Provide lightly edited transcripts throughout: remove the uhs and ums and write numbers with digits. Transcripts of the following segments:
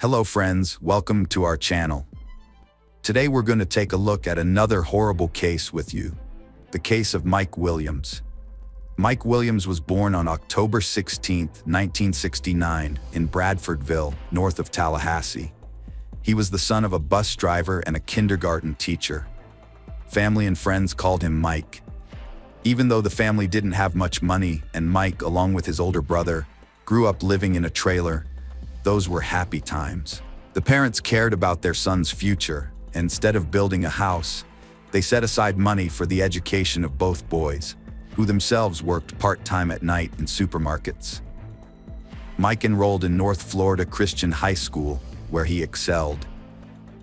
Hello friends, welcome to our channel. Today we're going to take a look at another horrible case with you. The case of Mike Williams. Mike Williams was born on October 16, 1969 in Bradfordville, north of Tallahassee. He was the son of a bus driver and a kindergarten teacher. Family and friends called him Mike. Even though the family didn't have much money and Mike, along with his older brother, grew up living in a trailer, those were happy times. The parents cared about their son's future, and instead of building a house, they set aside money for the education of both boys, who themselves worked part-time at night in supermarkets. Mike enrolled in North Florida Christian High School, where he excelled.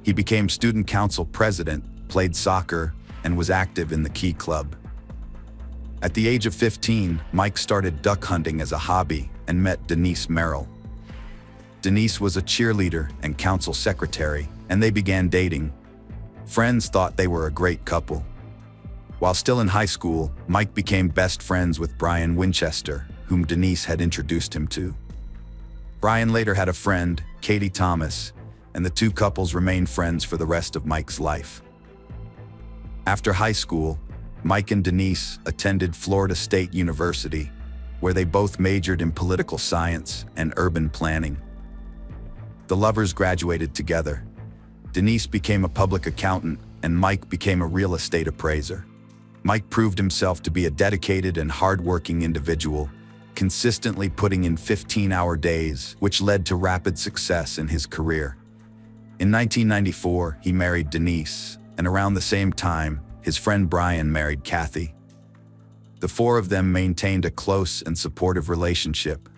He became student council president, played soccer, and was active in the Key Club. At the age of 15, Mike started duck hunting as a hobby and met Denise Merrill. Denise was a cheerleader and council secretary, and they began dating. Friends thought they were a great couple. While still in high school, Mike became best friends with Brian Winchester, whom Denise had introduced him to. Brian later had a friend, Katie Thomas, and the two couples remained friends for the rest of Mike's life. After high school, Mike and Denise attended Florida State University, where they both majored in political science and urban planning. The lovers graduated together. Denise became a public accountant, and Mike became a real estate appraiser. Mike proved himself to be a dedicated and hard-working individual, consistently putting in 15-hour days, which led to rapid success in his career. In 1994, he married Denise, and around the same time, his friend Brian married Kathy. The four of them maintained a close and supportive relationship.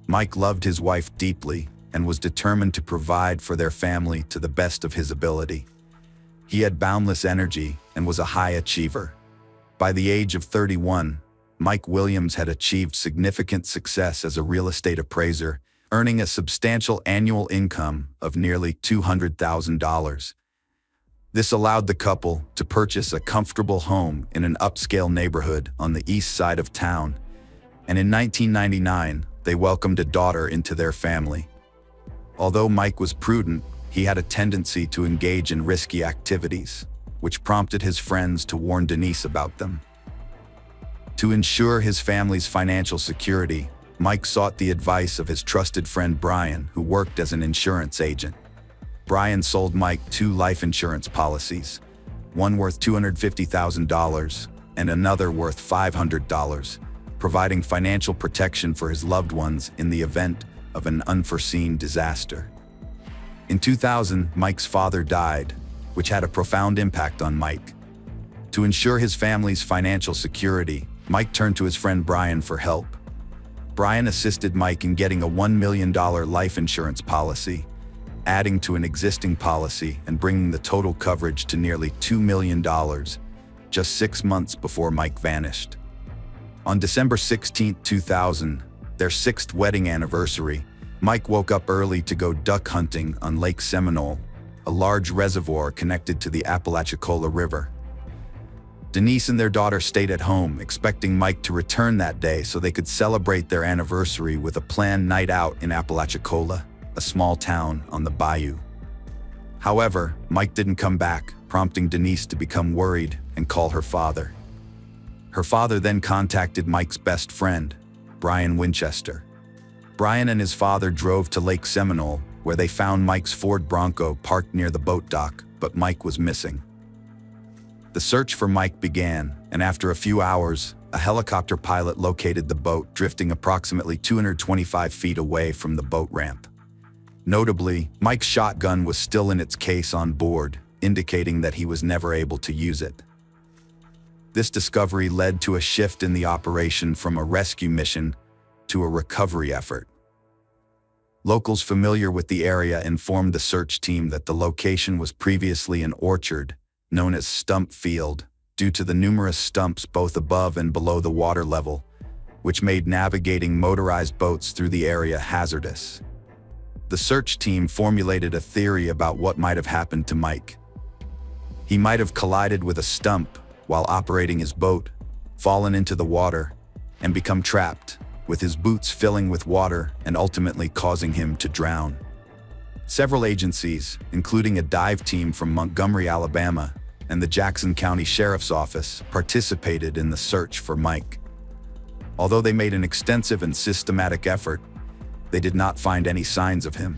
Mike loved his wife deeply and was determined to provide for their family to the best of his ability. He had boundless energy and was a high achiever. By the age of 31, Mike Williams had achieved significant success as a real estate appraiser, earning a substantial annual income of nearly $200,000. This allowed the couple to purchase a comfortable home in an upscale neighborhood on the east side of town, and in 1999, they welcomed a daughter into their family. Although Mike was prudent, he had a tendency to engage in risky activities, which prompted his friends to warn Denise about them. To ensure his family's financial security, Mike sought the advice of his trusted friend Brian, who worked as an insurance agent. Brian sold Mike 2 life insurance policies, one worth $250,000 and another worth $500, providing financial protection for his loved ones in the event of an unforeseen disaster. In 2000, Mike's father died, which had a profound impact on Mike. To ensure his family's financial security, Mike turned to his friend Brian for help. Brian assisted Mike in getting a $1 million life insurance policy, adding to an existing policy and bringing the total coverage to nearly $2 million, just 6 months before Mike vanished. On December 16, 2000, their 6th wedding anniversary, Mike woke up early to go duck hunting on Lake Seminole, a large reservoir connected to the Apalachicola River. Denise and their daughter stayed at home, expecting Mike to return that day so they could celebrate their anniversary with a planned night out in Apalachicola, a small town on the bayou. However, Mike didn't come back, prompting Denise to become worried and call her father. Her father then contacted Mike's best friend, Brian Winchester. Brian and his father drove to Lake Seminole, where they found Mike's Ford Bronco parked near the boat dock, but Mike was missing. The search for Mike began, and after a few hours, a helicopter pilot located the boat drifting approximately 225 feet away from the boat ramp. Notably, Mike's shotgun was still in its case on board, indicating that he was never able to use it. This discovery led to a shift in the operation from a rescue mission to a recovery effort. Locals familiar with the area informed the search team that the location was previously an orchard, known as Stump Field, due to the numerous stumps both above and below the water level, which made navigating motorized boats through the area hazardous. The search team formulated a theory about what might have happened to Mike. He might have collided with a stump while operating his boat, fallen into the water, and become trapped, with his boots filling with water and ultimately causing him to drown. Several agencies, including a dive team from Montgomery, Alabama, and the Jackson County Sheriff's Office, participated in the search for Mike. Although they made an extensive and systematic effort, they did not find any signs of him.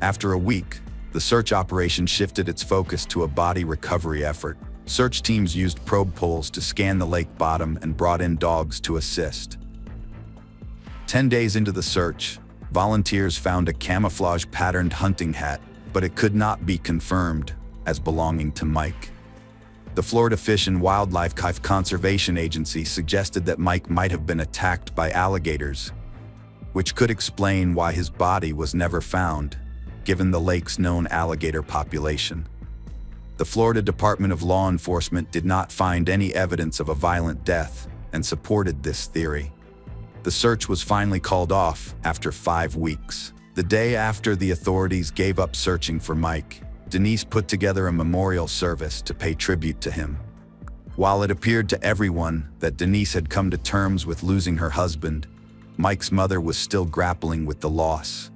After a week, the search operation shifted its focus to a body recovery effort. Search teams used probe poles to scan the lake bottom and brought in dogs to assist. 10 days into the search, volunteers found a camouflage-patterned hunting hat, but it could not be confirmed as belonging to Mike. The Florida Fish and Wildlife Conservation Agency suggested that Mike might have been attacked by alligators, which could explain why his body was never found, given the lake's known alligator population. The Florida Department of Law Enforcement did not find any evidence of a violent death and supported this theory. The search was finally called off after 5 weeks. The day after the authorities gave up searching for Mike, Denise put together a memorial service to pay tribute to him. While it appeared to everyone that Denise had come to terms with losing her husband, Mike's mother was still grappling with the loss.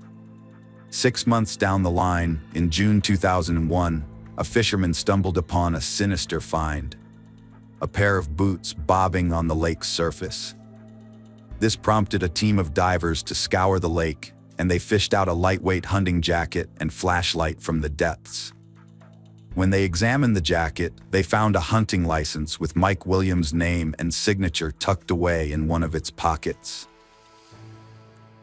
6 months down the line, in June 2001, a fisherman stumbled upon a sinister find: a pair of boots bobbing on the lake's surface. This prompted a team of divers to scour the lake, and they fished out a lightweight hunting jacket and flashlight from the depths. When they examined the jacket, they found a hunting license with Mike Williams' name and signature tucked away in one of its pockets.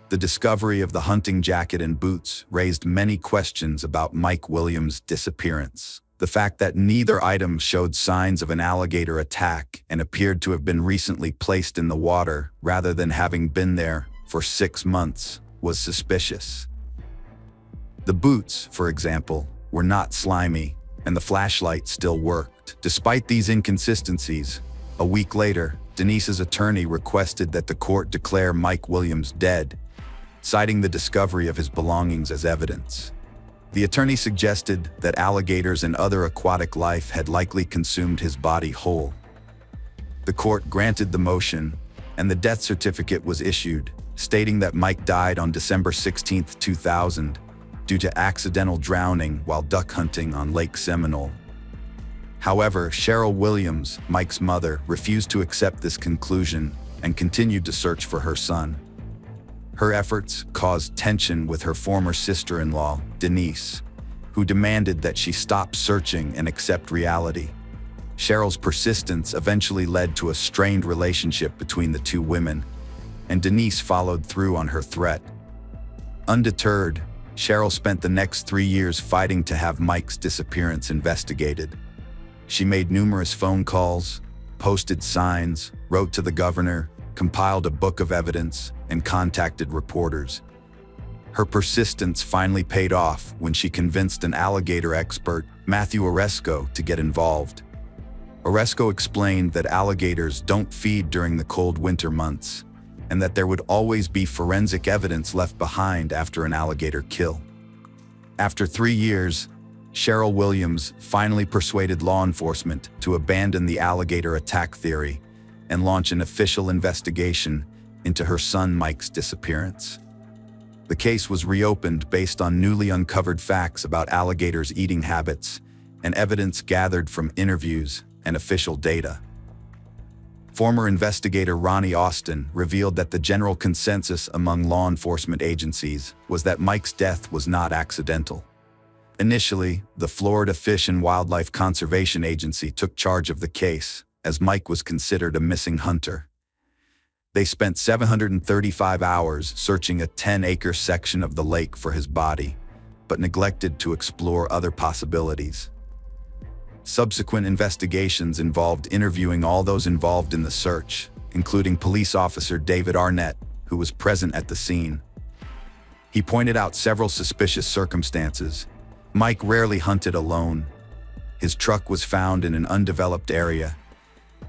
The discovery of the hunting jacket and boots raised many questions about Mike Williams' disappearance. The fact that neither item showed signs of an alligator attack and appeared to have been recently placed in the water rather than having been there for 6 months was suspicious. The boots, for example, were not slimy, and the flashlight still worked. Despite these inconsistencies, a week later, Denise's attorney requested that the court declare Mike Williams dead, citing the discovery of his belongings as evidence. The attorney suggested that alligators and other aquatic life had likely consumed his body whole. The court granted the motion, and the death certificate was issued, stating that Mike died on December 16, 2000, due to accidental drowning while duck hunting on Lake Seminole. However, Cheryl Williams, Mike's mother, refused to accept this conclusion and continued to search for her son. Her efforts caused tension with her former sister-in-law, Denise, who demanded that she stop searching and accept reality. Cheryl's persistence eventually led to a strained relationship between the two women, and Denise followed through on her threat. Undeterred, Cheryl spent the next 3 years fighting to have Mike's disappearance investigated. She made numerous phone calls, posted signs, wrote to the governor, compiled a book of evidence, and contacted reporters. Her persistence finally paid off when she convinced an alligator expert, Matthew Oresco, to get involved. Oresco explained that alligators don't feed during the cold winter months, and that there would always be forensic evidence left behind after an alligator kill. After 3 years, Cheryl Williams finally persuaded law enforcement to abandon the alligator attack theory and launch an official investigation into her son Mike's disappearance. The case was reopened based on newly uncovered facts about alligators' eating habits and evidence gathered from interviews and official data. Former investigator Ronnie Austin revealed that the general consensus among law enforcement agencies was that Mike's death was not accidental. Initially, the Florida Fish and Wildlife Conservation Agency took charge of the case, as Mike was considered a missing hunter. They spent 735 hours searching a 10-acre section of the lake for his body, but neglected to explore other possibilities. Subsequent investigations involved interviewing all those involved in the search, including police officer David Arnett, who was present at the scene. He pointed out several suspicious circumstances. Mike rarely hunted alone. His truck was found in an undeveloped area,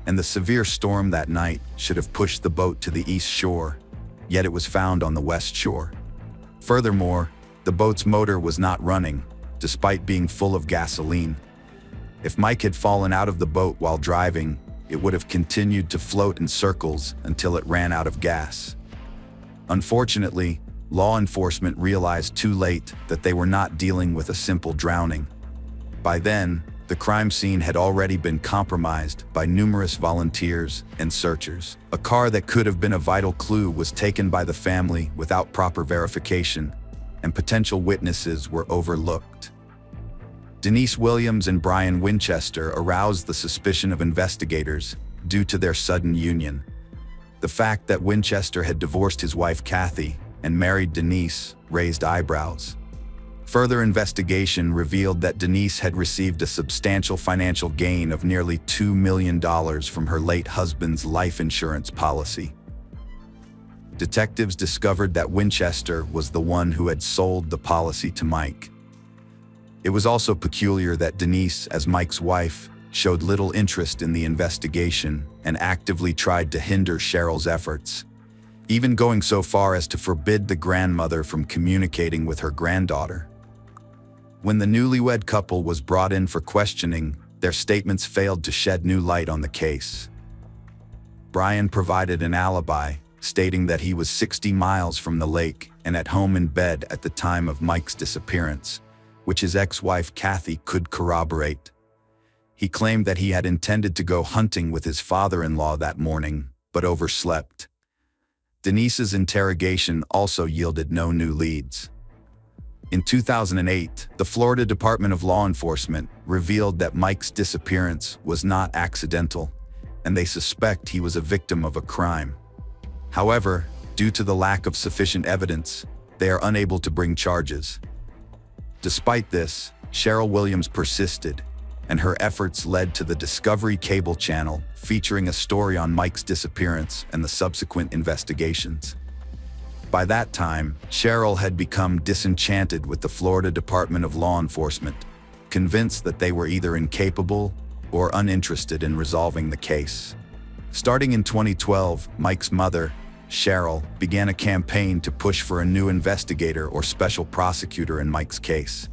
and the severe storm that night should have pushed the boat to the east shore, yet it was found on the west shore. Furthermore, the boat's motor was not running, despite being full of gasoline. If Mike had fallen out of the boat while driving, it would have continued to float in circles until it ran out of gas. Unfortunately, law enforcement realized too late that they were not dealing with a simple drowning. By then, the crime scene had already been compromised by numerous volunteers and searchers. A car that could have been a vital clue was taken by the family without proper verification, and potential witnesses were overlooked. Denise Williams and Brian Winchester aroused the suspicion of investigators due to their sudden union. The fact that Winchester had divorced his wife Kathy and married Denise raised eyebrows. Further investigation revealed that Denise had received a substantial financial gain of nearly $2 million from her late husband's life insurance policy. Detectives discovered that Winchester was the one who had sold the policy to Mike. It was also peculiar that Denise, as Mike's wife, showed little interest in the investigation and actively tried to hinder Cheryl's efforts, even going so far as to forbid the grandmother from communicating with her granddaughter. When the newlywed couple was brought in for questioning, their statements failed to shed new light on the case. Brian provided an alibi, stating that he was 60 miles from the lake and at home in bed at the time of Mike's disappearance, which his ex-wife Kathy could corroborate. He claimed that he had intended to go hunting with his father-in-law that morning, but overslept. Denise's interrogation also yielded no new leads. In 2008, the Florida Department of Law Enforcement revealed that Mike's disappearance was not accidental, and they suspect he was a victim of a crime. However, due to the lack of sufficient evidence, they are unable to bring charges. Despite this, Cheryl Williams persisted, and her efforts led to the Discovery Cable Channel featuring a story on Mike's disappearance and the subsequent investigations. By that time, Cheryl had become disenchanted with the Florida Department of Law Enforcement, convinced that they were either incapable or uninterested in resolving the case. Starting in 2012, Mike's mother, Cheryl, began a campaign to push for a new investigator or special prosecutor in Mike's case.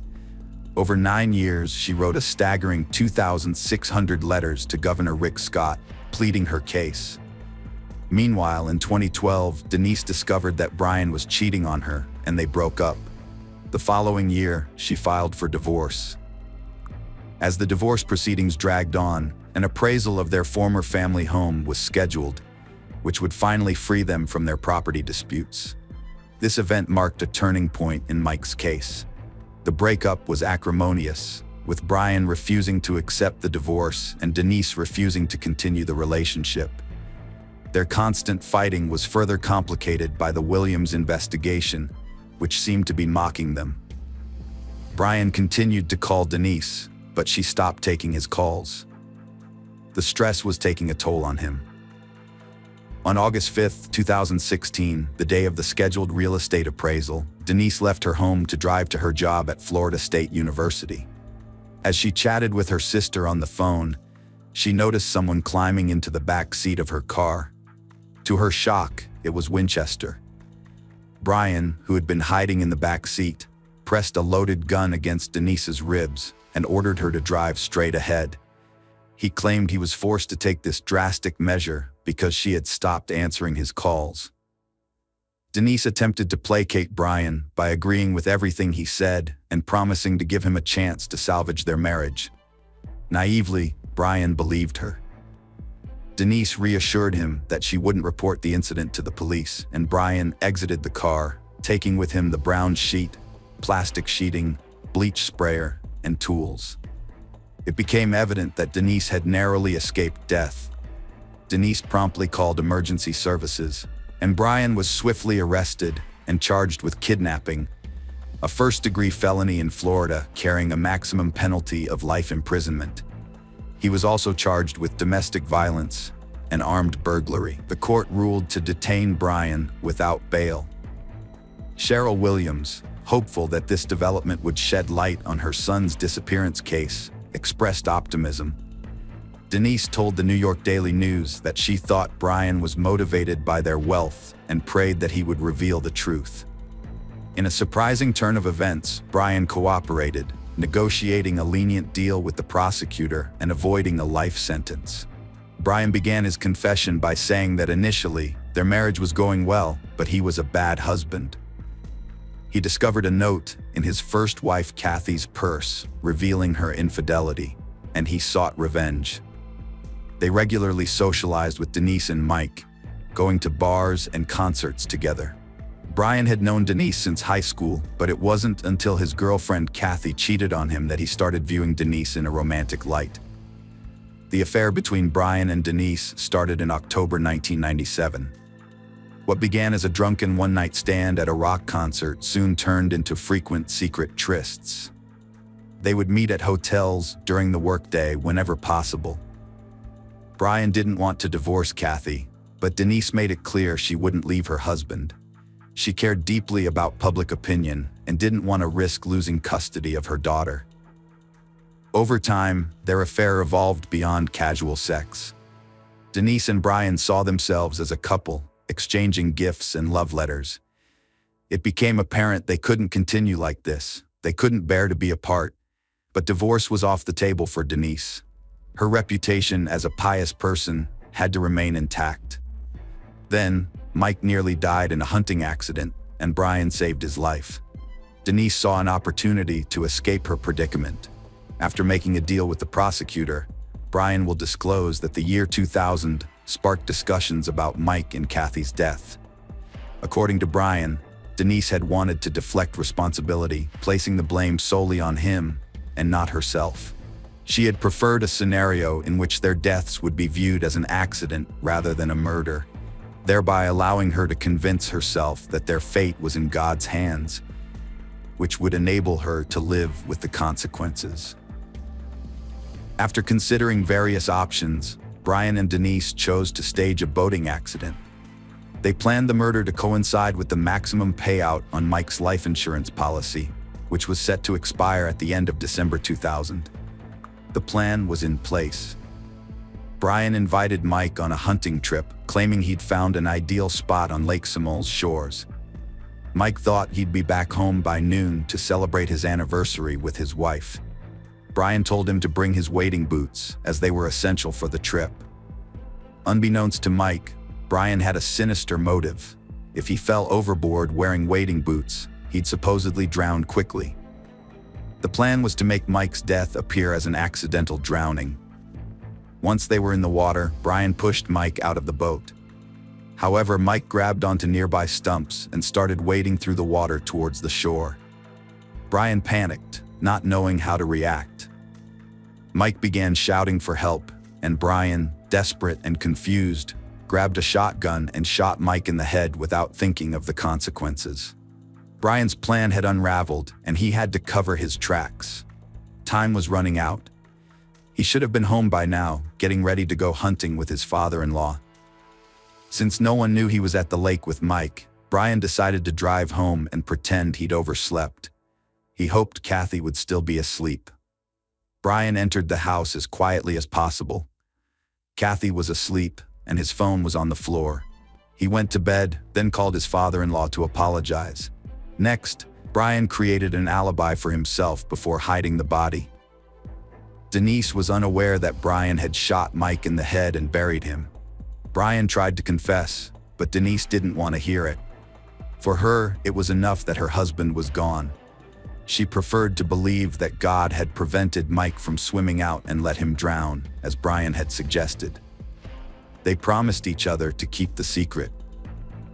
Over 9 years, she wrote a staggering 2,600 letters to Governor Rick Scott, pleading her case. Meanwhile, in 2012, Denise discovered that Brian was cheating on her, and they broke up. The following year, she filed for divorce. As the divorce proceedings dragged on, an appraisal of their former family home was scheduled, which would finally free them from their property disputes. This event marked a turning point in Mike's case. The breakup was acrimonious, with Brian refusing to accept the divorce and Denise refusing to continue the relationship. Their constant fighting was further complicated by the Williams investigation, which seemed to be mocking them. Brian continued to call Denise, but she stopped taking his calls. The stress was taking a toll on him. On August 5, 2016, the day of the scheduled real estate appraisal, Denise left her home to drive to her job at Florida State University. As she chatted with her sister on the phone, she noticed someone climbing into the back seat of her car. To her shock, it was Winchester. Brian, who had been hiding in the back seat, pressed a loaded gun against Denise's ribs and ordered her to drive straight ahead. He claimed he was forced to take this drastic measure because she had stopped answering his calls. Denise attempted to placate Brian by agreeing with everything he said and promising to give him a chance to salvage their marriage. Naively, Brian believed her. Denise reassured him that she wouldn't report the incident to the police, and Brian exited the car, taking with him the brown sheet, plastic sheeting, bleach sprayer, and tools. It became evident that Denise had narrowly escaped death. Denise promptly called emergency services, and Brian was swiftly arrested and charged with kidnapping, a first-degree felony in Florida carrying a maximum penalty of life imprisonment. He was also charged with domestic violence and armed burglary. The court ruled to detain Brian without bail. Cheryl Williams, hopeful that this development would shed light on her son's disappearance case, expressed optimism. Denise told the New York Daily News that she thought Brian was motivated by their wealth and prayed that he would reveal the truth. In a surprising turn of events, Brian cooperated, negotiating a lenient deal with the prosecutor and avoiding a life sentence. Brian began his confession by saying that initially, their marriage was going well, but he was a bad husband. He discovered a note in his first wife Kathy's purse revealing her infidelity, and he sought revenge. They regularly socialized with Denise and Mike, going to bars and concerts together. Brian had known Denise since high school, but it wasn't until his girlfriend Kathy cheated on him that he started viewing Denise in a romantic light. The affair between Brian and Denise started in October 1997. What began as a drunken one-night stand at a rock concert soon turned into frequent secret trysts. They would meet at hotels during the workday whenever possible. Brian didn't want to divorce Kathy, but Denise made it clear she wouldn't leave her husband. She cared deeply about public opinion and didn't want to risk losing custody of her daughter. Over time, their affair evolved beyond casual sex. Denise and Brian saw themselves as a couple, exchanging gifts and love letters. It became apparent they couldn't continue like this. They couldn't bear to be apart. But divorce was off the table for Denise. Her reputation as a pious person had to remain intact. Then, Mike nearly died in a hunting accident, and Brian saved his life. Denise saw an opportunity to escape her predicament. After making a deal with the prosecutor, Brian will disclose that the year 2000 sparked discussions about Mike and Kathy's death. According to Brian, Denise had wanted to deflect responsibility, placing the blame solely on him and not herself. She had preferred a scenario in which their deaths would be viewed as an accident rather than a murder, thereby allowing her to convince herself that their fate was in God's hands, which would enable her to live with the consequences. After considering various options, Brian and Denise chose to stage a boating accident. They planned the murder to coincide with the maximum payout on Mike's life insurance policy, which was set to expire at the end of December 2000. The plan was in place. Brian invited Mike on a hunting trip, claiming he'd found an ideal spot on Lake Seminole's shores. Mike thought he'd be back home by noon to celebrate his anniversary with his wife. Brian told him to bring his wading boots, as they were essential for the trip. Unbeknownst to Mike, Brian had a sinister motive. If he fell overboard wearing wading boots, he'd supposedly drown quickly. The plan was to make Mike's death appear as an accidental drowning. Once they were in the water, Brian pushed Mike out of the boat. However, Mike grabbed onto nearby stumps and started wading through the water towards the shore. Brian panicked, not knowing how to react. Mike began shouting for help, and Brian, desperate and confused, grabbed a shotgun and shot Mike in the head without thinking of the consequences. Brian's plan had unraveled, and he had to cover his tracks. Time was running out. He should have been home by now, getting ready to go hunting with his father-in-law. Since no one knew he was at the lake with Mike, Brian decided to drive home and pretend he'd overslept. He hoped Kathy would still be asleep. Brian entered the house as quietly as possible. Kathy was asleep, and his phone was on the floor. He went to bed, then called his father-in-law to apologize. Next, Brian created an alibi for himself before hiding the body. Denise was unaware that Brian had shot Mike in the head and buried him. Brian tried to confess, but Denise didn't want to hear it. For her, it was enough that her husband was gone. She preferred to believe that God had prevented Mike from swimming out and let him drown, as Brian had suggested. They promised each other to keep the secret.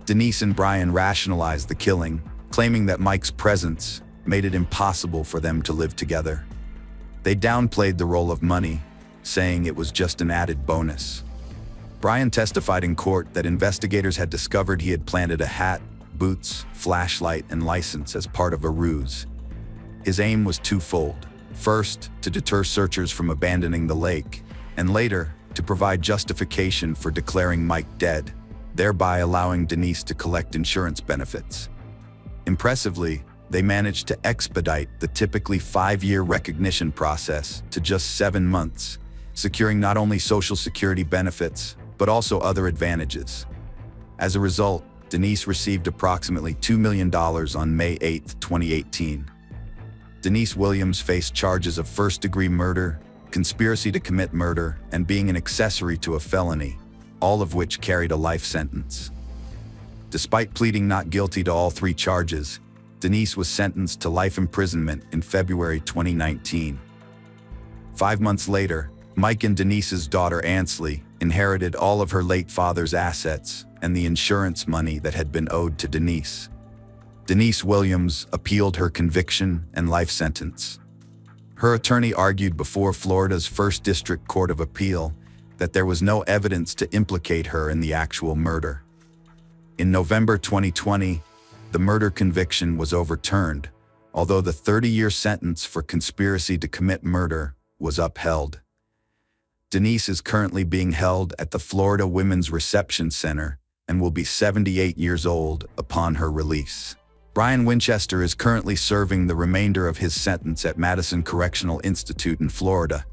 Denise and Brian rationalized the killing, claiming that Mike's presence made it impossible for them to live together. They downplayed the role of money, saying it was just an added bonus. Brian testified in court that investigators had discovered he had planted a hat, boots, flashlight, and license as part of a ruse. His aim was twofold. First, to deter searchers from abandoning the lake, and later, to provide justification for declaring Mike dead, thereby allowing Denise to collect insurance benefits. Impressively, they managed to expedite the typically 5-year recognition process to just 7 months, securing not only Social Security benefits, but also other advantages. As a result, Denise received approximately $2 million on May 8, 2018. Denise Williams faced charges of first-degree murder, conspiracy to commit murder, and being an accessory to a felony, all of which carried a life sentence. Despite pleading not guilty to all 3 charges, Denise was sentenced to life imprisonment in February 2019. 5 months later, Mike and Denise's daughter Ansley inherited all of her late father's assets and the insurance money that had been owed to Denise. Denise Williams appealed her conviction and life sentence. Her attorney argued before Florida's First District Court of Appeal that there was no evidence to implicate her in the actual murder. In November 2020, the murder conviction was overturned, although the 30-year sentence for conspiracy to commit murder was upheld. Denise is currently being held at the Florida Women's Reception Center and will be 78 years old upon her release. Brian Winchester is currently serving the remainder of his sentence at Madison Correctional Institute in Florida,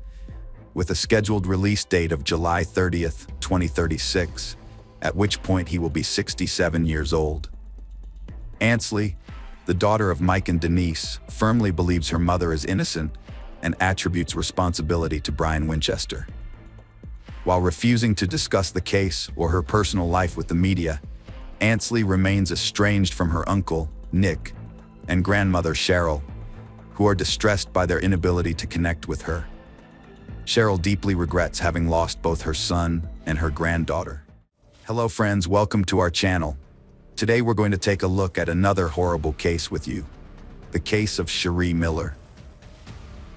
with a scheduled release date of July 30th, 2036, at which point he will be 67 years old. Ansley, the daughter of Mike and Denise, firmly believes her mother is innocent and attributes responsibility to Brian Winchester. While refusing to discuss the case or her personal life with the media, Ansley remains estranged from her uncle, Nick, and grandmother, Cheryl, who are distressed by their inability to connect with her. Cheryl deeply regrets having lost both her son and her granddaughter. Hello friends, welcome to our channel. Today we're going to take a look at another horrible case with you, the case of Cherie Miller.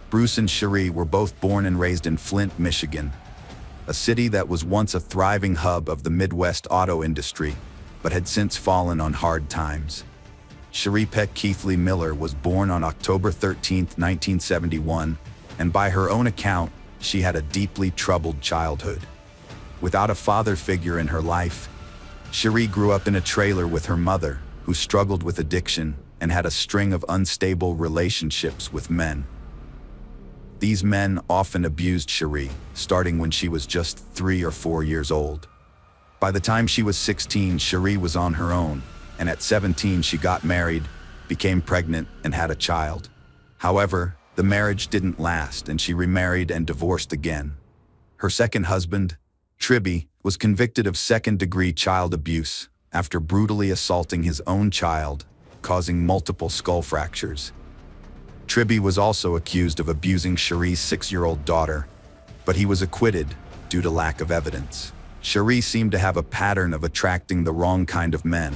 Bruce and Cherie were both born and raised in Flint, Michigan, a city that was once a thriving hub of the Midwest auto industry, but had since fallen on hard times. Cherie Peck Keithley Miller was born on October 13, 1971, and by her own account, she had a deeply troubled childhood. Without a father figure in her life, Cherie grew up in a trailer with her mother, who struggled with addiction and had a string of unstable relationships with men. These men often abused Cherie, starting when she was just 3 or 4 years old. By the time she was 16, Cherie was on her own, and at 17 she got married, became pregnant, and had a child. However, the marriage didn't last, and she remarried and divorced again. Her second husband, Tribby, was convicted of second-degree child abuse after brutally assaulting his own child, causing multiple skull fractures. Tribby was also accused of abusing Cherie's 6-year-old daughter, but he was acquitted due to lack of evidence. Cherie seemed to have a pattern of attracting the wrong kind of men,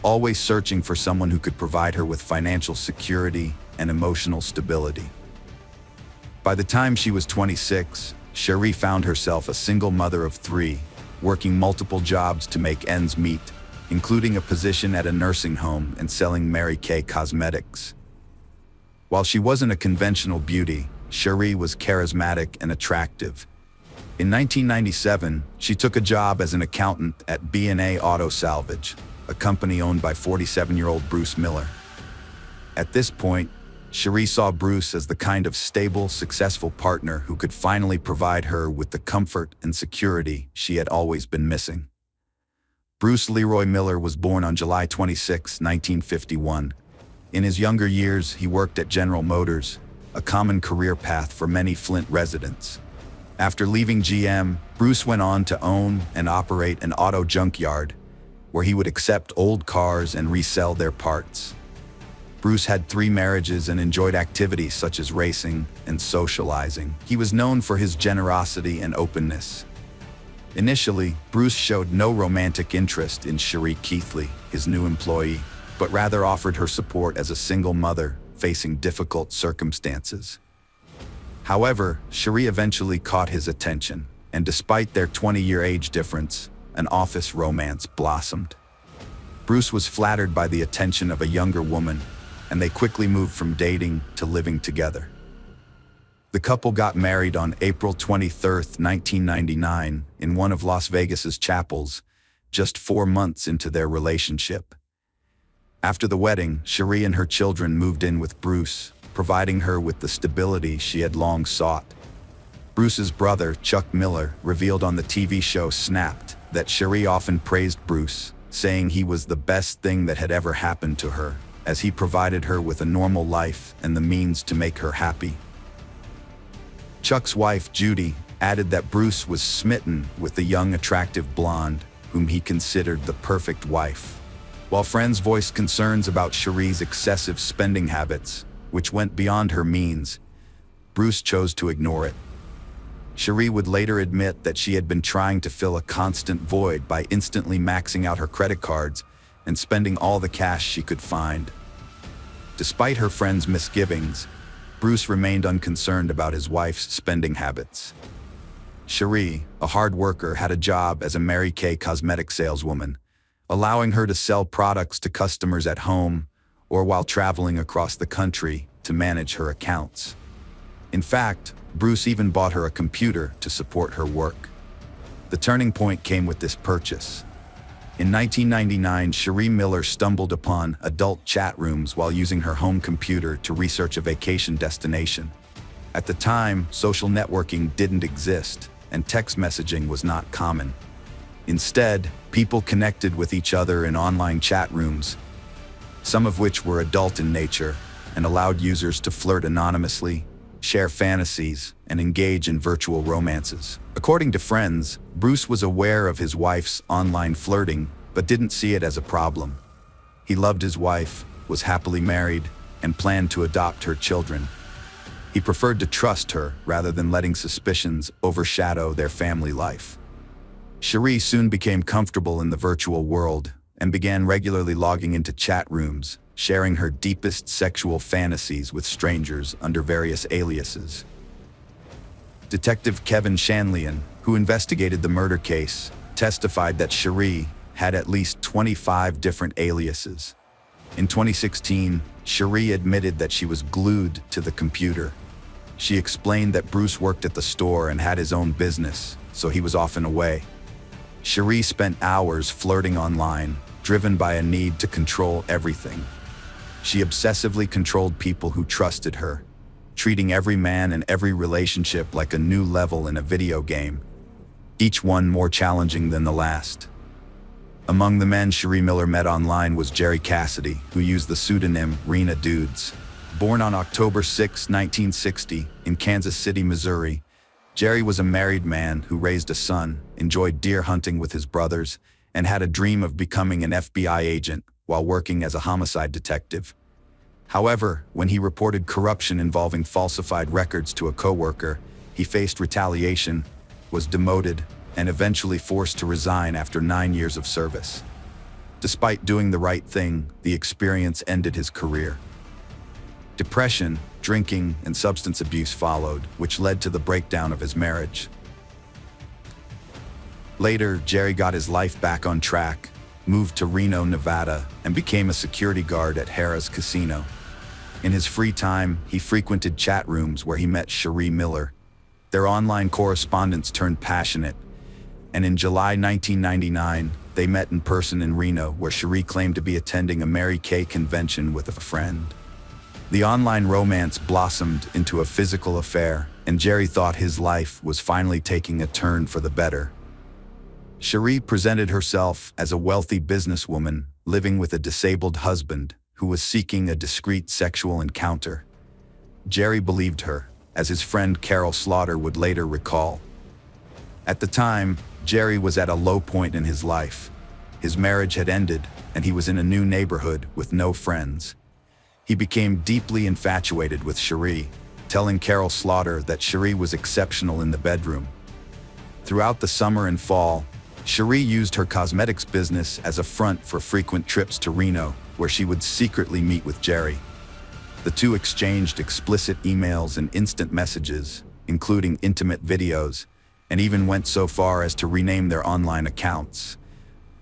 always searching for someone who could provide her with financial security and emotional stability. By the time she was 26, Cherie found herself a single mother of 3, working multiple jobs to make ends meet, including a position at a nursing home and selling Mary Kay cosmetics. While she wasn't a conventional beauty, Cherie was charismatic and attractive. In 1997, she took a job as an accountant at B&A Auto Salvage, a company owned by 47-year-old Bruce Miller. At this point, Cherie saw Bruce as the kind of stable, successful partner who could finally provide her with the comfort and security she had always been missing. Bruce Leroy Miller was born on July 26, 1951. In his younger years, he worked at General Motors, a common career path for many Flint residents. After leaving GM, Bruce went on to own and operate an auto junkyard, where he would accept old cars and resell their parts. Bruce had 3 marriages and enjoyed activities such as racing and socializing. He was known for his generosity and openness. Initially, Bruce showed no romantic interest in Cherie Keithley, his new employee, but rather offered her support as a single mother facing difficult circumstances. However, Cherie eventually caught his attention, and despite their 20-year age difference, an office romance blossomed. Bruce was flattered by the attention of a younger woman, and they quickly moved from dating to living together. The couple got married on April 23, 1999, in one of Las Vegas's chapels, just 4 months into their relationship. After the wedding, Cherie and her children moved in with Bruce, providing her with the stability she had long sought. Bruce's brother, Chuck Miller, revealed on the TV show Snapped that Cherie often praised Bruce, saying he was the best thing that had ever happened to her, as he provided her with a normal life and the means to make her happy. Chuck's wife, Judy, added that Bruce was smitten with the young, attractive blonde, whom he considered the perfect wife. While friends voiced concerns about Cherie's excessive spending habits, which went beyond her means, Bruce chose to ignore it. Cherie would later admit that she had been trying to fill a constant void by instantly maxing out her credit cards and spending all the cash she could find. Despite her friends' misgivings, Bruce remained unconcerned about his wife's spending habits. Cherie, a hard worker, had a job as a Mary Kay cosmetic saleswoman, allowing her to sell products to customers at home or while traveling across the country to manage her accounts. In fact, Bruce even bought her a computer to support her work. The turning point came with this purchase. In 1999, Cherie Miller stumbled upon adult chat rooms while using her home computer to research a vacation destination. At the time, social networking didn't exist, and text messaging was not common. Instead, people connected with each other in online chat rooms, some of which were adult in nature and allowed users to flirt anonymously, share fantasies, and engage in virtual romances. According to friends, Bruce was aware of his wife's online flirting, but didn't see it as a problem. He loved his wife, was happily married, and planned to adopt her children. He preferred to trust her rather than letting suspicions overshadow their family life. Cherie soon became comfortable in the virtual world and began regularly logging into chat rooms, sharing her deepest sexual fantasies with strangers under various aliases. Detective Kevin Shanlian, who investigated the murder case, testified that Cherie had at least 25 different aliases. In 2016, Cherie admitted that she was glued to the computer. She explained that Bruce worked at the store and had his own business, so he was often away. Cherie spent hours flirting online, driven by a need to control everything. She obsessively controlled people who trusted her, treating every man and every relationship like a new level in a video game, each one more challenging than the last. Among the men Cherie Miller met online was Jerry Cassidy, who used the pseudonym Rena Dudes. Born on October 6, 1960, in Kansas City, Missouri, Jerry was a married man who raised a son, enjoyed deer hunting with his brothers, and had a dream of becoming an FBI agent while working as a homicide detective. However, when he reported corruption involving falsified records to a coworker, he faced retaliation, was demoted, and eventually forced to resign after 9 years of service. Despite doing the right thing, the experience ended his career. Depression, drinking, and substance abuse followed, which led to the breakdown of his marriage. Later, Jerry got his life back on track, moved to Reno, Nevada, and became a security guard at Harrah's Casino. In his free time, he frequented chat rooms where he met Cherie Miller. Their online correspondence turned passionate, and in July 1999, they met in person in Reno, where Cherie claimed to be attending a Mary Kay convention with a friend. The online romance blossomed into a physical affair, and Jerry thought his life was finally taking a turn for the better. Cherie presented herself as a wealthy businesswoman living with a disabled husband who was seeking a discreet sexual encounter. Jerry believed her, as his friend Carol Slaughter would later recall. At the time, Jerry was at a low point in his life. His marriage had ended, and he was in a new neighborhood with no friends. He became deeply infatuated with Cherie, telling Carol Slaughter that Cherie was exceptional in the bedroom. Throughout the summer and fall, Cherie used her cosmetics business as a front for frequent trips to Reno, where she would secretly meet with Jerry. The two exchanged explicit emails and instant messages, including intimate videos, and even went so far as to rename their online accounts,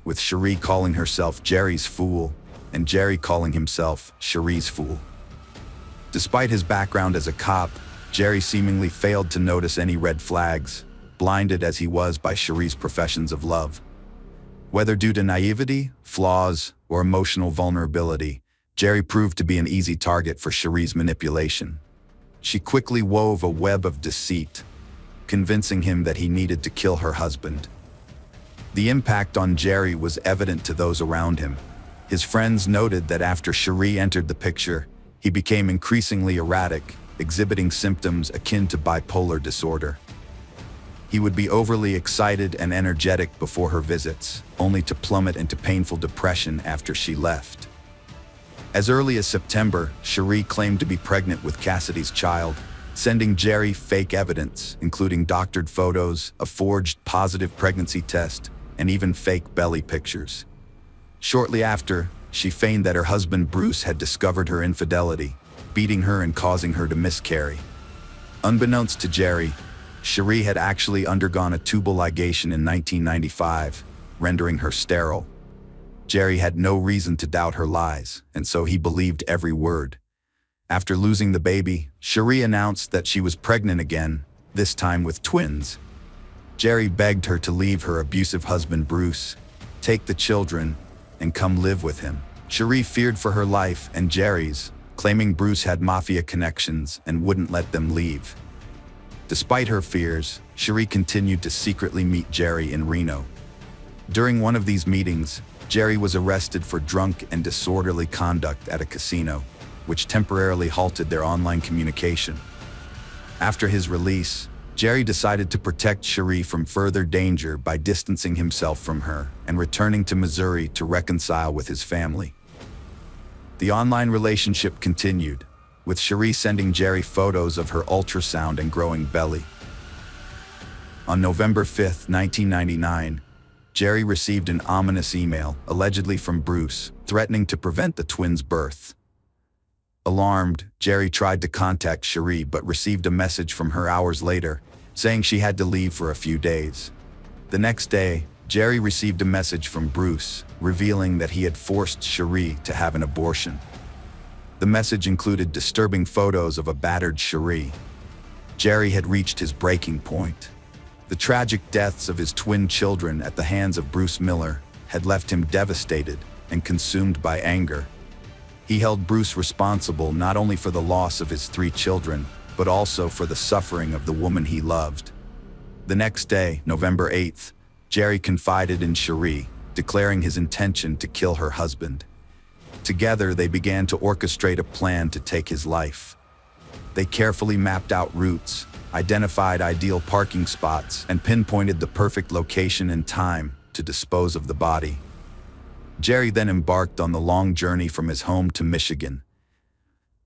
with Cherie calling herself Jerry's Fool and Jerry calling himself Cherie's Fool. Despite his background as a cop, Jerry seemingly failed to notice any red flags, blinded as he was by Cherie's professions of love. Whether due to naivety, flaws, or emotional vulnerability, Jerry proved to be an easy target for Cherie's manipulation. She quickly wove a web of deceit, convincing him that he needed to kill her husband. The impact on Jerry was evident to those around him. His friends noted that after Cherie entered the picture, he became increasingly erratic, exhibiting symptoms akin to bipolar disorder. He would be overly excited and energetic before her visits, only to plummet into painful depression after she left. As early as September, Cherie claimed to be pregnant with Cassidy's child, sending Jerry fake evidence, including doctored photos, a forged positive pregnancy test, and even fake belly pictures. Shortly after, she feigned that her husband Bruce had discovered her infidelity, beating her and causing her to miscarry. Unbeknownst to Jerry, Cherie had actually undergone a tubal ligation in 1995, rendering her sterile. Jerry had no reason to doubt her lies, and so he believed every word. After losing the baby, Cherie announced that she was pregnant again, this time with twins. Jerry begged her to leave her abusive husband Bruce, take the children, and come live with him. Cherie feared for her life and Jerry's, claiming Bruce had mafia connections and wouldn't let them leave. Despite her fears, Cherie continued to secretly meet Jerry in Reno. During one of these meetings, Jerry was arrested for drunk and disorderly conduct at a casino, which temporarily halted their online communication. After his release, Jerry decided to protect Cherie from further danger by distancing himself from her and returning to Missouri to reconcile with his family. The online relationship continued, with Cherie sending Jerry photos of her ultrasound and growing belly. On November 5, 1999, Jerry received an ominous email, allegedly from Bruce, threatening to prevent the twins' birth. Alarmed, Jerry tried to contact Cherie but received a message from her hours later, saying she had to leave for a few days. The next day, Jerry received a message from Bruce, revealing that he had forced Cherie to have an abortion. The message included disturbing photos of a battered Cherie. Jerry had reached his breaking point. The tragic deaths of his twin children at the hands of Bruce Miller had left him devastated and consumed by anger. He held Bruce responsible not only for the loss of his 3 children, but also for the suffering of the woman he loved. The next day, November 8th, Jerry confided in Cherie, declaring his intention to kill her husband. Together, they began to orchestrate a plan to take his life. They carefully mapped out routes, identified ideal parking spots, and pinpointed the perfect location and time to dispose of the body. Jerry then embarked on the long journey from his home to Michigan.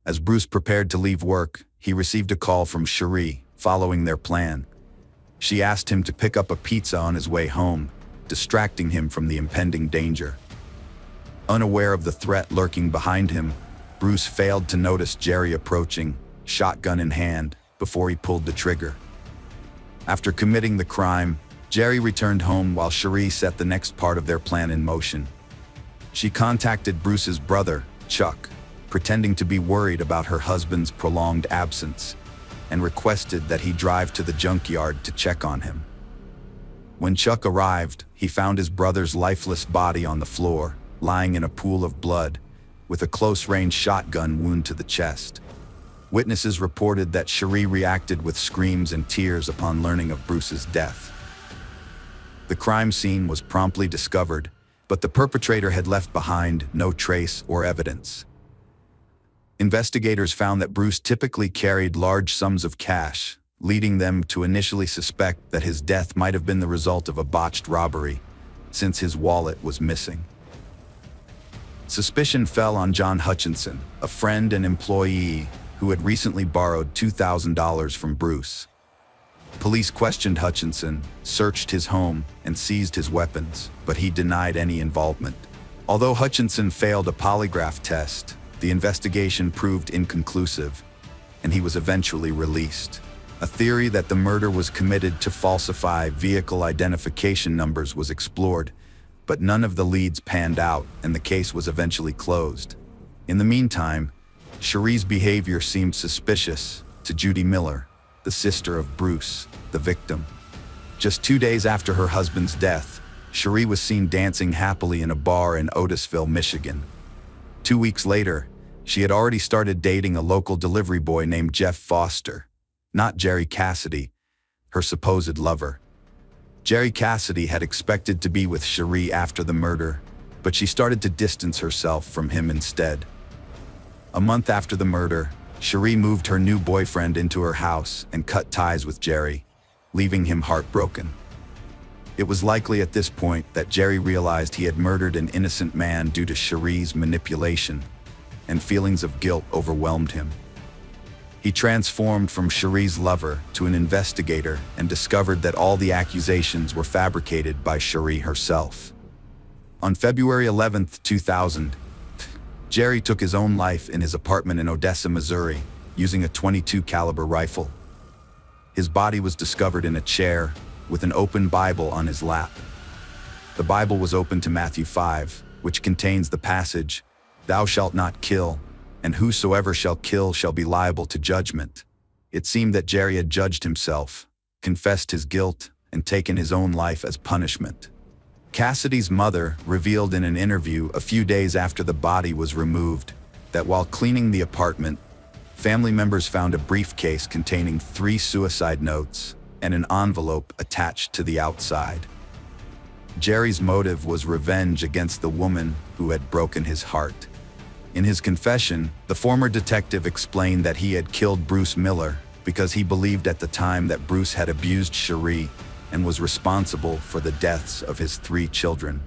As Bruce prepared to leave work, he received a call from Cherie, following their plan. She asked him to pick up a pizza on his way home, distracting him from the impending danger. Unaware of the threat lurking behind him, Bruce failed to notice Jerry approaching, shotgun in hand, before he pulled the trigger. After committing the crime, Jerry returned home while Cherie set the next part of their plan in motion. She contacted Bruce's brother, Chuck, pretending to be worried about her husband's prolonged absence, and requested that he drive to the junkyard to check on him. When Chuck arrived, he found his brother's lifeless body on the floor, lying in a pool of blood, with a close-range shotgun wound to the chest. Witnesses reported that Cherie reacted with screams and tears upon learning of Bruce's death. The crime scene was promptly discovered, but the perpetrator had left behind no trace or evidence. Investigators found that Bruce typically carried large sums of cash, leading them to initially suspect that his death might have been the result of a botched robbery, since his wallet was missing. Suspicion fell on John Hutchinson, a friend and employee who had recently borrowed $2,000 from Bruce. Police questioned Hutchinson, searched his home, and seized his weapons, but he denied any involvement. Although Hutchinson failed a polygraph test, the investigation proved inconclusive, and he was eventually released. A theory that the murder was committed to falsify vehicle identification numbers was explored, but none of the leads panned out, and the case was eventually closed. In the meantime, Cherie's behavior seemed suspicious to Judy Miller, the sister of Bruce, the victim. Just 2 days after her husband's death, Cherie was seen dancing happily in a bar in Otisville, Michigan. 2 weeks later, she had already started dating a local delivery boy named Jeff Foster, not Jerry Cassidy, her supposed lover. Jerry Cassidy had expected to be with Cherie after the murder, but she started to distance herself from him instead. A month after the murder, Cherie moved her new boyfriend into her house and cut ties with Jerry. leaving him heartbroken. It was likely at this point that Jerry realized he had murdered an innocent man due to Cherie's manipulation, and feelings of guilt overwhelmed him. He transformed from Cherie's lover to an investigator and discovered that all the accusations were fabricated by Cherie herself. On February 11, 2000, Jerry took his own life in his apartment in Odessa, Missouri, using a .22 caliber rifle. His body was discovered in a chair with an open Bible on his lap. The Bible was open to Matthew 5, which contains the passage, "Thou shalt not kill, and whosoever shall kill shall be liable to judgment." It seemed that Jerry had judged himself, confessed his guilt, and taken his own life as punishment. Cassidy's mother revealed in an interview a few days after the body was removed that while cleaning the apartment, family members found a briefcase containing 3 suicide notes and an envelope attached to the outside. Jerry's motive was revenge against the woman who had broken his heart. In his confession, the former detective explained that he had killed Bruce Miller because he believed at the time that Bruce had abused Cherie and was responsible for the deaths of his 3 children.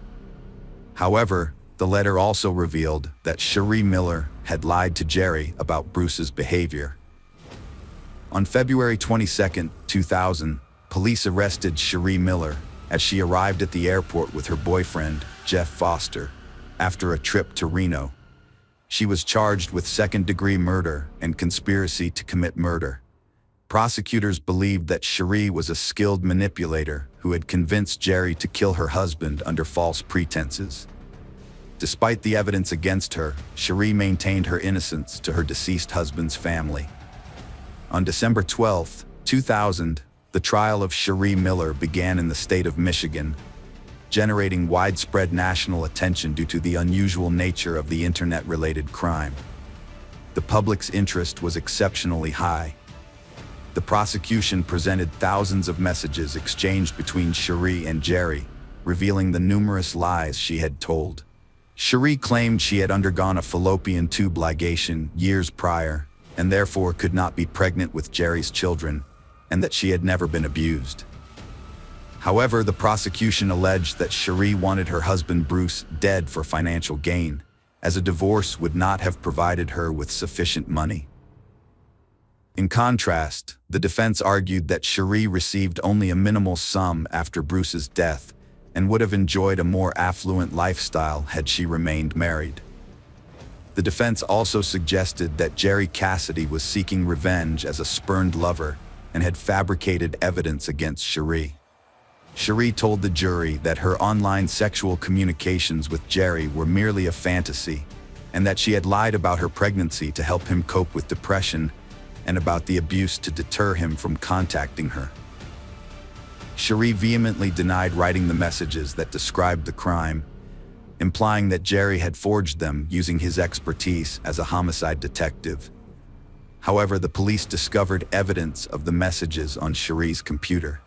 However, the letter also revealed that Cherie Miller had lied to Jerry about Bruce's behavior. On February 22, 2000, police arrested Cherie Miller as she arrived at the airport with her boyfriend, Jeff Foster, after a trip to Reno. She was charged with second-degree murder and conspiracy to commit murder. Prosecutors believed that Cherie was a skilled manipulator who had convinced Jerry to kill her husband under false pretenses. Despite the evidence against her, Cherie maintained her innocence to her deceased husband's family. On December 12, 2000, the trial of Cherie Miller began in the state of Michigan, generating widespread national attention due to the unusual nature of the internet-related crime. The public's interest was exceptionally high. The prosecution presented thousands of messages exchanged between Cherie and Jerry, revealing the numerous lies she had told. Cherie claimed she had undergone a fallopian tube ligation years prior, and therefore could not be pregnant with Jerry's children, and that she had never been abused. However, the prosecution alleged that Cherie wanted her husband Bruce dead for financial gain, as a divorce would not have provided her with sufficient money. In contrast, the defense argued that Cherie received only a minimal sum after Bruce's death and would have enjoyed a more affluent lifestyle had she remained married. The defense also suggested that Jerry Cassidy was seeking revenge as a spurned lover and had fabricated evidence against Cherie. Cherie told the jury that her online sexual communications with Jerry were merely a fantasy, and that she had lied about her pregnancy to help him cope with depression and about the abuse to deter him from contacting her. Cherie vehemently denied writing the messages that described the crime, implying that Jerry had forged them using his expertise as a homicide detective. However, the police discovered evidence of the messages on Cherie's computer.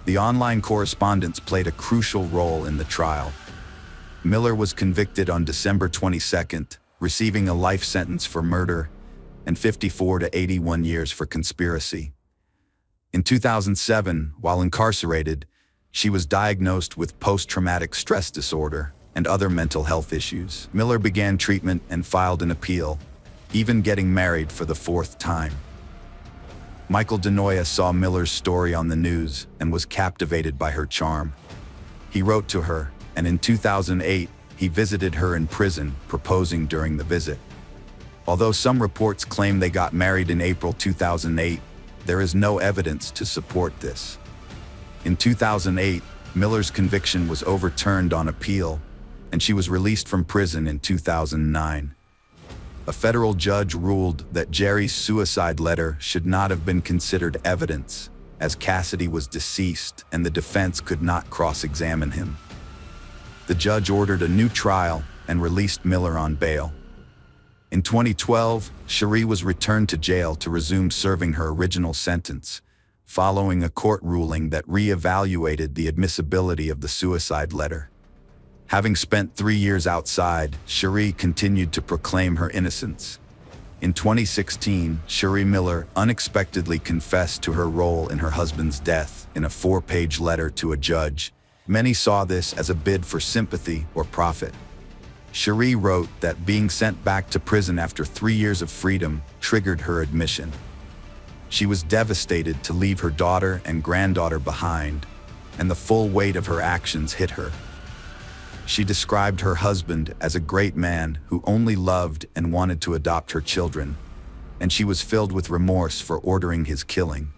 The online correspondence played a crucial role in the trial. Miller was convicted on December 22nd, receiving a life sentence for murder and 54 to 81 years for conspiracy. In 2007, while incarcerated, she was diagnosed with post-traumatic stress disorder and other mental health issues. Miller began treatment and filed an appeal, even getting married for the 4th time. Michael DeNoia saw Miller's story on the news and was captivated by her charm. He wrote to her, and in 2008, he visited her in prison, proposing during the visit. Although some reports claim they got married in April 2008, there is no evidence to support this. In 2008, Miller's conviction was overturned on appeal, and she was released from prison in 2009. A federal judge ruled that Jerry's suicide letter should not have been considered evidence, as Cassidy was deceased and the defense could not cross-examine him. The judge ordered a new trial and released Miller on bail. In 2012, Cherie was returned to jail to resume serving her original sentence, following a court ruling that re-evaluated the admissibility of the suicide letter. Having spent 3 years outside, Cherie continued to proclaim her innocence. In 2016, Cherie Miller unexpectedly confessed to her role in her husband's death in a 4-page letter to a judge. Many saw this as a bid for sympathy or profit. Cherie wrote that being sent back to prison after 3 years of freedom triggered her admission. She was devastated to leave her daughter and granddaughter behind, and the full weight of her actions hit her. She described her husband as a great man who only loved and wanted to adopt her children, and she was filled with remorse for ordering his killing.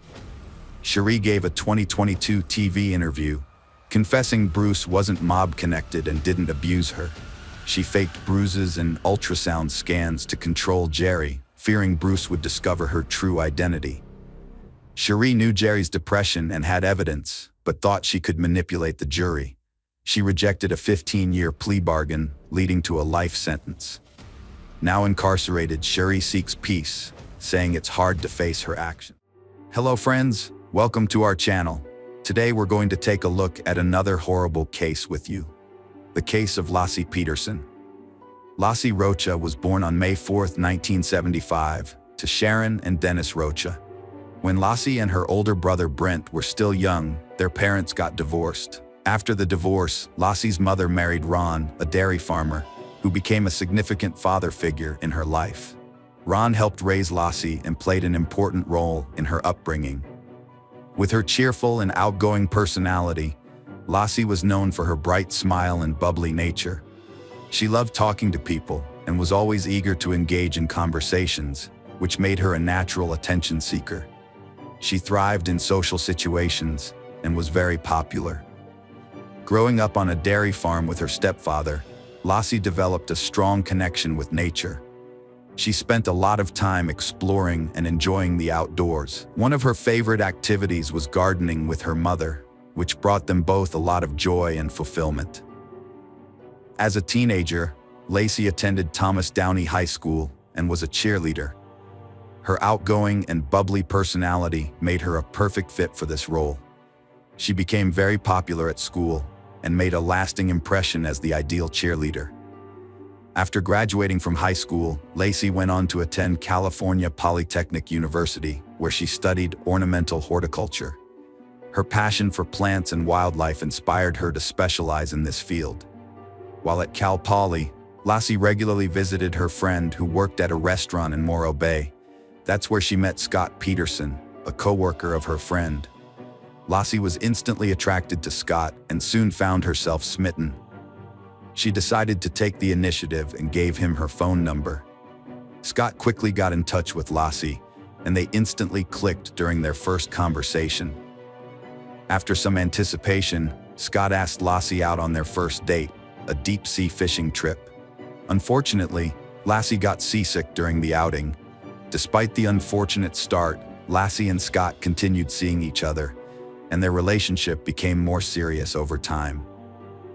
Cherie gave a 2022 TV interview, confessing Bruce wasn't mob-connected and didn't abuse her. She faked bruises and ultrasound scans to control Jerry, fearing Bruce would discover her true identity. Cherie knew Jerry's depression and had evidence, but thought she could manipulate the jury. She rejected a 15-year plea bargain, leading to a life sentence. Now incarcerated, Cherie seeks peace, saying it's hard to face her actions. Hello friends, welcome to our channel. Today we're going to take a look at another horrible case with you. The case of Lassie Peterson. Lassie Rocha was born on May 4, 1975, to Sharon and Dennis Rocha. When Lassie and her older brother Brent were still young, their parents got divorced. After the divorce, Lassie's mother married Ron, a dairy farmer, who became a significant father figure in her life. Ron helped raise Lassie and played an important role in her upbringing. With her cheerful and outgoing personality, Lassie was known for her bright smile and bubbly nature. She loved talking to people and was always eager to engage in conversations, which made her a natural attention seeker. She thrived in social situations and was very popular. Growing up on a dairy farm with her stepfather, Lassie developed a strong connection with nature. She spent a lot of time exploring and enjoying the outdoors. One of her favorite activities was gardening with her mother, which brought them both a lot of joy and fulfillment. As a teenager, Lassie attended Thomas Downey High School and was a cheerleader. Her outgoing and bubbly personality made her a perfect fit for this role. She became very popular at school and made a lasting impression as the ideal cheerleader. After graduating from high school, Lassie went on to attend California Polytechnic University, where she studied ornamental horticulture. Her passion for plants and wildlife inspired her to specialize in this field. While at Cal Poly, Lassie regularly visited her friend who worked at a restaurant in Morro Bay. That's where she met Scott Peterson, a co-worker of her friend. Lassie was instantly attracted to Scott and soon found herself smitten. She decided to take the initiative and gave him her phone number. Scott quickly got in touch with Lassie, and they instantly clicked during their first conversation. After some anticipation, Scott asked Lassie out on their first date, a deep-sea fishing trip. Unfortunately, Lassie got seasick during the outing. Despite the unfortunate start, Lassie and Scott continued seeing each other, and their relationship became more serious over time.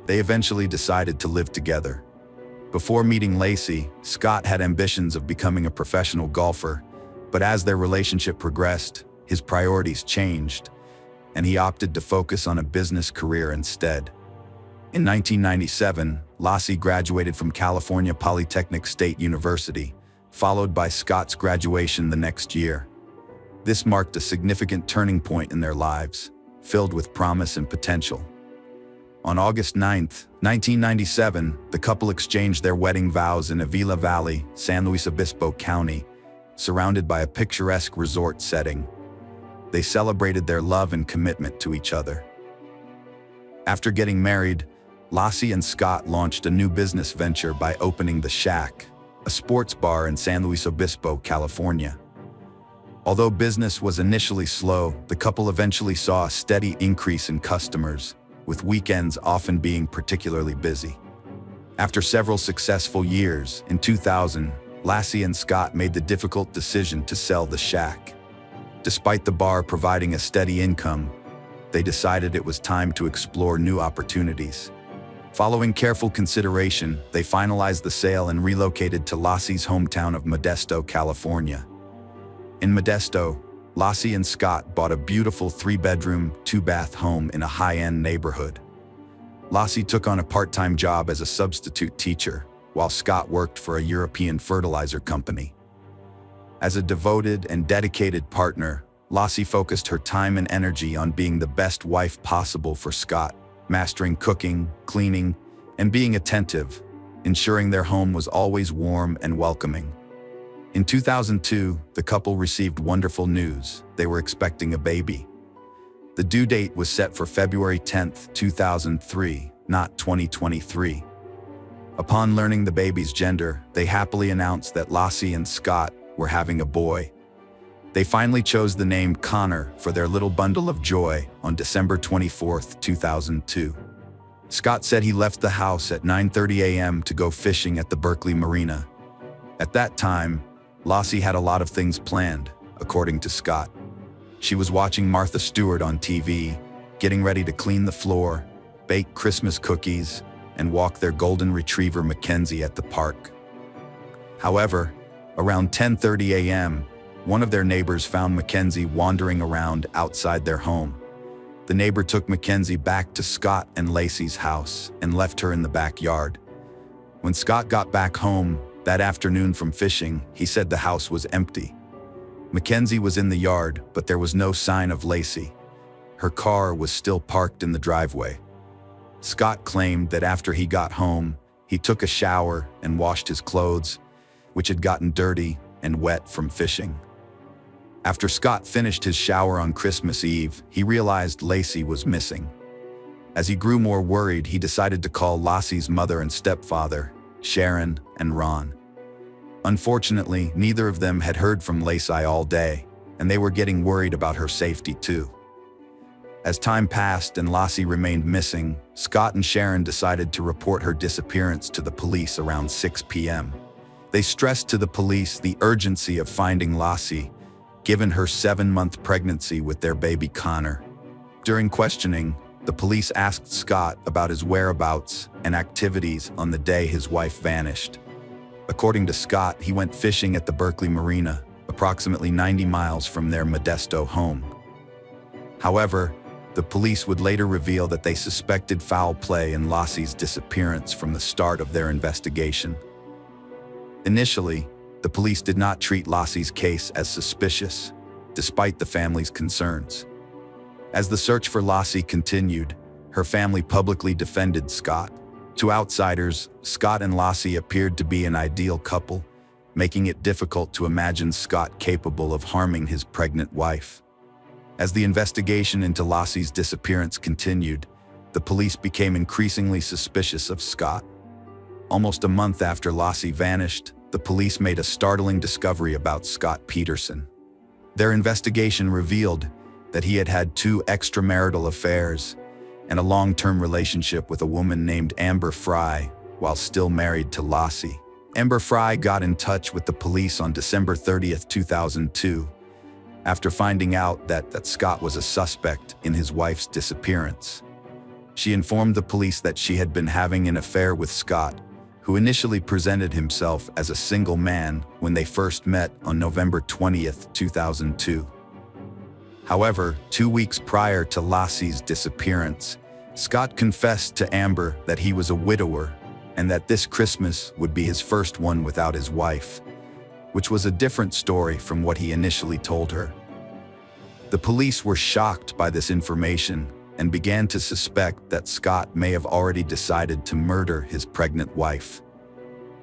They eventually decided to live together. Before meeting Lassie, Scott had ambitions of becoming a professional golfer, but as their relationship progressed, his priorities changed, and he opted to focus on a business career instead. In 1997, Lassie graduated from California Polytechnic State University, followed by Scott's graduation the next year. This marked a significant turning point in their lives, filled with promise and potential. On August 9, 1997, the couple exchanged their wedding vows in Avila Valley, San Luis Obispo County, surrounded by a picturesque resort setting. They celebrated their love and commitment to each other. After getting married, Lassie and Scott launched a new business venture by opening The Shack, a sports bar in San Luis Obispo, California. Although business was initially slow, the couple eventually saw a steady increase in customers, with weekends often being particularly busy. After several successful years, in 2000, Lassie and Scott made the difficult decision to sell The Shack. Despite the bar providing a steady income, they decided it was time to explore new opportunities. Following careful consideration, they finalized the sale and relocated to Lassie's hometown of Modesto, California. In Modesto, Lassie and Scott bought a beautiful 3-bedroom, 2-bath home in a high-end neighborhood. Lassie took on a part-time job as a substitute teacher, while Scott worked for a European fertilizer company. As a devoted and dedicated partner, Lassie focused her time and energy on being the best wife possible for Scott, mastering cooking, cleaning, and being attentive, ensuring their home was always warm and welcoming. In 2002, the couple received wonderful news. They were expecting a baby. The due date was set for February 10, 2003, not 2023. Upon learning the baby's gender, they happily announced that Lassie and Scott were having a boy. They finally chose the name Connor for their little bundle of joy on December 24, 2002. Scott said he left the house at 9:30 a.m. to go fishing at the Berkeley Marina. At that time, Lassie had a lot of things planned, according to Scott. She was watching Martha Stewart on TV, getting ready to clean the floor, bake Christmas cookies, and walk their golden retriever Mackenzie at the park. However, around 10:30 a.m., one of their neighbors found Mackenzie wandering around outside their home. The neighbor took Mackenzie back to Scott and Lacey's house and left her in the backyard. When Scott got back home that afternoon from fishing, he said the house was empty. Mackenzie was in the yard, but there was no sign of Lacey. Her car was still parked in the driveway. Scott claimed that after he got home, he took a shower and washed his clothes, which had gotten dirty and wet from fishing. After Scott finished his shower on Christmas Eve, he realized Lacey was missing. As he grew more worried, he decided to call Lassie's mother and stepfather, Sharon and Ron. Unfortunately, neither of them had heard from Lacey all day, and they were getting worried about her safety too. As time passed and Lassie remained missing, Scott and Sharon decided to report her disappearance to the police around 6 p.m. They stressed to the police the urgency of finding Lassie, given her 7-month pregnancy with their baby Connor. During questioning, the police asked Scott about his whereabouts and activities on the day his wife vanished. According to Scott, he went fishing at the Berkeley Marina, approximately 90 miles from their Modesto home. However, the police would later reveal that they suspected foul play in Lassie's disappearance from the start of their investigation. Initially, the police did not treat Lassie's case as suspicious, despite the family's concerns. As the search for Lassie continued, her family publicly defended Scott. To outsiders, Scott and Lassie appeared to be an ideal couple, making it difficult to imagine Scott capable of harming his pregnant wife. As the investigation into Lassie's disappearance continued, the police became increasingly suspicious of Scott. Almost a month after Lassie vanished, the police made a startling discovery about Scott Peterson. Their investigation revealed that he had had 2 extramarital affairs and a long-term relationship with a woman named Amber Fry while still married to Lassie. Amber Fry got in touch with the police on December 30, 2002, after finding out that Scott was a suspect in his wife's disappearance. She informed the police that she had been having an affair with Scott, who initially presented himself as a single man when they first met on November 20, 2002. However, 2 weeks prior to Lassie's disappearance, Scott confessed to Amber that he was a widower and that this Christmas would be his first one without his wife, which was a different story from what he initially told her. The police were shocked by this information and began to suspect that Scott may have already decided to murder his pregnant wife.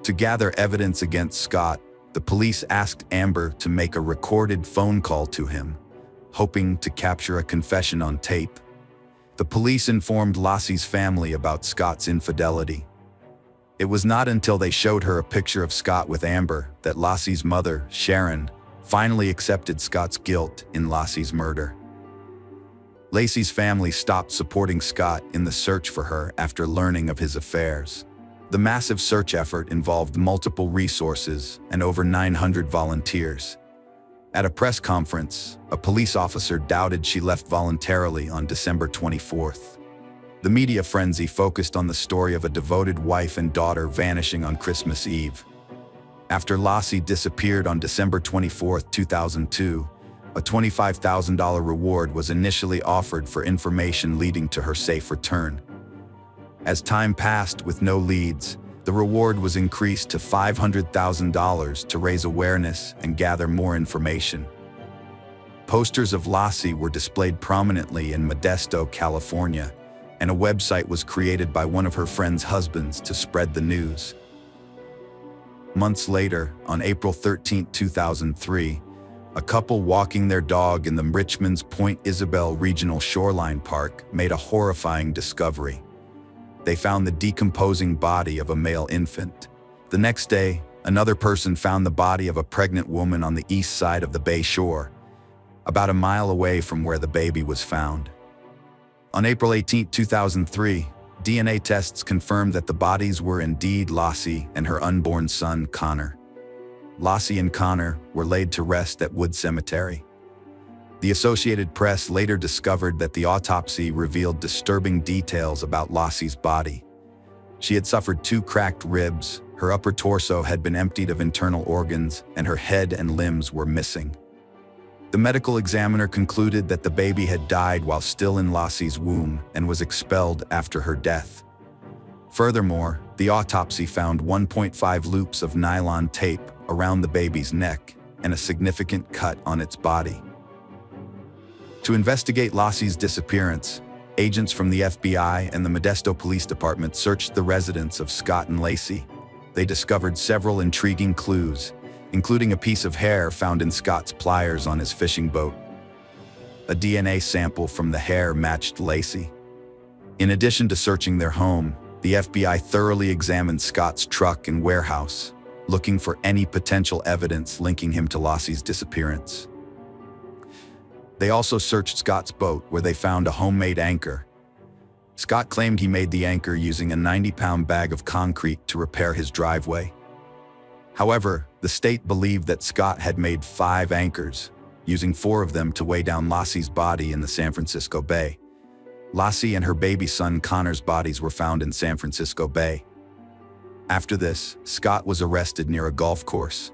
To gather evidence against Scott, the police asked Amber to make a recorded phone call to him, hoping to capture a confession on tape. The police informed Lassie's family about Scott's infidelity. It was not until they showed her a picture of Scott with Amber that Lassie's mother, Sharon, finally accepted Scott's guilt in Lassie's murder. Lacey's family stopped supporting Scott in the search for her after learning of his affairs. The massive search effort involved multiple resources and over 900 volunteers. At a press conference, a police officer doubted she left voluntarily on December 24th. The media frenzy focused on the story of a devoted wife and daughter vanishing on Christmas Eve. After Lassie disappeared on December 24, 2002, a $25,000 reward was initially offered for information leading to her safe return. As time passed with no leads, The reward was increased to $500,000 to raise awareness and gather more information. Posters of Lassie were displayed prominently in Modesto, California, and a website was created by one of her friend's husbands to spread the news. Months later, on April 13, 2003, a couple walking their dog in the Richmond's Point Isabel Regional Shoreline Park made a horrifying discovery. They found the decomposing body of a male infant. The next day, another person found the body of a pregnant woman on the east side of the bay shore, about a mile away from where the baby was found. On April 18, 2003, DNA tests confirmed that the bodies were indeed Lassie and her unborn son, Connor. Lassie and Connor were laid to rest at Wood Cemetery. The Associated Press later discovered that the autopsy revealed disturbing details about Lassie's body. She had suffered 2 cracked ribs, her upper torso had been emptied of internal organs, and her head and limbs were missing. The medical examiner concluded that the baby had died while still in Lassie's womb and was expelled after her death. Furthermore, the autopsy found 1.5 loops of nylon tape around the baby's neck and a significant cut on its body. To investigate Lassie's disappearance, agents from the FBI and the Modesto Police Department searched the residence of Scott and Lacey. They discovered several intriguing clues, including a piece of hair found in Scott's pliers on his fishing boat. A DNA sample from the hair matched Lacey. In addition to searching their home, the FBI thoroughly examined Scott's truck and warehouse, looking for any potential evidence linking him to Lassie's disappearance. They also searched Scott's boat, where they found a homemade anchor. Scott claimed he made the anchor using a 90-pound bag of concrete to repair his driveway. However, the state believed that Scott had made 5 anchors, using 4 of them to weigh down Lassie's body in the San Francisco Bay. Lassie and her baby son Connor's bodies were found in San Francisco Bay. After this, Scott was arrested near a golf course.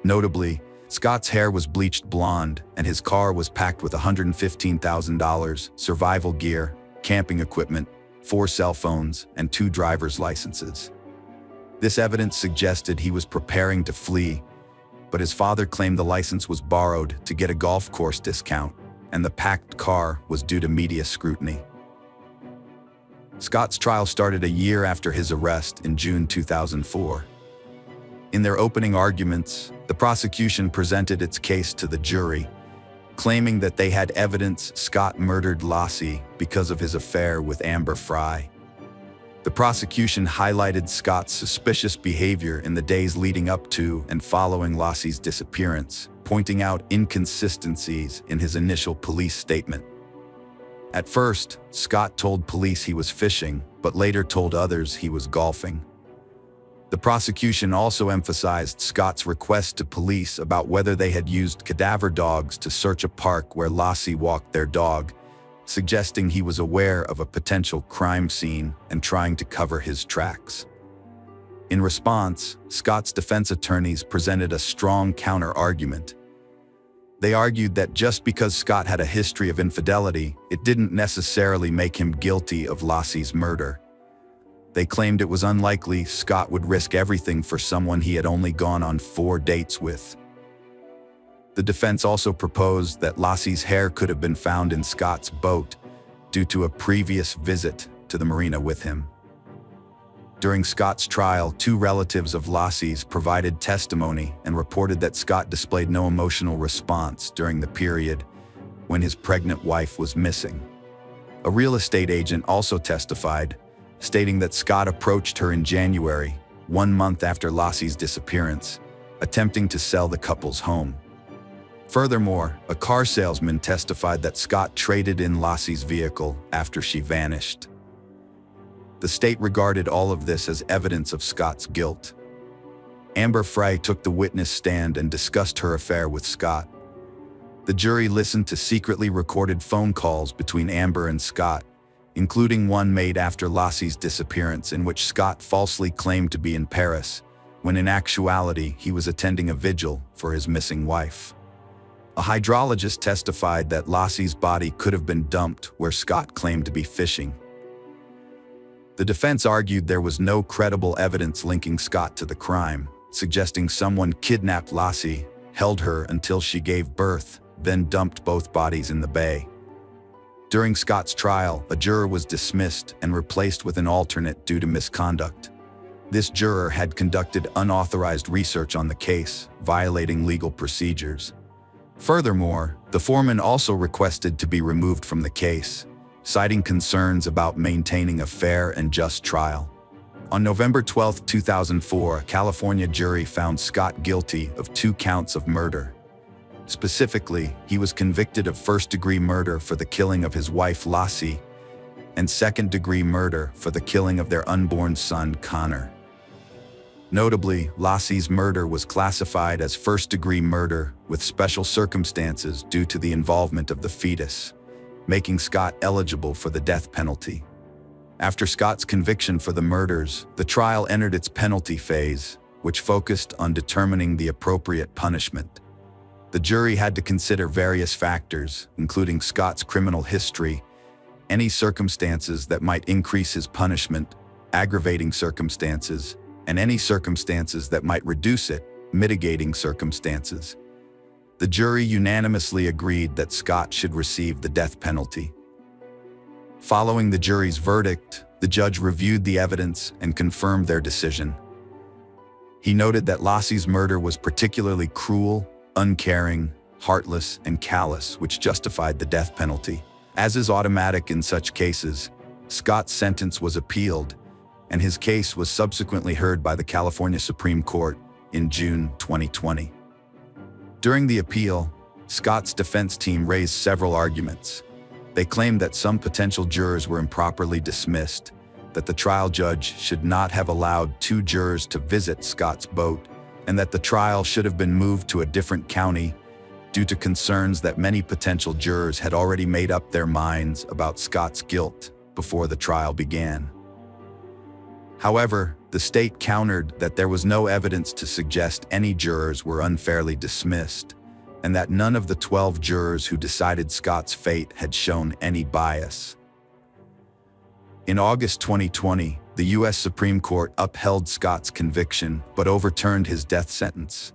Notably, Scott's hair was bleached blonde, and his car was packed with $115,000, survival gear, camping equipment, 4 cell phones, and 2 driver's licenses. This evidence suggested he was preparing to flee, but his father claimed the license was borrowed to get a golf course discount, and the packed car was due to media scrutiny. Scott's trial started a year after his arrest in June 2004. In their opening arguments, the prosecution presented its case to the jury, claiming that they had evidence Scott murdered Lassie because of his affair with Amber Frey. The prosecution highlighted Scott's suspicious behavior in the days leading up to and following Lassie's disappearance, pointing out inconsistencies in his initial police statement. At first, Scott told police he was fishing, but later told others he was golfing. The prosecution also emphasized Scott's request to police about whether they had used cadaver dogs to search a park where Lassie walked their dog, suggesting he was aware of a potential crime scene and trying to cover his tracks. In response, Scott's defense attorneys presented a strong counter-argument. They argued that just because Scott had a history of infidelity, it didn't necessarily make him guilty of Lassie's murder. They claimed it was unlikely Scott would risk everything for someone he had only gone on 4 dates with. The defense also proposed that Lassie's hair could have been found in Scott's boat due to a previous visit to the marina with him. During Scott's trial, 2 relatives of Lassie's provided testimony and reported that Scott displayed no emotional response during the period when his pregnant wife was missing. A real estate agent also testified, stating that Scott approached her in January, 1 month after Lassie's disappearance, attempting to sell the couple's home. Furthermore, a car salesman testified that Scott traded in Lassie's vehicle after she vanished. The state regarded all of this as evidence of Scott's guilt. Amber Frey took the witness stand and discussed her affair with Scott. The jury listened to secretly recorded phone calls between Amber and Scott, including one made after Lassie's disappearance in which Scott falsely claimed to be in Paris, when in actuality he was attending a vigil for his missing wife. A hydrologist testified that Lassie's body could have been dumped where Scott claimed to be fishing. The defense argued there was no credible evidence linking Scott to the crime, suggesting someone kidnapped Lassie, held her until she gave birth, then dumped both bodies in the bay. During Scott's trial, a juror was dismissed and replaced with an alternate due to misconduct. This juror had conducted unauthorized research on the case, violating legal procedures. Furthermore, the foreman also requested to be removed from the case, citing concerns about maintaining a fair and just trial. On November 12, 2004, a California jury found Scott guilty of 2 counts of murder. Specifically, he was convicted of first-degree murder for the killing of his wife Lassie and second-degree murder for the killing of their unborn son Connor. Notably, Lassie's murder was classified as first-degree murder with special circumstances due to the involvement of the fetus, making Scott eligible for the death penalty. After Scott's conviction for the murders, the trial entered its penalty phase, which focused on determining the appropriate punishment. The jury had to consider various factors, including Scott's criminal history, any circumstances that might increase his punishment, aggravating circumstances, and any circumstances that might reduce it, mitigating circumstances. The jury unanimously agreed that Scott should receive the death penalty. Following the jury's verdict, the judge reviewed the evidence and confirmed their decision. He noted that Lassie's murder was particularly cruel, uncaring, heartless, and callous, which justified the death penalty. As is automatic in such cases, Scott's sentence was appealed, and his case was subsequently heard by the California Supreme Court in June 2020. During the appeal, Scott's defense team raised several arguments. They claimed that some potential jurors were improperly dismissed, that the trial judge should not have allowed 2 jurors to visit Scott's boat, and that the trial should have been moved to a different county due to concerns that many potential jurors had already made up their minds about Scott's guilt before the trial began. However, the state countered that there was no evidence to suggest any jurors were unfairly dismissed, and that none of the 12 jurors who decided Scott's fate had shown any bias. In August 2020, the U.S. Supreme Court upheld Scott's conviction but overturned his death sentence.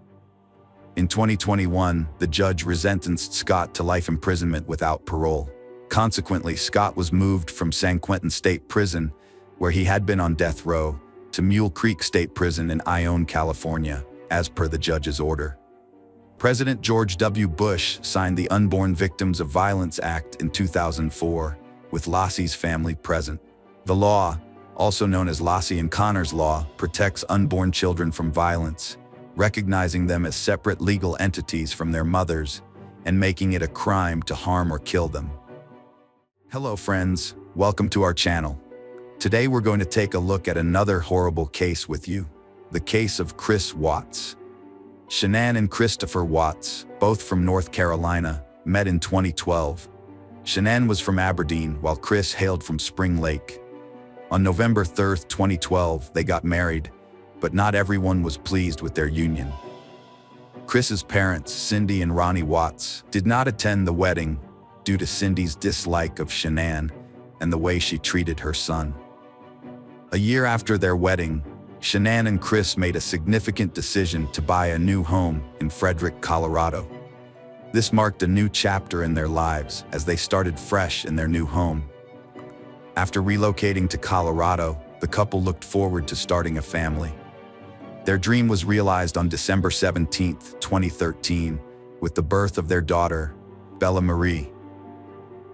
In 2021, the judge resentenced Scott to life imprisonment without parole. Consequently, Scott was moved from San Quentin State Prison, where he had been on death row, to Mule Creek State Prison in Ione, California, as per the judge's order. President George W. Bush signed the Unborn Victims of Violence Act in 2004, with Lassie's family present. The law, also known as Lassie and Connor's Law, protects unborn children from violence, recognizing them as separate legal entities from their mothers and making it a crime to harm or kill them. Hello friends, welcome to our channel. Today we're going to take a look at another horrible case with you, the case of Chris Watts. Shanann and Christopher Watts, both from North Carolina, met in 2012. Shanann was from Aberdeen, while Chris hailed from Spring Lake. On November 3, 2012, they got married, but not everyone was pleased with their union. Chris's parents, Cindy and Ronnie Watts, did not attend the wedding due to Cindy's dislike of Shanann and the way she treated her son. A year after their wedding, Shanann and Chris made a significant decision to buy a new home in Frederick, Colorado. This marked a new chapter in their lives as they started fresh in their new home. After relocating to Colorado, the couple looked forward to starting a family. Their dream was realized on December 17, 2013, with the birth of their daughter, Bella Marie.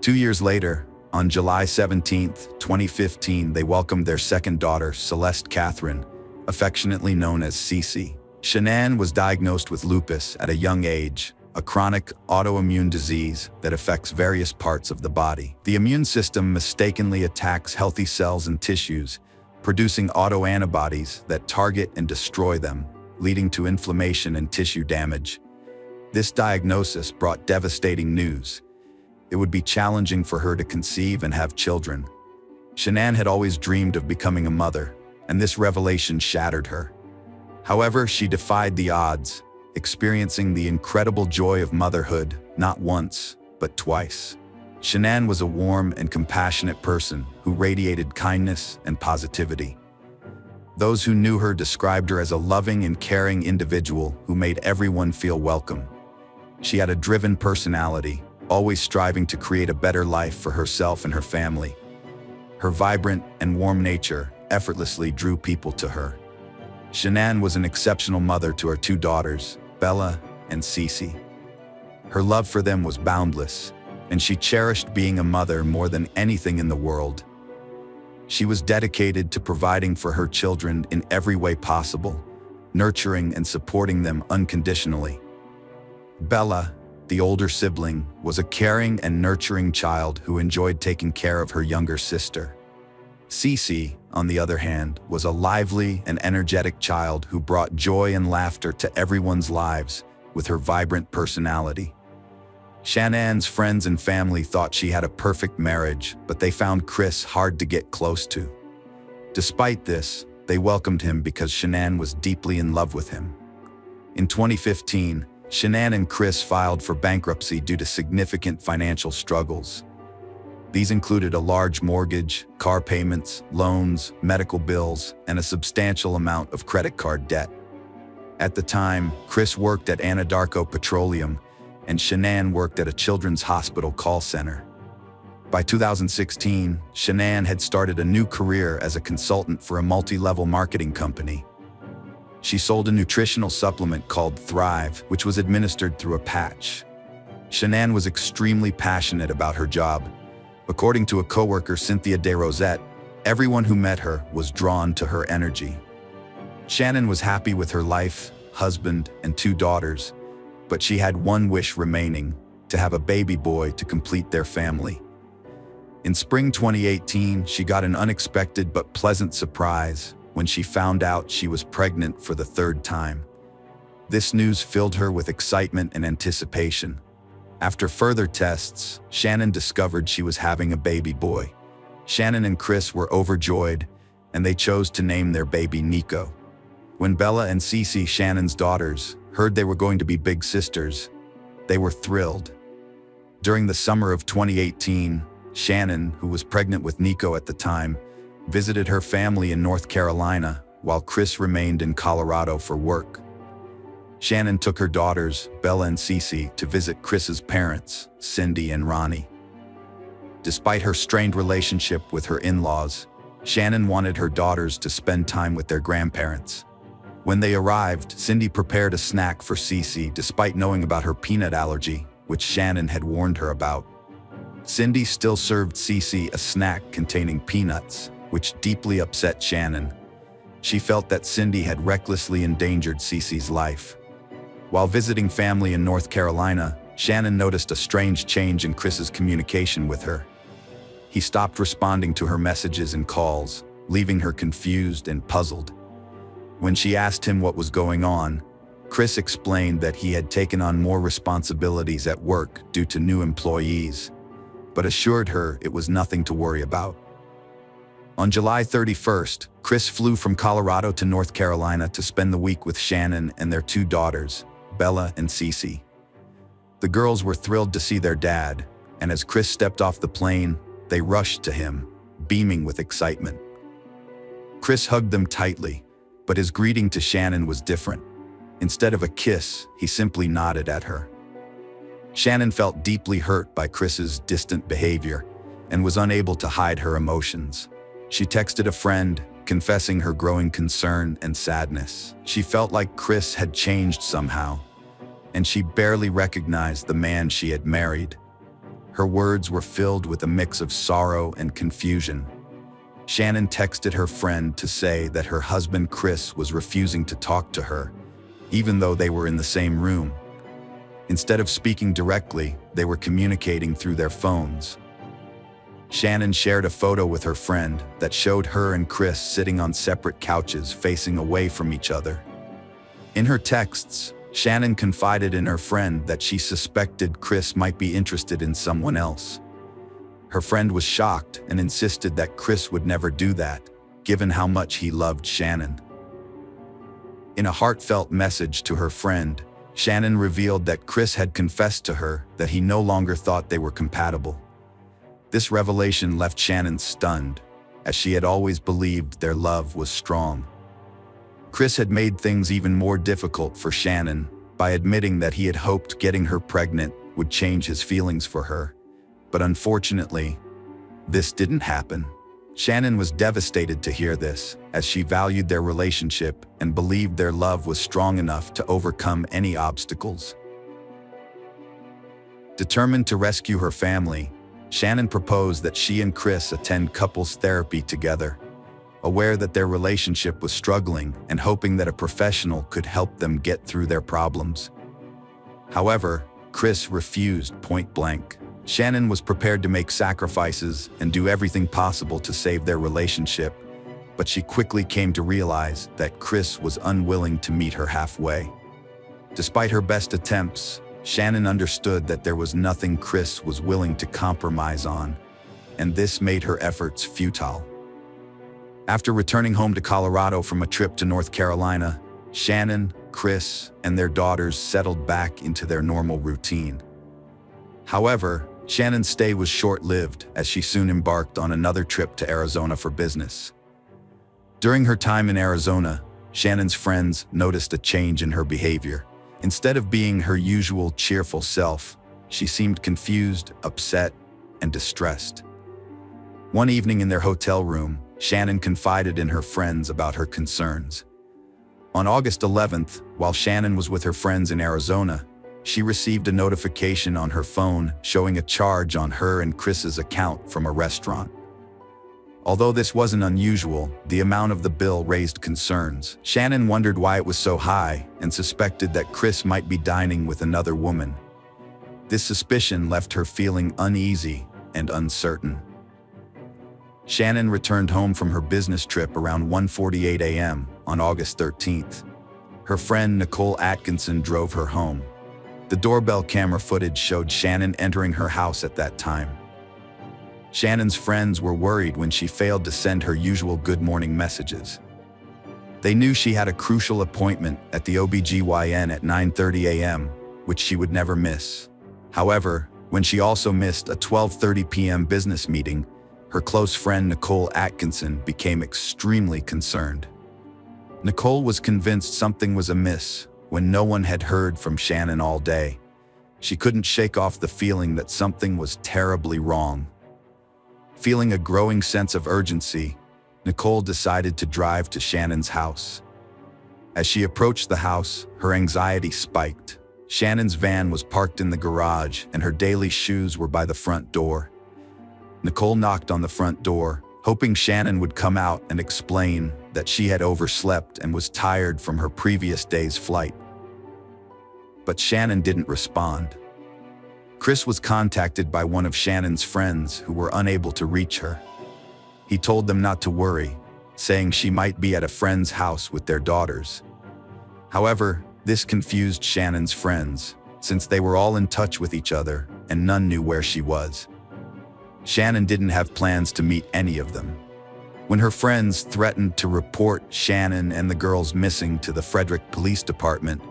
2 years later, on July 17, 2015, they welcomed their second daughter, Celeste Catherine, affectionately known as Cece. Shanann was diagnosed with lupus at a young age, a chronic autoimmune disease that affects various parts of the body. The immune system mistakenly attacks healthy cells and tissues, producing autoantibodies that target and destroy them, leading to inflammation and tissue damage. This diagnosis brought devastating news. It would be challenging for her to conceive and have children. Shanann had always dreamed of becoming a mother, and this revelation shattered her. However, she defied the odds, experiencing the incredible joy of motherhood not once, but twice. Shanann was a warm and compassionate person who radiated kindness and positivity. Those who knew her described her as a loving and caring individual who made everyone feel welcome. She had a driven personality, always striving to create a better life for herself and her family. Her vibrant and warm nature effortlessly drew people to her. Shanann was an exceptional mother to her two daughters, Bella and Cece. Her love for them was boundless, and she cherished being a mother more than anything in the world. She was dedicated to providing for her children in every way possible, nurturing and supporting them unconditionally. Bella, the older sibling, was a caring and nurturing child who enjoyed taking care of her younger sister. Cece, on the other hand, was a lively and energetic child who brought joy and laughter to everyone's lives with her vibrant personality. Shanann's friends and family thought she had a perfect marriage, but they found Chris hard to get close to. Despite this, they welcomed him because Shanann was deeply in love with him. In 2015, Shanann and Chris filed for bankruptcy due to significant financial struggles. These included a large mortgage, car payments, loans, medical bills, and a substantial amount of credit card debt. At the time, Chris worked at Anadarko Petroleum, and Shanann worked at a children's hospital call center. By 2016, Shanann had started a new career as a consultant for a multi-level marketing company. She sold a nutritional supplement called Thrive, which was administered through a patch. Shanann was extremely passionate about her job. According to a coworker, Cynthia DeRosette, everyone who met her was drawn to her energy. Shanann was happy with her life, husband, and two daughters, but she had one wish remaining: to have a baby boy to complete their family. In spring 2018, she got an unexpected but pleasant surprise when she found out she was pregnant for the third time. This news filled her with excitement and anticipation. After further tests, Shanann discovered she was having a baby boy. Shanann and Chris were overjoyed, and they chose to name their baby Nico. When Bella and Cece, Shannon's daughters, heard they were going to be big sisters, they were thrilled. During the summer of 2018, Shanann, who was pregnant with Nico at the time, visited her family in North Carolina, while Chris remained in Colorado for work. Shanann took her daughters, Bella and Cece, to visit Chris's parents, Cindy and Ronnie. Despite her strained relationship with her in-laws, Shanann wanted her daughters to spend time with their grandparents. When they arrived, Cindy prepared a snack for Cece despite knowing about her peanut allergy, which Shanann had warned her about. Cindy still served Cece a snack containing peanuts, which deeply upset Shanann. She felt that Cindy had recklessly endangered Cece's life. While visiting family in North Carolina, Shanann noticed a strange change in Chris's communication with her. He stopped responding to her messages and calls, leaving her confused and puzzled. When she asked him what was going on, Chris explained that he had taken on more responsibilities at work due to new employees, but assured her it was nothing to worry about. On July 31st, Chris flew from Colorado to North Carolina to spend the week with Shanann and their two daughters, Bella and Cece. The girls were thrilled to see their dad, and as Chris stepped off the plane, they rushed to him, beaming with excitement. Chris hugged them tightly, but his greeting to Shanann was different. Instead of a kiss, he simply nodded at her. Shanann felt deeply hurt by Chris's distant behavior and was unable to hide her emotions. She texted a friend, confessing her growing concern and sadness. She felt like Chris had changed somehow, and she barely recognized the man she had married. Her words were filled with a mix of sorrow and confusion. Shanann texted her friend to say that her husband Chris was refusing to talk to her, even though they were in the same room. Instead of speaking directly, they were communicating through their phones. Shanann shared a photo with her friend that showed her and Chris sitting on separate couches facing away from each other. In her texts, Shanann confided in her friend that she suspected Chris might be interested in someone else. Her friend was shocked and insisted that Chris would never do that, given how much he loved Shanann. In a heartfelt message to her friend, Shanann revealed that Chris had confessed to her that he no longer thought they were compatible. This revelation left Shannon stunned, as she had always believed their love was strong. Chris had made things even more difficult for Shannon by admitting that he had hoped getting her pregnant would change his feelings for her. But unfortunately, this didn't happen. Shannon was devastated to hear this, as she valued their relationship and believed their love was strong enough to overcome any obstacles. Determined to rescue her family, Shannon proposed that she and Chris attend couples therapy together, aware that their relationship was struggling and hoping that a professional could help them get through their problems. However, Chris refused point blank. Shannon was prepared to make sacrifices and do everything possible to save their relationship, but she quickly came to realize that Chris was unwilling to meet her halfway. Despite her best attempts, Shannon understood that there was nothing Chris was willing to compromise on, and this made her efforts futile. After returning home to Colorado from a trip to North Carolina, Shannon, Chris, and their daughters settled back into their normal routine. However, Shannon's stay was short-lived as she soon embarked on another trip to Arizona for business. During her time in Arizona, Shannon's friends noticed a change in her behavior. Instead of being her usual cheerful self, she seemed confused, upset, and distressed. One evening in their hotel room, Shannon confided in her friends about her concerns. On August 11th, while Shannon was with her friends in Arizona, she received a notification on her phone showing a charge on her and Chris's account from a restaurant. Although this wasn't unusual, the amount of the bill raised concerns. Shannon wondered why it was so high and suspected that Chris might be dining with another woman. This suspicion left her feeling uneasy and uncertain. Shannon returned home from her business trip around 1:48 a.m. on August 13th. Her friend Nicole Atkinson drove her home. The doorbell camera footage showed Shannon entering her house at that time. Shannon's friends were worried when she failed to send her usual good morning messages. They knew she had a crucial appointment at the OBGYN at 9:30 a.m., which she would never miss. However, when she also missed a 12:30 p.m. business meeting, her close friend Nicole Atkinson became extremely concerned. Nicole was convinced something was amiss when no one had heard from Shannon all day. She couldn't shake off the feeling that something was terribly wrong. Feeling a growing sense of urgency, Nicole decided to drive to Shannon's house. As she approached the house, her anxiety spiked. Shannon's van was parked in the garage and her daily shoes were by the front door. Nicole knocked on the front door, hoping Shannon would come out and explain that she had overslept and was tired from her previous day's flight. But Shannon didn't respond. Chris was contacted by one of Shannon's friends who were unable to reach her. He told them not to worry, saying she might be at a friend's house with their daughters. However, this confused Shannon's friends, since they were all in touch with each other and none knew where she was. Shannon didn't have plans to meet any of them. When her friends threatened to report Shannon and the girls missing to the Frederick Police Department,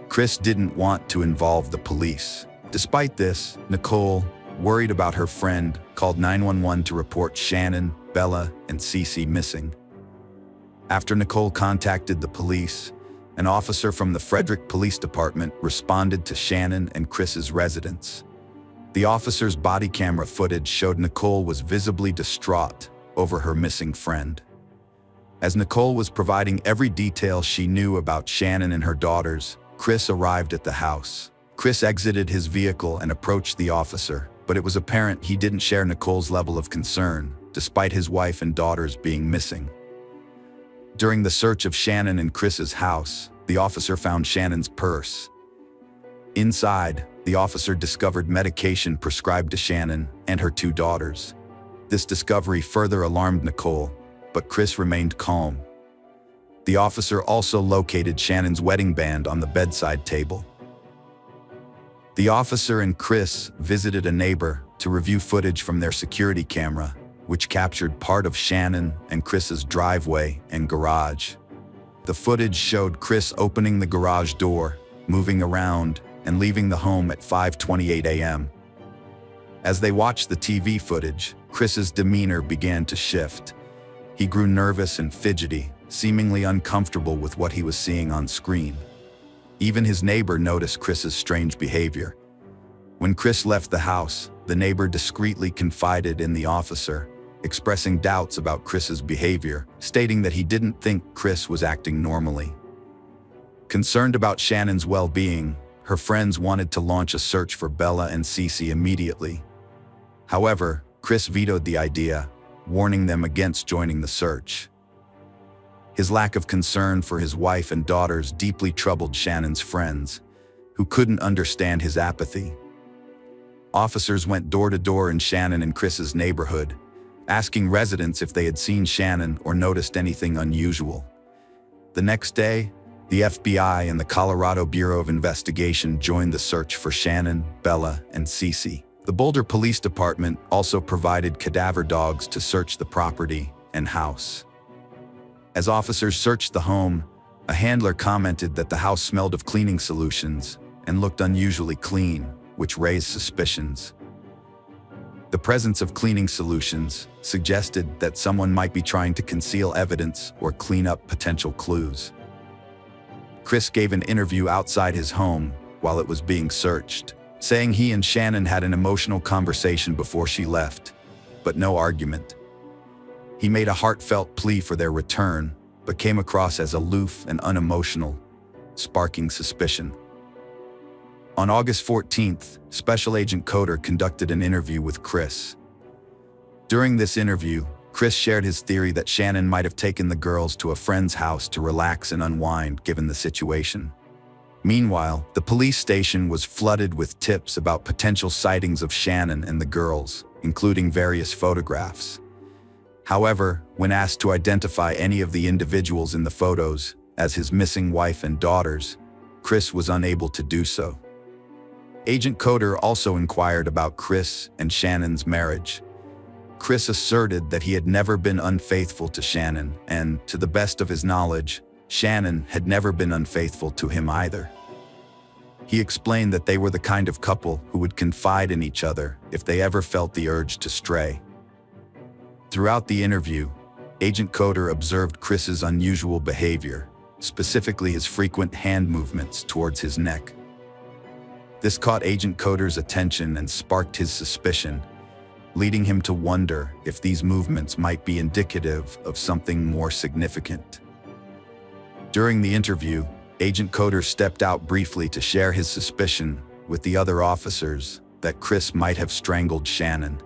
Chris didn't want to involve the police. Despite this, Nicole, worried about her friend, called 911 to report Shannon, Bella, and Cece missing. After Nicole contacted the police, an officer from the Frederick Police Department responded to Shannon and Chris's residence. The officer's body camera footage showed Nicole was visibly distraught over her missing friend. As Nicole was providing every detail she knew about Shannon and her daughters, Chris arrived at the house. Chris exited his vehicle and approached the officer, but it was apparent he didn't share Nicole's level of concern, despite his wife and daughters being missing. During the search of Shannon and Chris's house, the officer found Shannon's purse. Inside, the officer discovered medication prescribed to Shannon and her two daughters. This discovery further alarmed Nicole, but Chris remained calm. The officer also located Shannon's wedding band on the bedside table. The officer and Chris visited a neighbor to review footage from their security camera, which captured part of Shannon and Chris's driveway and garage. The footage showed Chris opening the garage door, moving around, and leaving the home at 5:28 a.m. As they watched the TV footage, Chris's demeanor began to shift. He grew nervous and fidgety, seemingly uncomfortable with what he was seeing on screen. Even his neighbor noticed Chris's strange behavior. When Chris left the house, the neighbor discreetly confided in the officer, expressing doubts about Chris's behavior, stating that he didn't think Chris was acting normally. Concerned about Shannon's well-being, her friends wanted to launch a search for Bella and Cece immediately. However, Chris vetoed the idea, warning them against joining the search. His lack of concern for his wife and daughters deeply troubled Shannon's friends, who couldn't understand his apathy. Officers went door to door in Shannon and Chris's neighborhood, asking residents if they had seen Shannon or noticed anything unusual. The next day, the FBI and the Colorado Bureau of Investigation joined the search for Shannon, Bella, and Cece. The Boulder Police Department also provided cadaver dogs to search the property and house. As officers searched the home, a handler commented that the house smelled of cleaning solutions and looked unusually clean, which raised suspicions. The presence of cleaning solutions suggested that someone might be trying to conceal evidence or clean up potential clues. Chris gave an interview outside his home while it was being searched, saying he and Shannon had an emotional conversation before she left, but no argument. He made a heartfelt plea for their return, but came across as aloof and unemotional, sparking suspicion. On August 14th, Special Agent Coder conducted an interview with Chris. During this interview, Chris shared his theory that Shannon might have taken the girls to a friend's house to relax and unwind given the situation. Meanwhile, the police station was flooded with tips about potential sightings of Shannon and the girls, including various photographs. However, when asked to identify any of the individuals in the photos as his missing wife and daughters, Chris was unable to do so. Agent Coder also inquired about Chris and Shannon's marriage. Chris asserted that he had never been unfaithful to Shannon, and, to the best of his knowledge, Shannon had never been unfaithful to him either. He explained that they were the kind of couple who would confide in each other if they ever felt the urge to stray. Throughout the interview, Agent Coder observed Chris's unusual behavior, specifically his frequent hand movements towards his neck. This caught Agent Coder's attention and sparked his suspicion, leading him to wonder if these movements might be indicative of something more significant. During the interview, Agent Coder stepped out briefly to share his suspicion with the other officers that Chris might have strangled Shannon.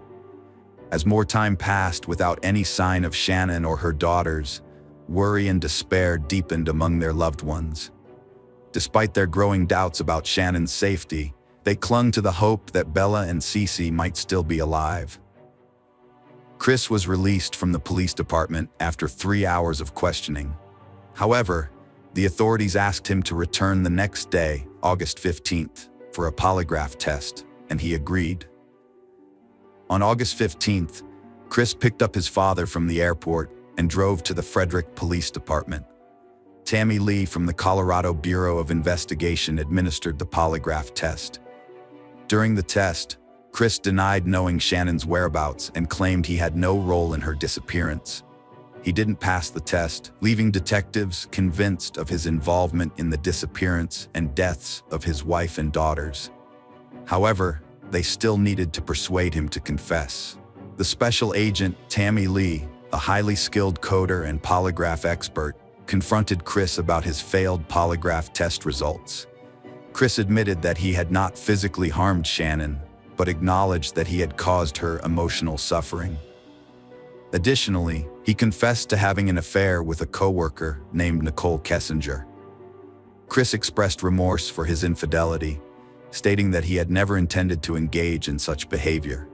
As more time passed without any sign of Shannon or her daughters, worry and despair deepened among their loved ones. Despite their growing doubts about Shannon's safety, they clung to the hope that Bella and Cece might still be alive. Chris was released from the police department after 3 hours of questioning. However, the authorities asked him to return the next day, August 15th, for a polygraph test, and he agreed. On August 15th, Chris picked up his father from the airport and drove to the Frederick Police Department. Tammy Lee from the Colorado Bureau of Investigation administered the polygraph test. During the test, Chris denied knowing Shannon's whereabouts and claimed he had no role in her disappearance. He didn't pass the test, leaving detectives convinced of his involvement in the disappearance and deaths of his wife and daughters. However, they still needed to persuade him to confess. The special agent, Tammy Lee, a highly skilled coder and polygraph expert, confronted Chris about his failed polygraph test results. Chris admitted that he had not physically harmed Shannon, but acknowledged that he had caused her emotional suffering. Additionally, he confessed to having an affair with a coworker named Nicole Kessinger. Chris expressed remorse for his infidelity, stating that he had never intended to engage in such behavior.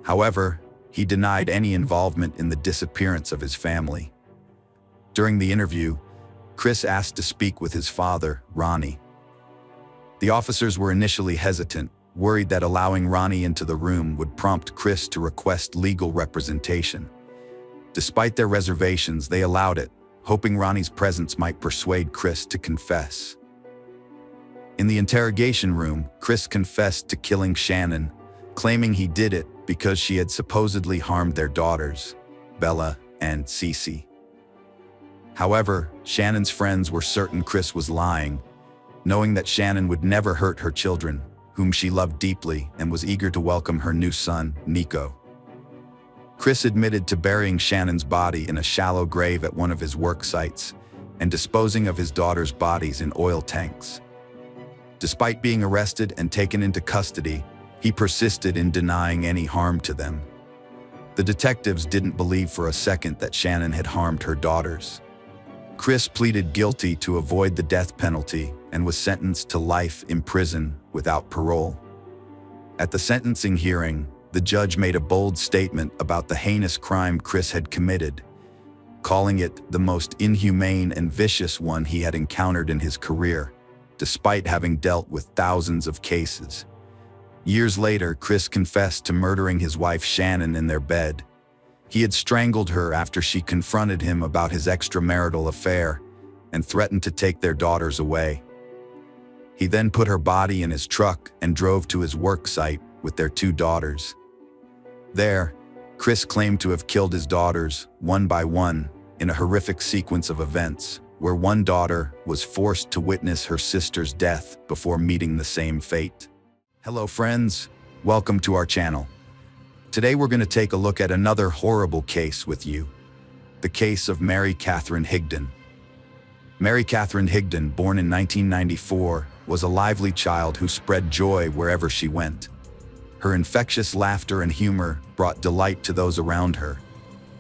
However, he denied any involvement in the disappearance of his family. During the interview, Chris asked to speak with his father, Ronnie. The officers were initially hesitant, worried that allowing Ronnie into the room would prompt Chris to request legal representation. Despite their reservations, they allowed it, hoping Ronnie's presence might persuade Chris to confess. In the interrogation room, Chris confessed to killing Shannon, claiming he did it because she had supposedly harmed their daughters, Bella and Cece. However, Shannon's friends were certain Chris was lying, knowing that Shannon would never hurt her children, whom she loved deeply and was eager to welcome her new son, Nico. Chris admitted to burying Shannon's body in a shallow grave at one of his work sites and disposing of his daughters' bodies in oil tanks. Despite being arrested and taken into custody, he persisted in denying any harm to them. The detectives didn't believe for a second that Shannon had harmed her daughters. Chris pleaded guilty to avoid the death penalty and was sentenced to life in prison without parole. At the sentencing hearing, the judge made a bold statement about the heinous crime Chris had committed, calling it the most inhumane and vicious one he had encountered in his career, despite having dealt with thousands of cases. Years later, Chris confessed to murdering his wife Shannon in their bed. He had strangled her after she confronted him about his extramarital affair and threatened to take their daughters away. He then put her body in his truck and drove to his work site with their two daughters. There, Chris claimed to have killed his daughters, one by one, in a horrific sequence of events, where one daughter was forced to witness her sister's death before meeting the same fate. Hello friends, welcome to our channel. Today we're going to take a look at another horrible case with you. The case of Mary Catherine Higdon. Mary Catherine Higdon, born in 1994, was a lively child who spread joy wherever she went. Her infectious laughter and humor brought delight to those around her,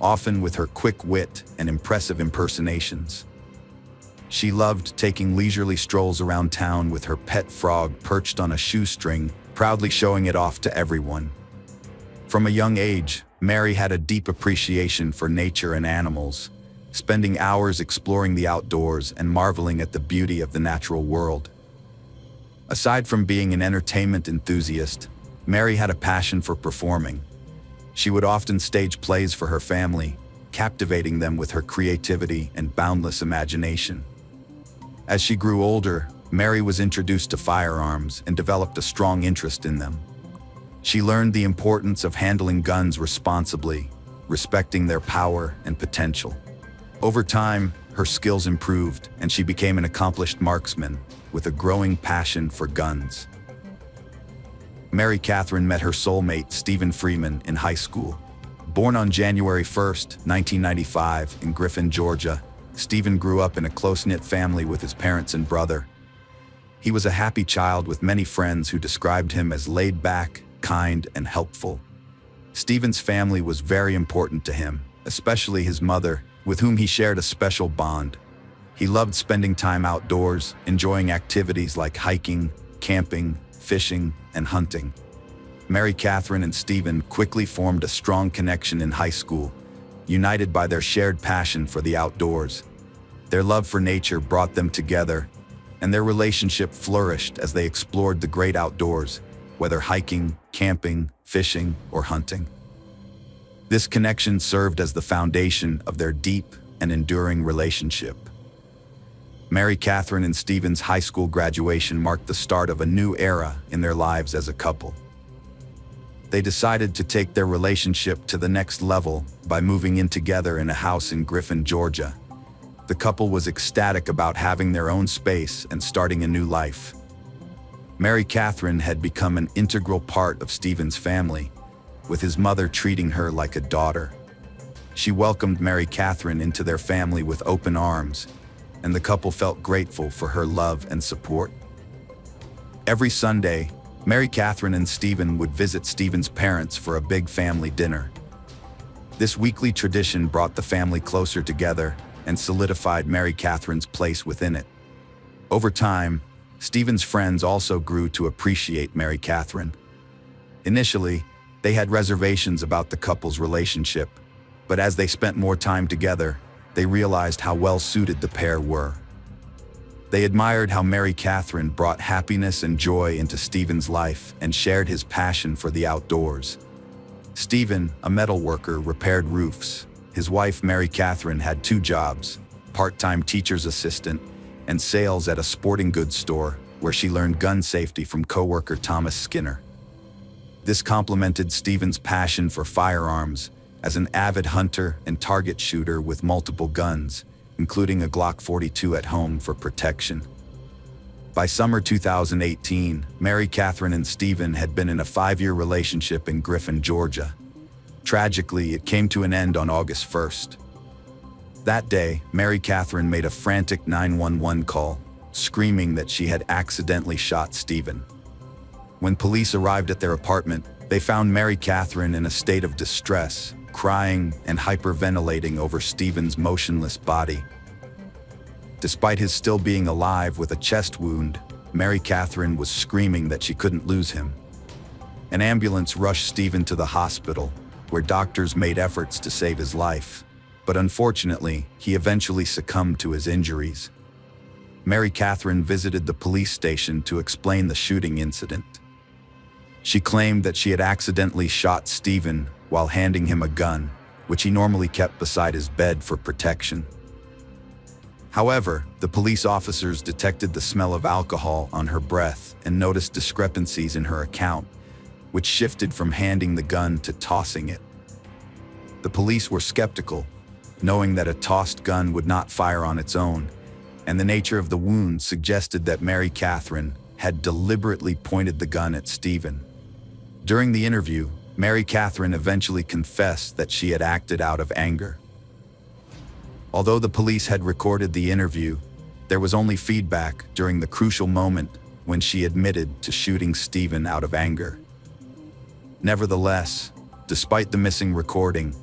often with her quick wit and impressive impersonations. She loved taking leisurely strolls around town with her pet frog perched on a shoestring, proudly showing it off to everyone. From a young age, Mary had a deep appreciation for nature and animals, spending hours exploring the outdoors and marveling at the beauty of the natural world. Aside from being an entertainment enthusiast, Mary had a passion for performing. She would often stage plays for her family, captivating them with her creativity and boundless imagination. As she grew older, Mary was introduced to firearms and developed a strong interest in them. She learned the importance of handling guns responsibly, respecting their power and potential. Over time, her skills improved and she became an accomplished marksman with a growing passion for guns. Mary Catherine met her soulmate, Stephen Freeman, in high school. Born on January 1st, 1995, in Griffin, Georgia, Stephen grew up in a close-knit family with his parents and brother. He was a happy child with many friends who described him as laid-back, kind, and helpful. Stephen's family was very important to him, especially his mother, with whom he shared a special bond. He loved spending time outdoors, enjoying activities like hiking, camping, fishing, and hunting. Mary Catherine and Stephen quickly formed a strong connection in high school, united by their shared passion for the outdoors. Their love for nature brought them together, and their relationship flourished as they explored the great outdoors, whether hiking, camping, fishing, or hunting. This connection served as the foundation of their deep and enduring relationship. Mary Catherine and Stephen's high school graduation marked the start of a new era in their lives as a couple. They decided to take their relationship to the next level by moving in together in a house in Griffin, Georgia. The couple was ecstatic about having their own space and starting a new life. Mary Catherine had become an integral part of Stephen's family, with his mother treating her like a daughter. She welcomed Mary Catherine into their family with open arms, and the couple felt grateful for her love and support. Every Sunday, Mary Catherine and Stephen would visit Stephen's parents for a big family dinner. This weekly tradition brought the family closer together and solidified Mary Catherine's place within it. Over time, Stephen's friends also grew to appreciate Mary Catherine. Initially, they had reservations about the couple's relationship, but as they spent more time together, they realized how well-suited the pair were. They admired how Mary Catherine brought happiness and joy into Stephen's life and shared his passion for the outdoors. Stephen, a metal worker, repaired roofs. His wife, Mary Catherine, had two jobs: part-time teacher's assistant and sales at a sporting goods store, where she learned gun safety from coworker Thomas Skinner. This complemented Stephen's passion for firearms as an avid hunter and target shooter with multiple guns, including a Glock 42 at home for protection. By summer 2018, Mary Catherine and Stephen had been in a 5-year relationship in Griffin, Georgia. Tragically, it came to an end on August 1st. That day, Mary Catherine made a frantic 911 call, screaming that she had accidentally shot Stephen. When police arrived at their apartment, they found Mary Catherine in a state of distress, crying and hyperventilating over Stephen's motionless body. Despite his still being alive with a chest wound, Mary Catherine was screaming that she couldn't lose him. An ambulance rushed Stephen to the hospital, where doctors made efforts to save his life. But unfortunately, he eventually succumbed to his injuries. Mary Catherine visited the police station to explain the shooting incident. She claimed that she had accidentally shot Stephen while handing him a gun, which he normally kept beside his bed for protection. However, the police officers detected the smell of alcohol on her breath and noticed discrepancies in her account, which shifted from handing the gun to tossing it. The police were skeptical, knowing that a tossed gun would not fire on its own, and the nature of the wound suggested that Mary Catherine had deliberately pointed the gun at Stephen. During the interview, Mary Catherine eventually confessed that she had acted out of anger. Although the police had recorded the interview, there was only feedback during the crucial moment when she admitted to shooting Stephen out of anger. Nevertheless, despite the missing recording,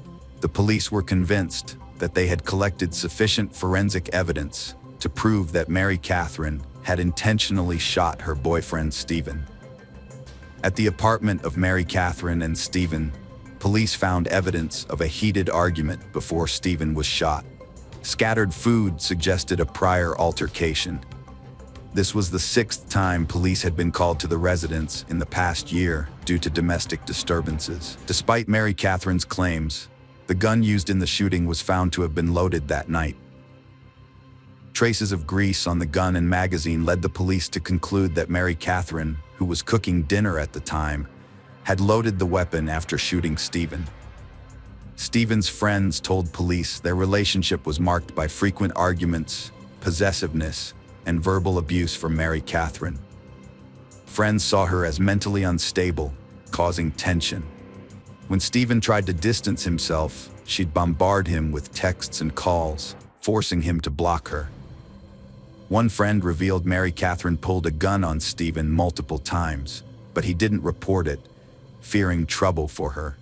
the police were convinced that they had collected sufficient forensic evidence to prove that Mary Catherine had intentionally shot her boyfriend Stephen. At the apartment of Mary Catherine and Stephen, police found evidence of a heated argument before Stephen was shot. Scattered food suggested a prior altercation. This was the 6th time police had been called to the residence in the past year due to domestic disturbances. Despite Mary Catherine's claims, the gun used in the shooting was found to have been loaded that night. Traces of grease on the gun and magazine led the police to conclude that Mary Catherine, who was cooking dinner at the time, had loaded the weapon after shooting Stephen. Stephen's friends told police their relationship was marked by frequent arguments, possessiveness, and verbal abuse from Mary Catherine. Friends saw her as mentally unstable, causing tension. When Stephen tried to distance himself, she'd bombard him with texts and calls, forcing him to block her. One friend revealed Mary Catherine pulled a gun on Stephen multiple times, but he didn't report it, fearing trouble for her.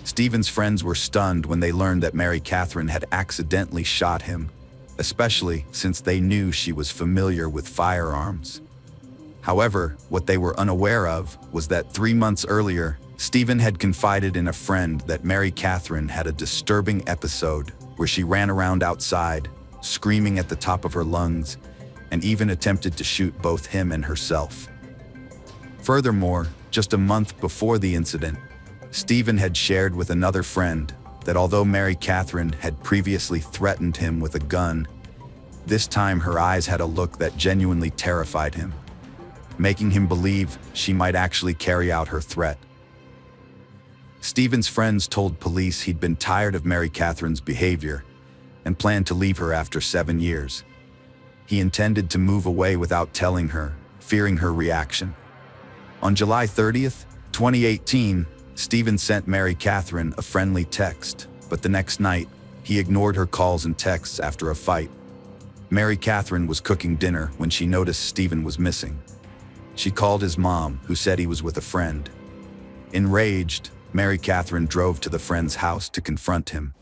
Stephen's friends were stunned when they learned that Mary Catherine had accidentally shot him, especially since they knew she was familiar with firearms. However, what they were unaware of was that 3 months earlier, Stephen had confided in a friend that Mary Catherine had a disturbing episode where she ran around outside, screaming at the top of her lungs, and even attempted to shoot both him and herself. Furthermore, just a month before the incident, Stephen had shared with another friend that although Mary Catherine had previously threatened him with a gun, this time her eyes had a look that genuinely terrified him, making him believe she might actually carry out her threat. Stephen's friends told police he'd been tired of Mary Catherine's behavior and planned to leave her after 7 years. He intended to move away without telling her, fearing her reaction. On July 30th, 2018, Stephen sent Mary Catherine a friendly text, but the next night, he ignored her calls and texts after a fight. Mary Catherine was cooking dinner when she noticed Stephen was missing. She called his mom, who said he was with a friend. Enraged, Mary Catherine drove to the friend's house to confront him.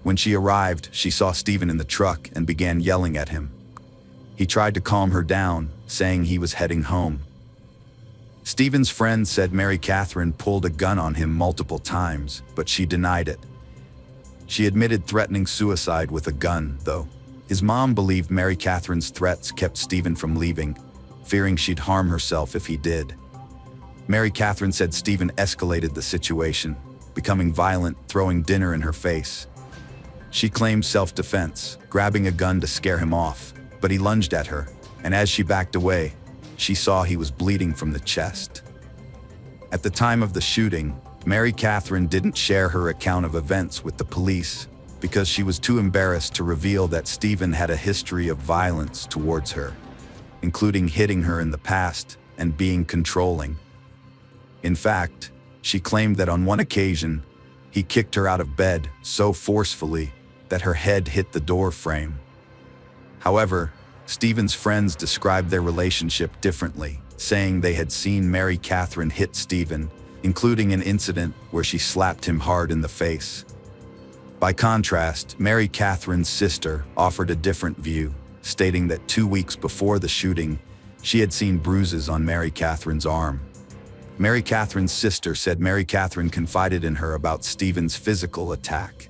When she arrived, she saw Stephen in the truck and began yelling at him. He tried to calm her down, saying he was heading home. Stephen's friend said Mary Catherine pulled a gun on him multiple times, but she denied it. She admitted threatening suicide with a gun, though. His mom believed Mary Catherine's threats kept Stephen from leaving, fearing she'd harm herself if he did. Mary Catherine said Stephen escalated the situation, becoming violent, throwing dinner in her face. She claimed self-defense, grabbing a gun to scare him off, but he lunged at her, and as she backed away, she saw he was bleeding from the chest. At the time of the shooting, Mary Catherine didn't share her account of events with the police because she was too embarrassed to reveal that Stephen had a history of violence towards her, including hitting her in the past and being controlling. In fact, she claimed that on one occasion, he kicked her out of bed so forcefully that her head hit the door frame. However, Stephen's friends described their relationship differently, saying they had seen Mary Catherine hit Stephen, including an incident where she slapped him hard in the face. By contrast, Mary Catherine's sister offered a different view, stating that 2 weeks before the shooting, she had seen bruises on Mary Catherine's arm. Mary Catherine's sister said Mary Catherine confided in her about Stephen's physical attack.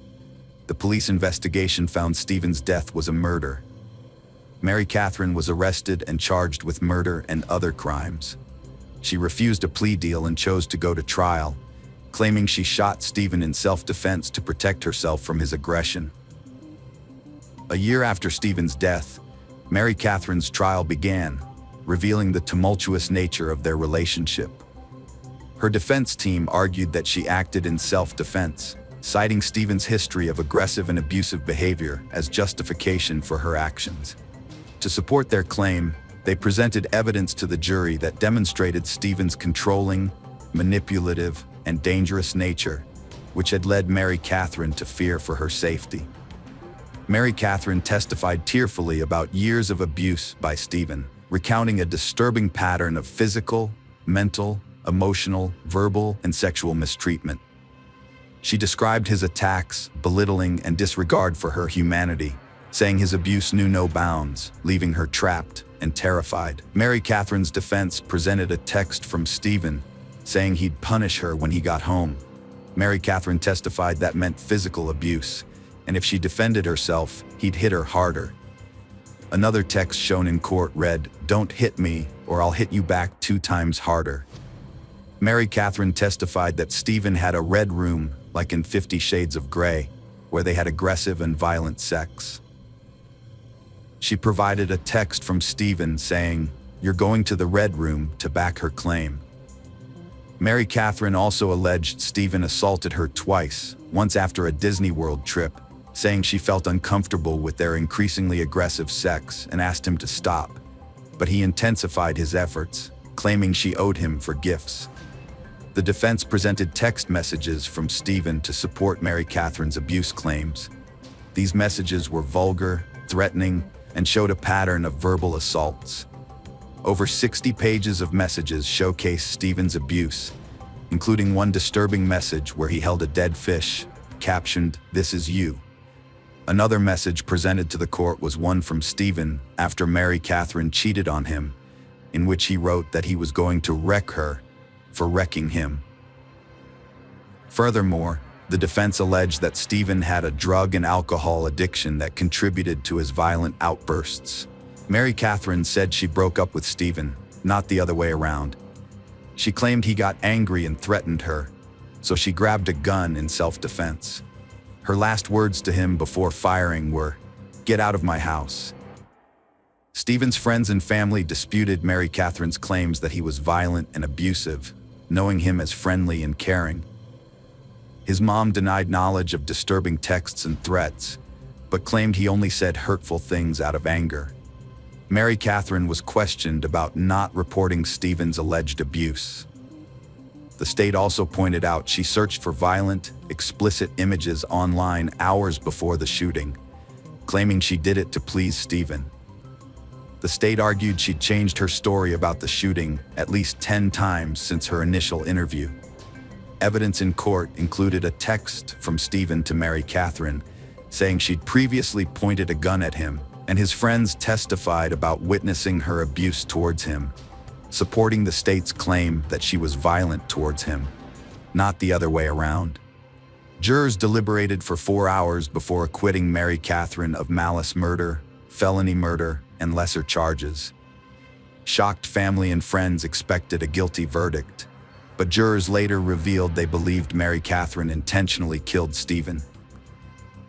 The police investigation found Stephen's death was a murder. Mary Catherine was arrested and charged with murder and other crimes. She refused a plea deal and chose to go to trial, claiming she shot Stephen in self-defense to protect herself from his aggression. A year after Stephen's death, Mary Catherine's trial began, revealing the tumultuous nature of their relationship. Her defense team argued that she acted in self-defense, citing Stephen's history of aggressive and abusive behavior as justification for her actions. To support their claim, they presented evidence to the jury that demonstrated Stephen's controlling, manipulative, and dangerous nature, which had led Mary Catherine to fear for her safety. Mary Catherine testified tearfully about years of abuse by Stephen, recounting a disturbing pattern of physical, mental, emotional, verbal, and sexual mistreatment. She described his attacks, belittling, and disregard for her humanity, saying his abuse knew no bounds, leaving her trapped and terrified. Mary Catherine's defense presented a text from Stephen, saying he'd punish her when he got home. Mary Catherine testified that meant physical abuse, and if she defended herself, he'd hit her harder. Another text shown in court read, "Don't hit me, or I'll hit you back 2 times harder." Mary Catherine testified that Stephen had a red room, like in 50 Shades of Grey, where they had aggressive and violent sex. She provided a text from Stephen saying, "You're going to the red room," to back her claim. Mary Catherine also alleged Stephen assaulted her twice, once after a Disney World trip, saying she felt uncomfortable with their increasingly aggressive sex and asked him to stop. But he intensified his efforts, claiming she owed him for gifts. The defense presented text messages from Stephen to support Mary Catherine's abuse claims. These messages were vulgar, threatening, and showed a pattern of verbal assaults. Over 60 pages of messages showcased Stephen's abuse, including one disturbing message where he held a dead fish, captioned, "This is you." Another message presented to the court was one from Stephen after Mary Catherine cheated on him, in which he wrote that he was going to wreck her for wrecking him. Furthermore, the defense alleged that Stephen had a drug and alcohol addiction that contributed to his violent outbursts. Mary Catherine said she broke up with Stephen, not the other way around. She claimed he got angry and threatened her, so she grabbed a gun in self-defense. Her last words to him before firing were, "Get out of my house." Stephen's friends and family disputed Mary Catherine's claims that he was violent and abusive, knowing him as friendly and caring. His mom denied knowledge of disturbing texts and threats, but claimed he only said hurtful things out of anger. Mary Catherine was questioned about not reporting Stephen's alleged abuse. The state also pointed out she searched for violent, explicit images online hours before the shooting, claiming she did it to please Stephen. The state argued she'd changed her story about the shooting at least 10 times since her initial interview. Evidence in court included a text from Stephen to Mary Catherine, saying she'd previously pointed a gun at him, and his friends testified about witnessing her abuse towards him, supporting the state's claim that she was violent towards him, not the other way around. Jurors deliberated for 4 hours before acquitting Mary Catherine of malice murder, felony murder, and lesser charges. Shocked family and friends expected a guilty verdict, but jurors later revealed they believed Mary Catherine intentionally killed Stephen.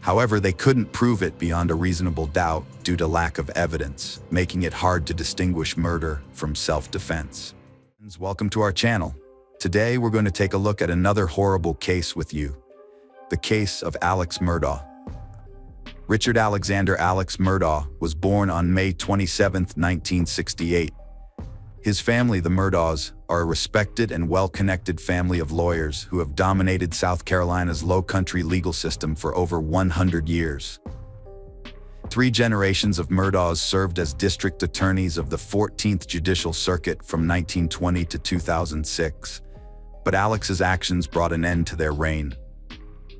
However, they couldn't prove it beyond a reasonable doubt due to lack of evidence, making it hard to distinguish murder from self-defense. Welcome to our channel. Today, we're going to take a look at another horrible case with you, the case of Alex Murdaugh. Richard Alexander Alex Murdaugh was born on May 27, 1968. His family, the Murdaughs, are a respected and well-connected family of lawyers who have dominated South Carolina's low-country legal system for over 100 years. 3 generations of Murdaughs served as district attorneys of the 14th Judicial Circuit from 1920 to 2006, but Alex's actions brought an end to their reign.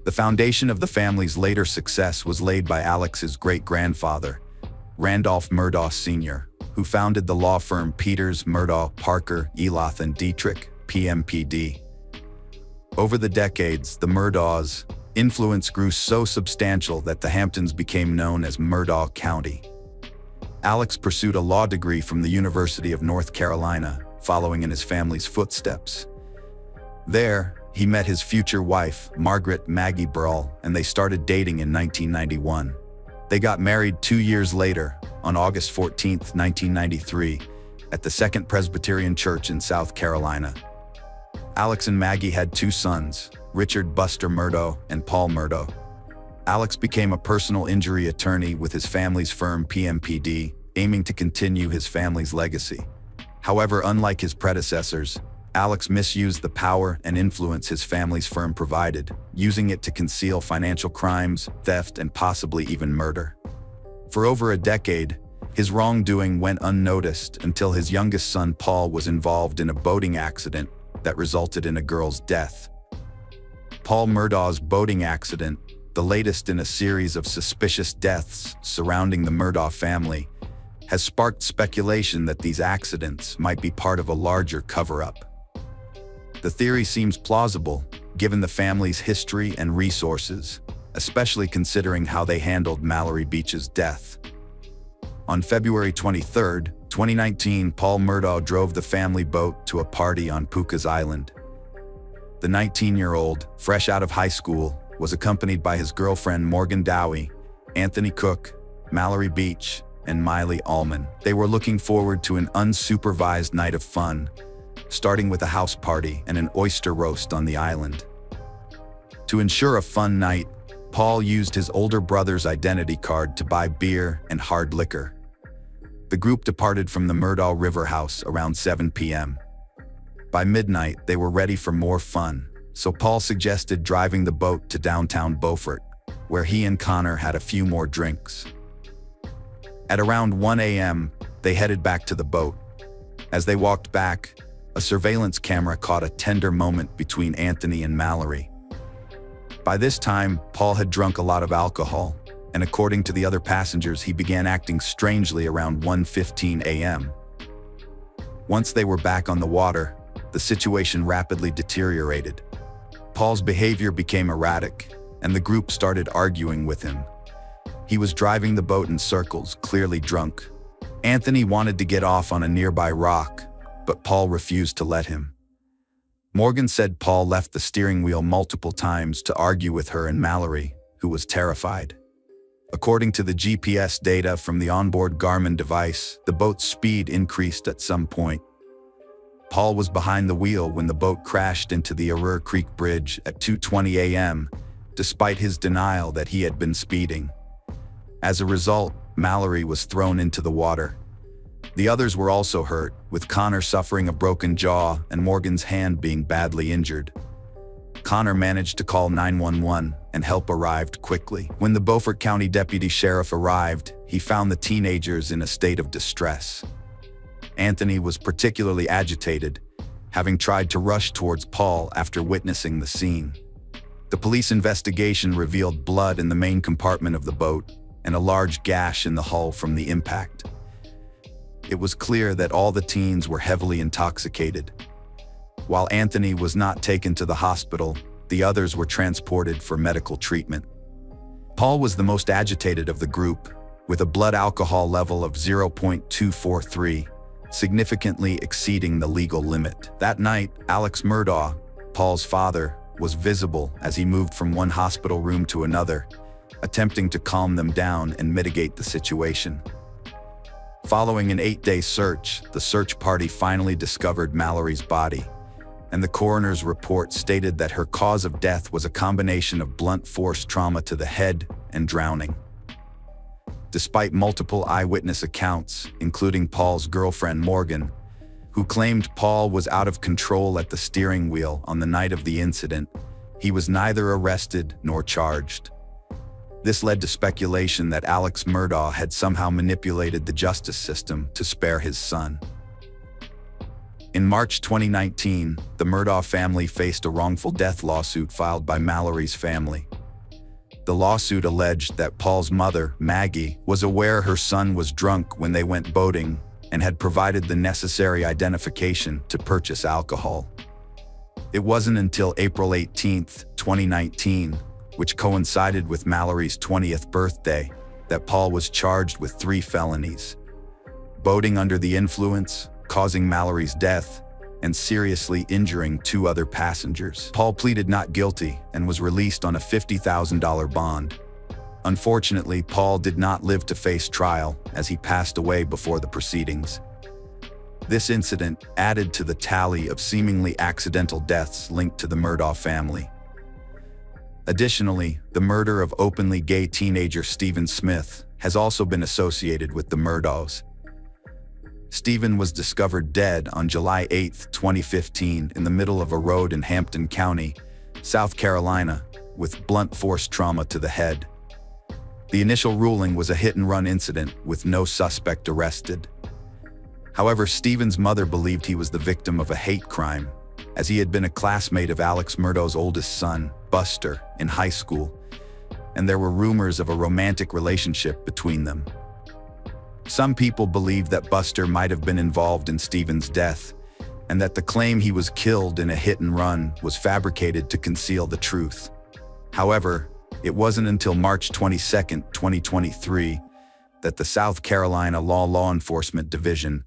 The foundation of the family's later success was laid by Alex's great-grandfather, Randolph Murdaugh Sr., who founded the law firm Peters, Murdaugh, Parker, Eloth and Dietrich, PMPD. Over the decades, the Murdaughs' influence grew so substantial that the Hamptons became known as Murdaugh County. Alex pursued a law degree from the University of North Carolina, following in his family's footsteps. There, he met his future wife, Margaret Maggie Burrell, and they started dating in 1991. They got married 2 years later, on August 14, 1993, at the Second Presbyterian Church in South Carolina. Alex and Maggie had 2 sons, Richard Buster Murdaugh and Paul Murdaugh. Alex became a personal injury attorney with his family's firm PMPD, aiming to continue his family's legacy. However, unlike his predecessors, Alex misused the power and influence his family's firm provided, using it to conceal financial crimes, theft, and possibly even murder. For over a decade, his wrongdoing went unnoticed until his youngest son Paul was involved in a boating accident that resulted in a girl's death. Paul Murdaugh's boating accident, the latest in a series of suspicious deaths surrounding the Murdaugh family, has sparked speculation that these accidents might be part of a larger cover-up. The theory seems plausible, given the family's history and resources, especially considering how they handled Mallory Beach's death. On February 23, 2019, Paul Murdaugh drove the family boat to a party on Pucas Island. The 19-year-old, fresh out of high school, was accompanied by his girlfriend Morgan Dowie, Anthony Cook, Mallory Beach, and Miley Allman. They were looking forward to an unsupervised night of fun, starting with a house party and an oyster roast on the island. To ensure a fun night, Paul used his older brother's identity card to buy beer and hard liquor. The group departed from the Murdaugh River House around 7 p.m. By midnight, they were ready for more fun, so Paul suggested driving the boat to downtown Beaufort, where he and Connor had a few more drinks. At around 1 a.m., they headed back to the boat. As they walked back, a surveillance camera caught a tender moment between Anthony and Mallory. By this time, Paul had drunk a lot of alcohol, and according to the other passengers, he began acting strangely around 1:15 a.m. Once they were back on the water, the situation rapidly deteriorated. Paul's behavior became erratic, and the group started arguing with him. He was driving the boat in circles, clearly drunk. Anthony wanted to get off on a nearby rock, but Paul refused to let him. Morgan said Paul left the steering wheel multiple times to argue with her and Mallory, who was terrified. According to the GPS data from the onboard Garmin device, the boat's speed increased at some point. Paul was behind the wheel when the boat crashed into the Arur Creek Bridge at 2:20 a.m., despite his denial that he had been speeding. As a result, Mallory was thrown into the water. The others were also hurt, with Connor suffering a broken jaw and Morgan's hand being badly injured. Connor managed to call 911 and help arrived quickly. When the Beaufort County Deputy Sheriff arrived, he found the teenagers in a state of distress. Anthony was particularly agitated, having tried to rush towards Paul after witnessing the scene. The police investigation revealed blood in the main compartment of the boat and a large gash in the hull from the impact. It was clear that all the teens were heavily intoxicated. While Anthony was not taken to the hospital, the others were transported for medical treatment. Paul was the most agitated of the group, with a blood alcohol level of 0.243, significantly exceeding the legal limit. That night, Alex Murdaugh, Paul's father, was visible as he moved from one hospital room to another, attempting to calm them down and mitigate the situation. Following an 8-day search, the search party finally discovered Mallory's body. and the coroner's report stated that her cause of death was a combination of blunt force trauma to the head and drowning. Despite multiple eyewitness accounts, including Paul's girlfriend Morgan, who claimed Paul was out of control at the steering wheel on the night of the incident, he was neither arrested nor charged. This led to speculation that Alex Murdaugh had somehow manipulated the justice system to spare his son. In March 2019, the Murdaugh family faced a wrongful death lawsuit filed by Mallory's family. The lawsuit alleged that Paul's mother, Maggie, was aware her son was drunk when they went boating and had provided the necessary identification to purchase alcohol. It wasn't until April 18, 2019, which coincided with Mallory's 20th birthday, that Paul was charged with 3 felonies: boating under the influence, causing Mallory's death, and seriously injuring 2 other passengers. Paul pleaded not guilty and was released on a $50,000 bond. Unfortunately, Paul did not live to face trial as he passed away before the proceedings. This incident added to the tally of seemingly accidental deaths linked to the Murdaugh family. Additionally, the murder of openly gay teenager Stephen Smith has also been associated with the Murdaughs. Stephen was discovered dead on July 8, 2015, in the middle of a road in Hampton County, South Carolina, with blunt force trauma to the head. The initial ruling was a hit-and-run incident with no suspect arrested. However, Stephen's mother believed he was the victim of a hate crime, as he had been a classmate of Alex Murdaugh's oldest son, Buster, in high school, and there were rumors of a romantic relationship between them. Some people believe that Buster might have been involved in Stephen's death, and that the claim he was killed in a hit-and-run was fabricated to conceal the truth. However, it wasn't until March 22, 2023, that the South Carolina Law Enforcement Division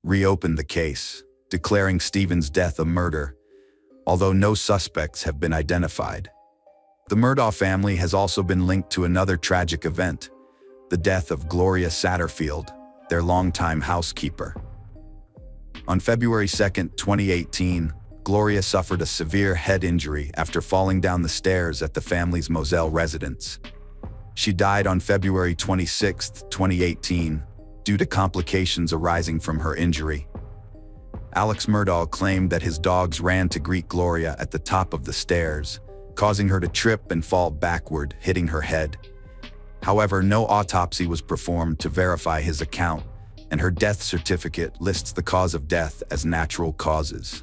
reopened the case, declaring Stephen's death a murder, although no suspects have been identified. The Murdaugh family has also been linked to another tragic event: the death of Gloria Satterfield, their longtime housekeeper. On February 2, 2018, Gloria suffered a severe head injury after falling down the stairs at the family's Moselle residence. She died on February 26, 2018, due to complications arising from her injury. Alex Murdaugh claimed that his dogs ran to greet Gloria at the top of the stairs, causing her to trip and fall backward, hitting her head. However, no autopsy was performed to verify his account, and her death certificate lists the cause of death as natural causes.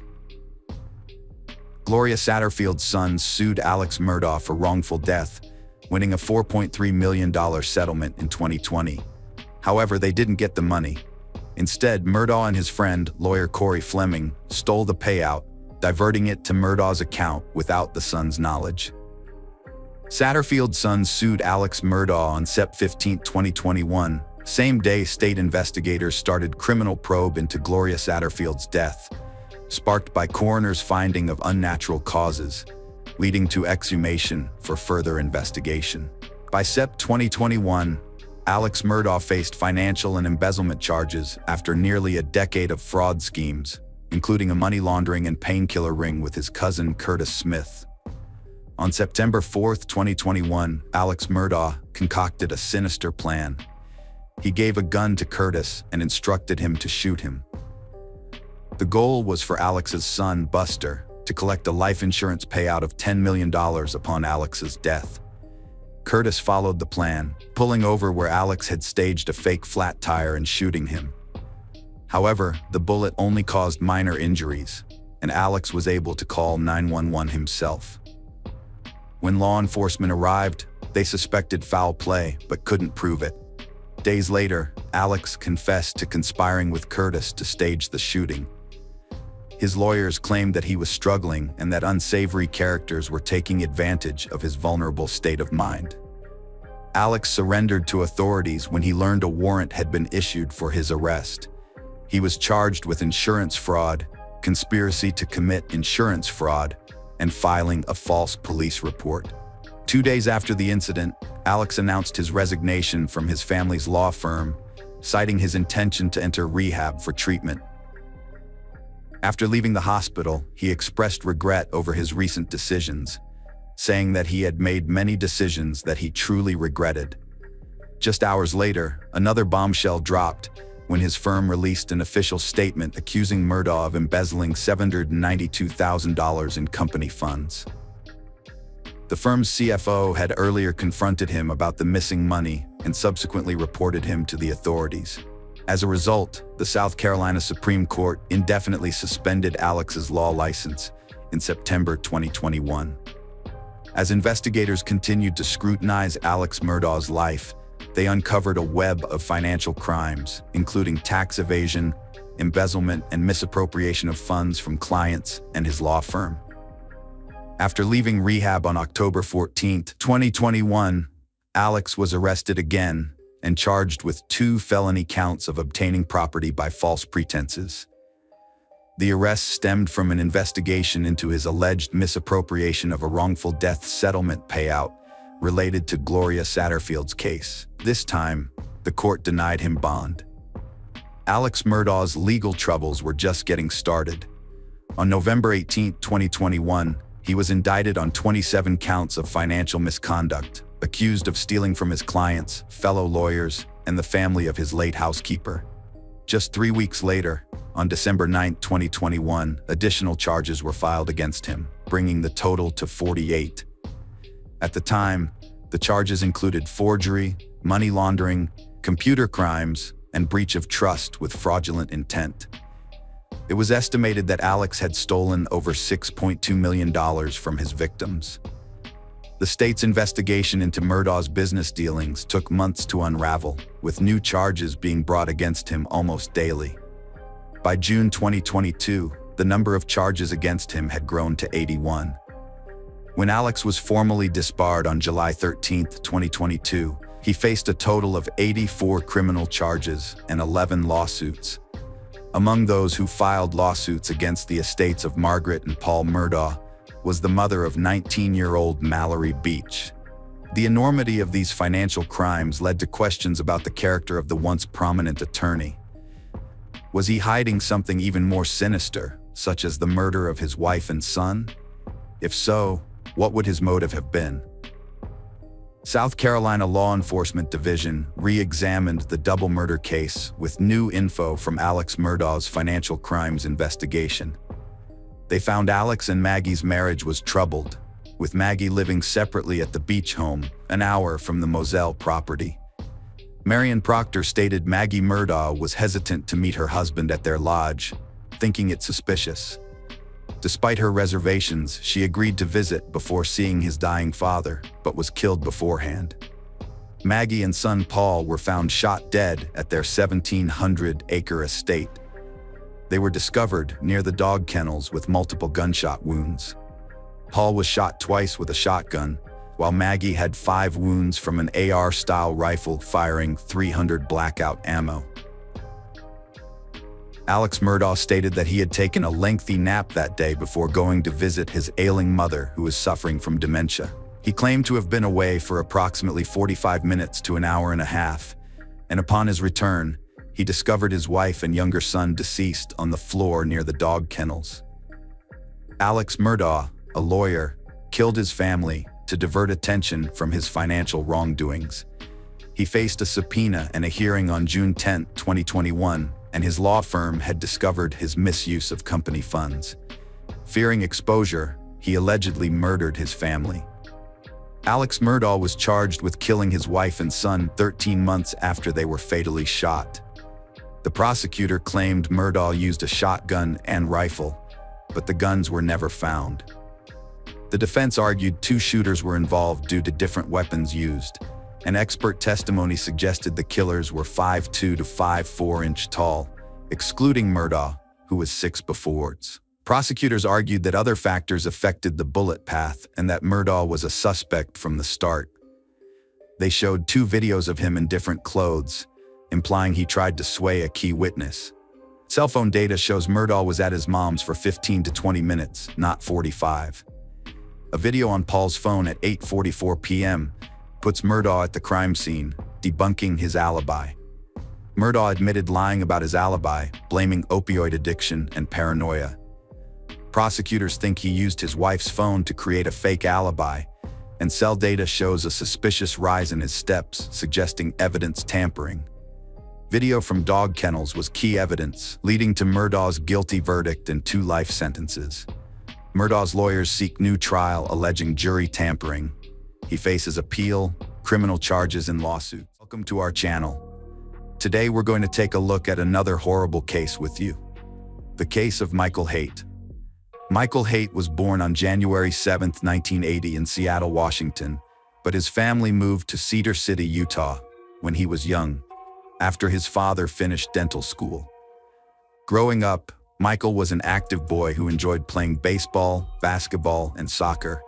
Gloria Satterfield's sons sued Alex Murdaugh for wrongful death, winning a $4.3 million settlement in 2020. However, they didn't get the money. Instead, Murdaugh and his friend, lawyer Corey Fleming, stole the payout, diverting it to Murdaugh's account without the sons' knowledge. Satterfield's sons sued Alex Murdaugh on Sept 15, 2021, same day state investigators started criminal probe into Gloria Satterfield's death, sparked by coroner's finding of unnatural causes, leading to exhumation for further investigation. By Sept 2021, Alex Murdaugh faced financial and embezzlement charges after nearly a decade of fraud schemes, including a money laundering and painkiller ring with his cousin Curtis Smith. On September 4, 2021, Alex Murdaugh concocted a sinister plan. He gave a gun to Curtis and instructed him to shoot him. The goal was for Alex's son, Buster, to collect a life insurance payout of $10 million upon Alex's death. Curtis followed the plan, pulling over where Alex had staged a fake flat tire and shooting him. However, the bullet only caused minor injuries, and Alex was able to call 911 himself. When law enforcement arrived, they suspected foul play but couldn't prove it. Days later, Alex confessed to conspiring with Curtis to stage the shooting. His lawyers claimed that he was struggling and that unsavory characters were taking advantage of his vulnerable state of mind. Alex surrendered to authorities when he learned a warrant had been issued for his arrest. He was charged with insurance fraud, conspiracy to commit insurance fraud, and filing a false police report. 2 days after the incident, Alex announced his resignation from his family's law firm, citing his intention to enter rehab for treatment. After leaving the hospital, he expressed regret over his recent decisions, saying that he had made many decisions that he truly regretted. Just hours later, another bombshell dropped when his firm released an official statement accusing Murdaugh of embezzling $792,000 in company funds. The firm's CFO had earlier confronted him about the missing money and subsequently reported him to the authorities. As a result, the South Carolina Supreme Court indefinitely suspended Alex's law license in September 2021. As investigators continued to scrutinize Alex Murdaugh's life, they uncovered a web of financial crimes, including tax evasion, embezzlement, and misappropriation of funds from clients and his law firm. After leaving rehab on October 14, 2021, Alex was arrested again and charged with 2 felony counts of obtaining property by false pretenses. The arrest stemmed from an investigation into his alleged misappropriation of a wrongful death settlement payout related to Gloria Satterfield's case. This time, the court denied him bond. Alex Murdaugh's legal troubles were just getting started. On November 18, 2021, he was indicted on 27 counts of financial misconduct, accused of stealing from his clients, fellow lawyers, and the family of his late housekeeper. Just 3 weeks later, on December 9, 2021, additional charges were filed against him, bringing the total to 48. At the time, the charges included forgery, money laundering, computer crimes, and breach of trust with fraudulent intent. It was estimated that Alex had stolen over $6.2 million from his victims. The state's investigation into Murdaugh's business dealings took months to unravel, with new charges being brought against him almost daily. By June 2022, the number of charges against him had grown to 81. When Alex was formally disbarred on July 13, 2022, he faced a total of 84 criminal charges and 11 lawsuits. Among those who filed lawsuits against the estates of Margaret and Paul Murdaugh was the mother of 19-year-old Mallory Beach. The enormity of these financial crimes led to questions about the character of the once prominent attorney. Was he hiding something even more sinister, such as the murder of his wife and son? If so, what would his motive have been? South Carolina Law Enforcement Division re-examined the double murder case with new info from Alex Murdaugh's financial crimes investigation. They found Alex and Maggie's marriage was troubled, with Maggie living separately at the beach home, an hour from the Moselle property. Marion Proctor stated Maggie Murdaugh was hesitant to meet her husband at their lodge, thinking it suspicious. Despite her reservations, she agreed to visit before seeing his dying father, but was killed beforehand. Maggie and son Paul were found shot dead at their 1,700-acre estate. They were discovered near the dog kennels with multiple gunshot wounds. Paul was shot twice with a shotgun, while Maggie had 5 wounds from an AR-style rifle firing .300 blackout ammo. Alex Murdaugh stated that he had taken a lengthy nap that day before going to visit his ailing mother who was suffering from dementia. He claimed to have been away for approximately 45 minutes to an hour and a half, and upon his return, he discovered his wife and younger son deceased on the floor near the dog kennels. Alex Murdaugh, a lawyer, killed his family to divert attention from his financial wrongdoings. He faced a subpoena and a hearing on June 10, 2021, and his law firm had discovered his misuse of company funds. Fearing exposure, he allegedly murdered his family. Alex Murdaugh was charged with killing his wife and son 13 months after they were fatally shot. The prosecutor claimed Murdaugh used a shotgun and rifle, but the guns were never found. The defense argued 2 shooters were involved due to different weapons used, and expert testimony suggested the killers were 5'2" to 5'4" inch tall, excluding Murdaugh, who was 6'4". Prosecutors argued that other factors affected the bullet path and that Murdaugh was a suspect from the start. They showed 2 videos of him in different clothes, implying he tried to sway a key witness. Cell phone data shows Murdaugh was at his mom's for 15 to 20 minutes, not 45. A video on Paul's phone at 8:44 p.m. puts Murdaugh at the crime scene, debunking his alibi. Murdaugh admitted lying about his alibi, blaming opioid addiction and paranoia. Prosecutors think he used his wife's phone to create a fake alibi, and cell data shows a suspicious rise in his steps, suggesting evidence tampering. Video from dog kennels was key evidence, leading to Murdaugh's guilty verdict and 2 life sentences. Murdaugh's lawyers seek new trial alleging jury tampering. He faces appeal, criminal charges, and lawsuit. Welcome to our channel. Today we're going to take a look at another horrible case with you. The case of Michael Haight. Michael Haight was born on January 7, 1980 in Seattle, Washington, but his family moved to Cedar City, Utah, when he was young, after his father finished dental school. Growing up, Michael was an active boy who enjoyed playing baseball, basketball, and soccer.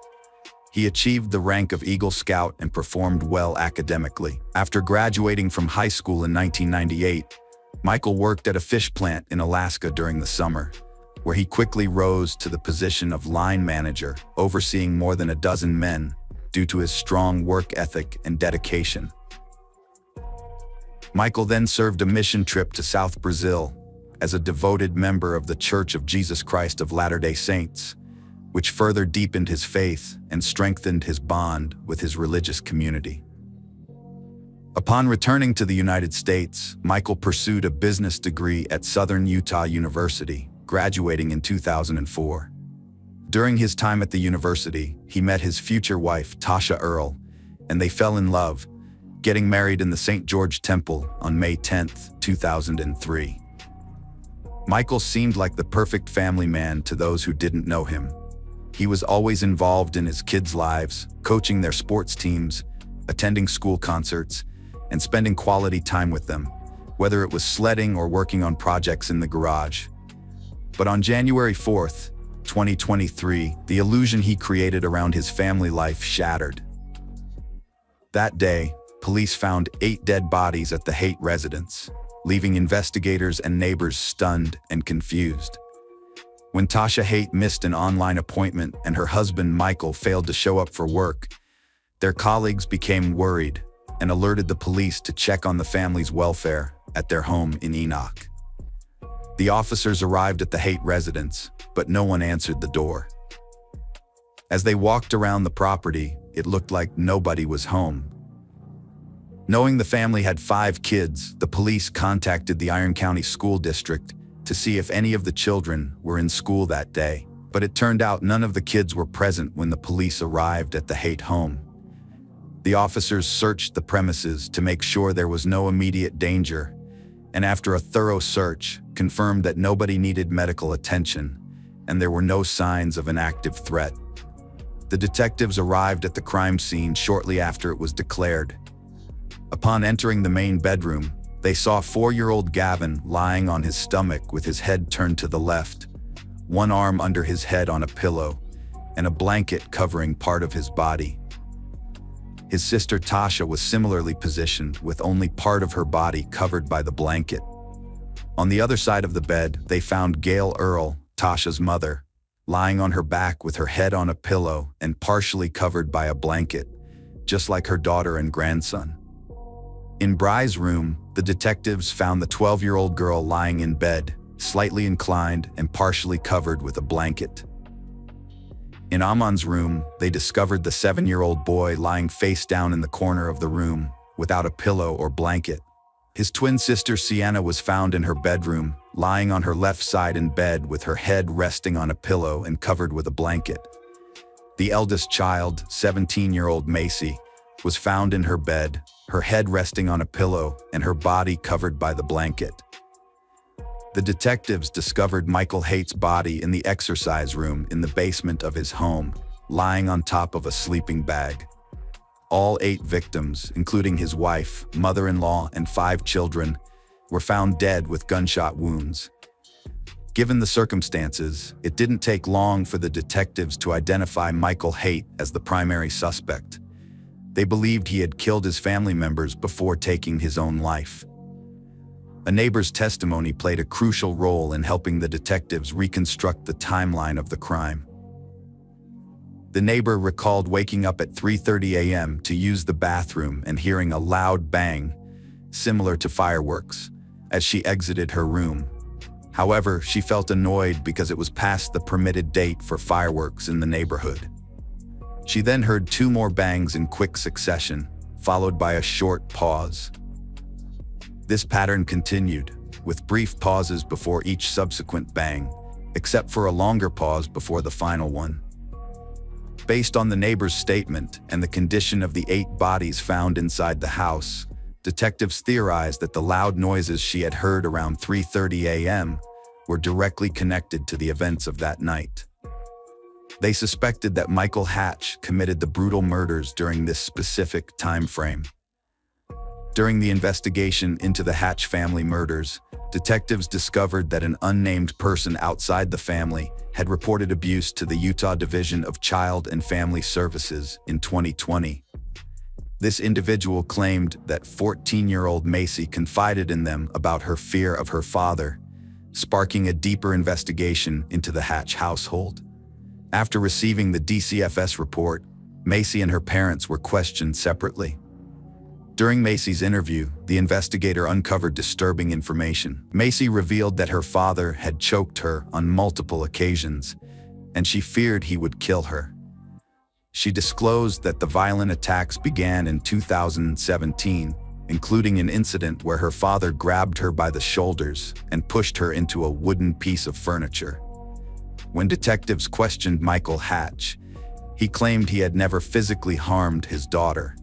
He achieved the rank of Eagle Scout and performed well academically. After graduating from high school in 1998, Michael worked at a fish plant in Alaska during the summer, where he quickly rose to the position of line manager, overseeing more than a dozen men due to his strong work ethic and dedication. Michael then served a mission trip to South Brazil as a devoted member of the Church of Jesus Christ of Latter-day Saints, which further deepened his faith and strengthened his bond with his religious community. Upon returning to the United States, Michael pursued a business degree at Southern Utah University, graduating in 2004. During his time at the university, he met his future wife, Tasha Earle, and they fell in love, getting married in the St. George Temple on May 10, 2003. Michael seemed like the perfect family man to those who didn't know him. He was always involved in his kids' lives, coaching their sports teams, attending school concerts, and spending quality time with them, whether it was sledding or working on projects in the garage. But on January 4, 2023, the illusion he created around his family life shattered. That day, police found 8 dead bodies at the Haight residence, leaving investigators and neighbors stunned and confused. When Tasha Haight missed an online appointment and her husband Michael failed to show up for work, their colleagues became worried and alerted the police to check on the family's welfare at their home in Enoch. The officers arrived at the Haight residence, but no one answered the door. As they walked around the property, it looked like nobody was home. Knowing the family had 5 kids, the police contacted the Iron County School District to see if any of the children were in school that day, but it turned out none of the kids were present when the police arrived at the Haight home. The officers searched the premises to make sure there was no immediate danger, and after a thorough search, confirmed that nobody needed medical attention, and there were no signs of an active threat. The detectives arrived at the crime scene shortly after it was declared. Upon entering the main bedroom, they saw 4-year-old Gavin lying on his stomach with his head turned to the left, one arm under his head on a pillow, and a blanket covering part of his body. His sister Tasha was similarly positioned with only part of her body covered by the blanket. On the other side of the bed, they found Gail Earle, Tasha's mother, lying on her back with her head on a pillow and partially covered by a blanket, just like her daughter and grandson. In Bry's room, the detectives found the 12-year-old girl lying in bed, slightly inclined and partially covered with a blanket. In Amon's room, they discovered the 7-year-old boy lying face down in the corner of the room, without a pillow or blanket. His twin sister Sienna was found in her bedroom, lying on her left side in bed with her head resting on a pillow and covered with a blanket. The eldest child, 17-year-old Macy, was found in her bed, her head resting on a pillow and her body covered by the blanket. The detectives discovered Michael Haight's body in the exercise room in the basement of his home, lying on top of a sleeping bag. All 8 victims, including his wife, mother-in-law, and 5 children, were found dead with gunshot wounds. Given the circumstances, it didn't take long for the detectives to identify Michael Haight as the primary suspect. They believed he had killed his family members before taking his own life. A neighbor's testimony played a crucial role in helping the detectives reconstruct the timeline of the crime. The neighbor recalled waking up at 3:30 a.m. to use the bathroom and hearing a loud bang, similar to fireworks, as she exited her room. However, she felt annoyed because it was past the permitted date for fireworks in the neighborhood. She then heard 2 more bangs in quick succession, followed by a short pause. This pattern continued, with brief pauses before each subsequent bang, except for a longer pause before the final one. Based on the neighbor's statement and the condition of the 8 bodies found inside the house, detectives theorized that the loud noises she had heard around 3:30 a.m. were directly connected to the events of that night. They suspected that Michael Hatch committed the brutal murders during this specific time frame. During the investigation into the Hatch family murders, detectives discovered that an unnamed person outside the family had reported abuse to the Utah Division of Child and Family Services in 2020. This individual claimed that 14-year-old Macy confided in them about her fear of her father, sparking a deeper investigation into the Hatch household. After receiving the DCFS report, Macy and her parents were questioned separately. During Macy's interview, the investigator uncovered disturbing information. Macy revealed that her father had choked her on multiple occasions, and she feared he would kill her. She disclosed that the violent attacks began in 2017, including an incident where her father grabbed her by the shoulders and pushed her into a wooden piece of furniture. When detectives questioned Michael Hatch, he claimed he had never physically harmed his daughter.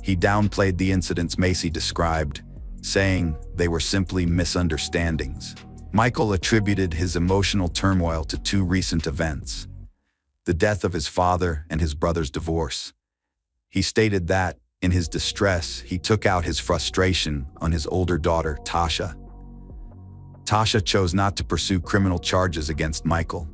He downplayed the incidents Macy described, saying they were simply misunderstandings. Michael attributed his emotional turmoil to 2 recent events: the death of his father and his brother's divorce. He stated that, in his distress, he took out his frustration on his older daughter, Tasha. Tasha chose not to pursue criminal charges against Michael.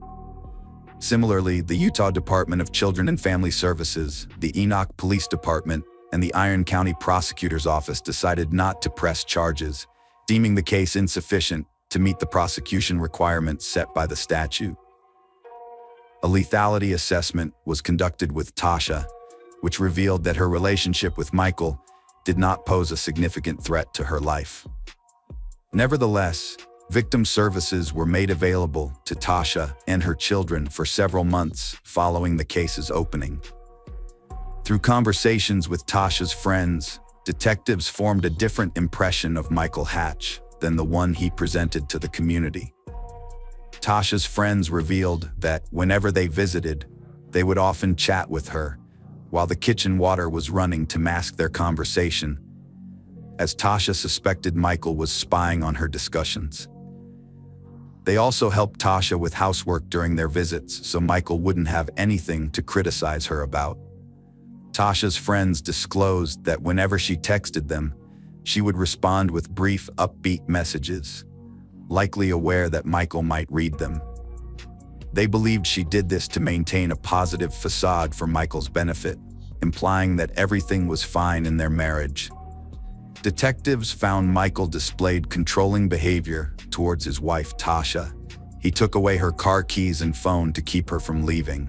Similarly, the Utah Department of Children and Family Services, the Enoch Police Department, and the Iron County Prosecutor's Office decided not to press charges, deeming the case insufficient to meet the prosecution requirements set by the statute. A lethality assessment was conducted with Tasha, which revealed that her relationship with Michael did not pose a significant threat to her life. Nevertheless, victim services were made available to Tasha and her children for several months following the case's opening. Through conversations with Tasha's friends, detectives formed a different impression of Michael Hatch than the one he presented to the community. Tasha's friends revealed that whenever they visited, they would often chat with her, while the kitchen water was running to mask their conversation, as Tasha suspected Michael was spying on her discussions. They also helped Tasha with housework during their visits so Michael wouldn't have anything to criticize her about. Tasha's friends disclosed that whenever she texted them, she would respond with brief, upbeat messages, likely aware that Michael might read them. They believed she did this to maintain a positive facade for Michael's benefit, implying that everything was fine in their marriage. Detectives found Michael displayed controlling behavior towards his wife, Tasha. He took away her car keys and phone to keep her from leaving.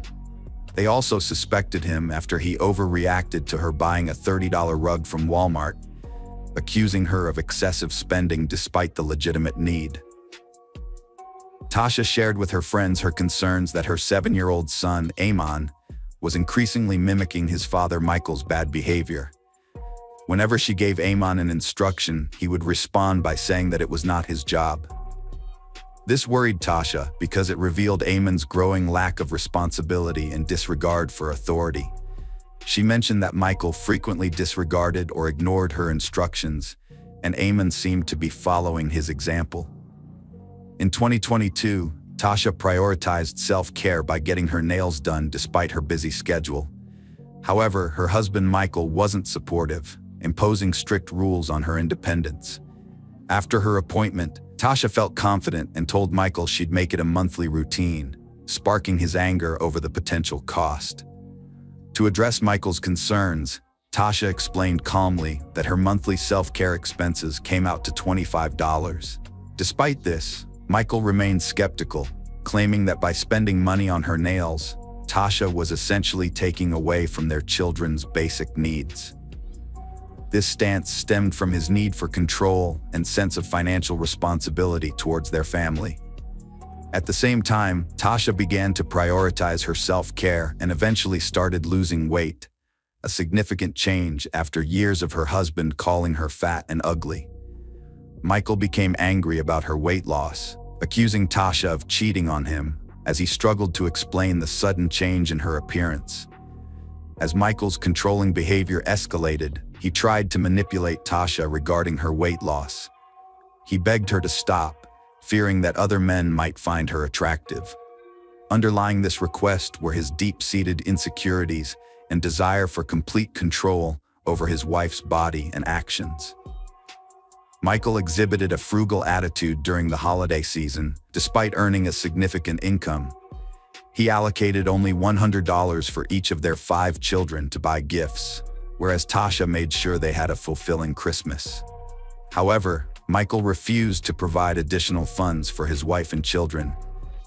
They also suspected him after he overreacted to her buying a $30 rug from Walmart, accusing her of excessive spending despite the legitimate need. Tasha shared with her friends her concerns that her 7-year-old son, Amon, was increasingly mimicking his father Michael's bad behavior. Whenever she gave Amon an instruction, he would respond by saying that it was not his job. This worried Tasha because it revealed Amon's growing lack of responsibility and disregard for authority. She mentioned that Michael frequently disregarded or ignored her instructions, and Amon seemed to be following his example. In 2022, Tasha prioritized self-care by getting her nails done despite her busy schedule. However, her husband Michael wasn't supportive, imposing strict rules on her independence. After her appointment, Tasha felt confident and told Michael she'd make it a monthly routine, sparking his anger over the potential cost. To address Michael's concerns, Tasha explained calmly that her monthly self-care expenses came out to $25. Despite this, Michael remained skeptical, claiming that by spending money on her nails, Tasha was essentially taking away from their children's basic needs. This stance stemmed from his need for control and sense of financial responsibility towards their family. At the same time, Tasha began to prioritize her self-care and eventually started losing weight, a significant change after years of her husband calling her fat and ugly. Michael became angry about her weight loss, accusing Tasha of cheating on him as he struggled to explain the sudden change in her appearance. As Michael's controlling behavior escalated, he tried to manipulate Tasha regarding her weight loss. He begged her to stop, fearing that other men might find her attractive. Underlying this request were his deep-seated insecurities and desire for complete control over his wife's body and actions. Michael exhibited a frugal attitude during the holiday season, despite earning a significant income. He allocated only $100 for each of their 5 children to buy gifts, whereas Tasha made sure they had a fulfilling Christmas. However, Michael refused to provide additional funds for his wife and children,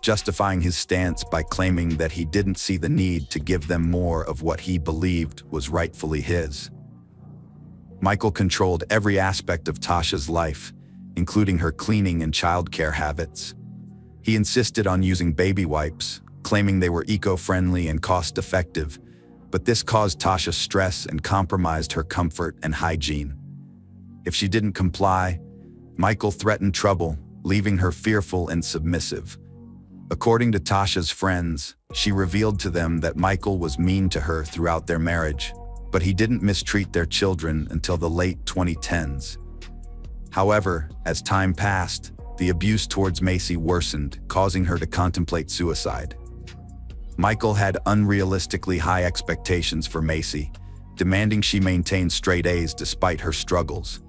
justifying his stance by claiming that he didn't see the need to give them more of what he believed was rightfully his. Michael controlled every aspect of Tasha's life, including her cleaning and childcare habits. He insisted on using baby wipes, claiming they were eco-friendly and cost-effective, but this caused Tasha stress and compromised her comfort and hygiene. If she didn't comply, Michael threatened trouble, leaving her fearful and submissive. According to Tasha's friends, she revealed to them that Michael was mean to her throughout their marriage, but he didn't mistreat their children until the late 2010s. However, as time passed, the abuse towards Macy worsened, causing her to contemplate suicide. Michael had unrealistically high expectations for Macy, demanding she maintain straight A's despite her struggles.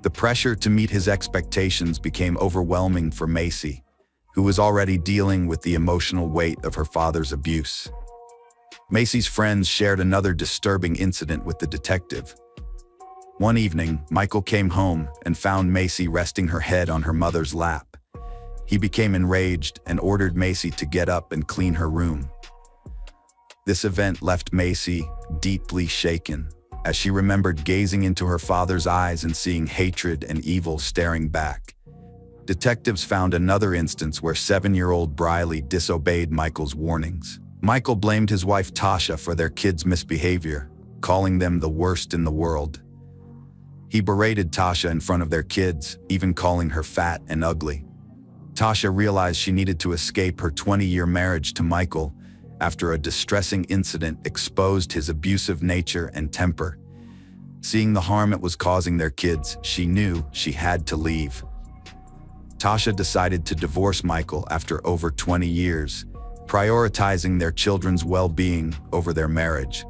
The pressure to meet his expectations became overwhelming for Macy, who was already dealing with the emotional weight of her father's abuse. Macy's friends shared another disturbing incident with the detective. One evening, Michael came home and found Macy resting her head on her mother's lap. He became enraged and ordered Macy to get up and clean her room. This event left Macy deeply shaken, as she remembered gazing into her father's eyes and seeing hatred and evil staring back. Detectives found another instance where 7-year-old Briley disobeyed Michael's warnings. Michael blamed his wife Tasha for their kids' misbehavior, calling them the worst in the world. He berated Tasha in front of their kids, even calling her fat and ugly. Tasha realized she needed to escape her 20-year marriage to Michael after a distressing incident exposed his abusive nature and temper. Seeing the harm it was causing their kids, she knew she had to leave. Tasha decided to divorce Michael after over 20 years, prioritizing their children's well-being over their marriage.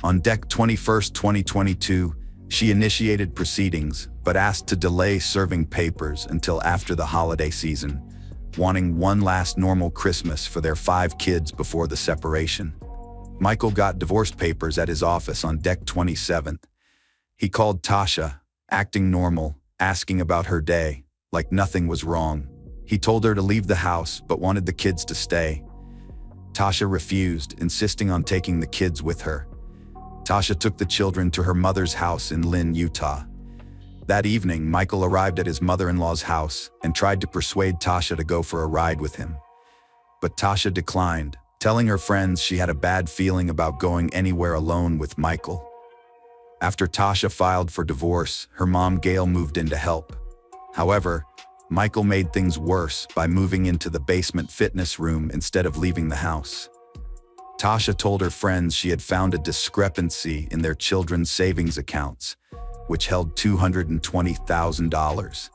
On Dec 21, 2022, she initiated proceedings, but asked to delay serving papers until after the holiday season, wanting one last normal Christmas for their 5 kids before the separation. Michael got divorce papers at his office on Dec 27th. He called Tasha, acting normal, asking about her day, like nothing was wrong. He told her to leave the house, but wanted the kids to stay. Tasha refused, insisting on taking the kids with her. Tasha took the children to her mother's house in Lynn, Utah. That evening, Michael arrived at his mother-in-law's house and tried to persuade Tasha to go for a ride with him. But Tasha declined, telling her friends she had a bad feeling about going anywhere alone with Michael. After Tasha filed for divorce, her mom Gail moved in to help. However, Michael made things worse by moving into the basement fitness room instead of leaving the house. Tasha told her friends she had found a discrepancy in their children's savings accounts, which held $220,000.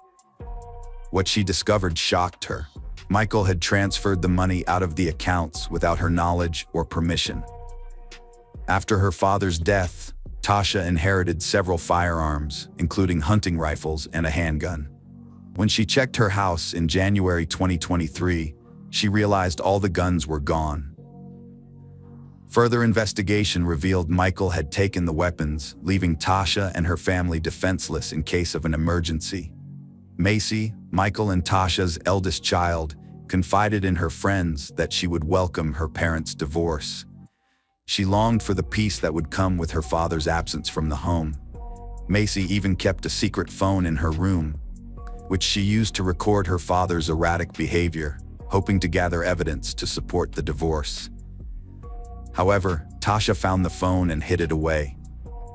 What she discovered shocked her. Michael had transferred the money out of the accounts without her knowledge or permission. After her father's death, Tasha inherited several firearms, including hunting rifles and a handgun. When she checked her house in January 2023, she realized all the guns were gone. Further investigation revealed Michael had taken the weapons, leaving Tasha and her family defenseless in case of an emergency. Macy, Michael and Tasha's eldest child, confided in her friends that she would welcome her parents' divorce. She longed for the peace that would come with her father's absence from the home. Macy even kept a secret phone in her room, which she used to record her father's erratic behavior, hoping to gather evidence to support the divorce. However, Tasha found the phone and hid it away.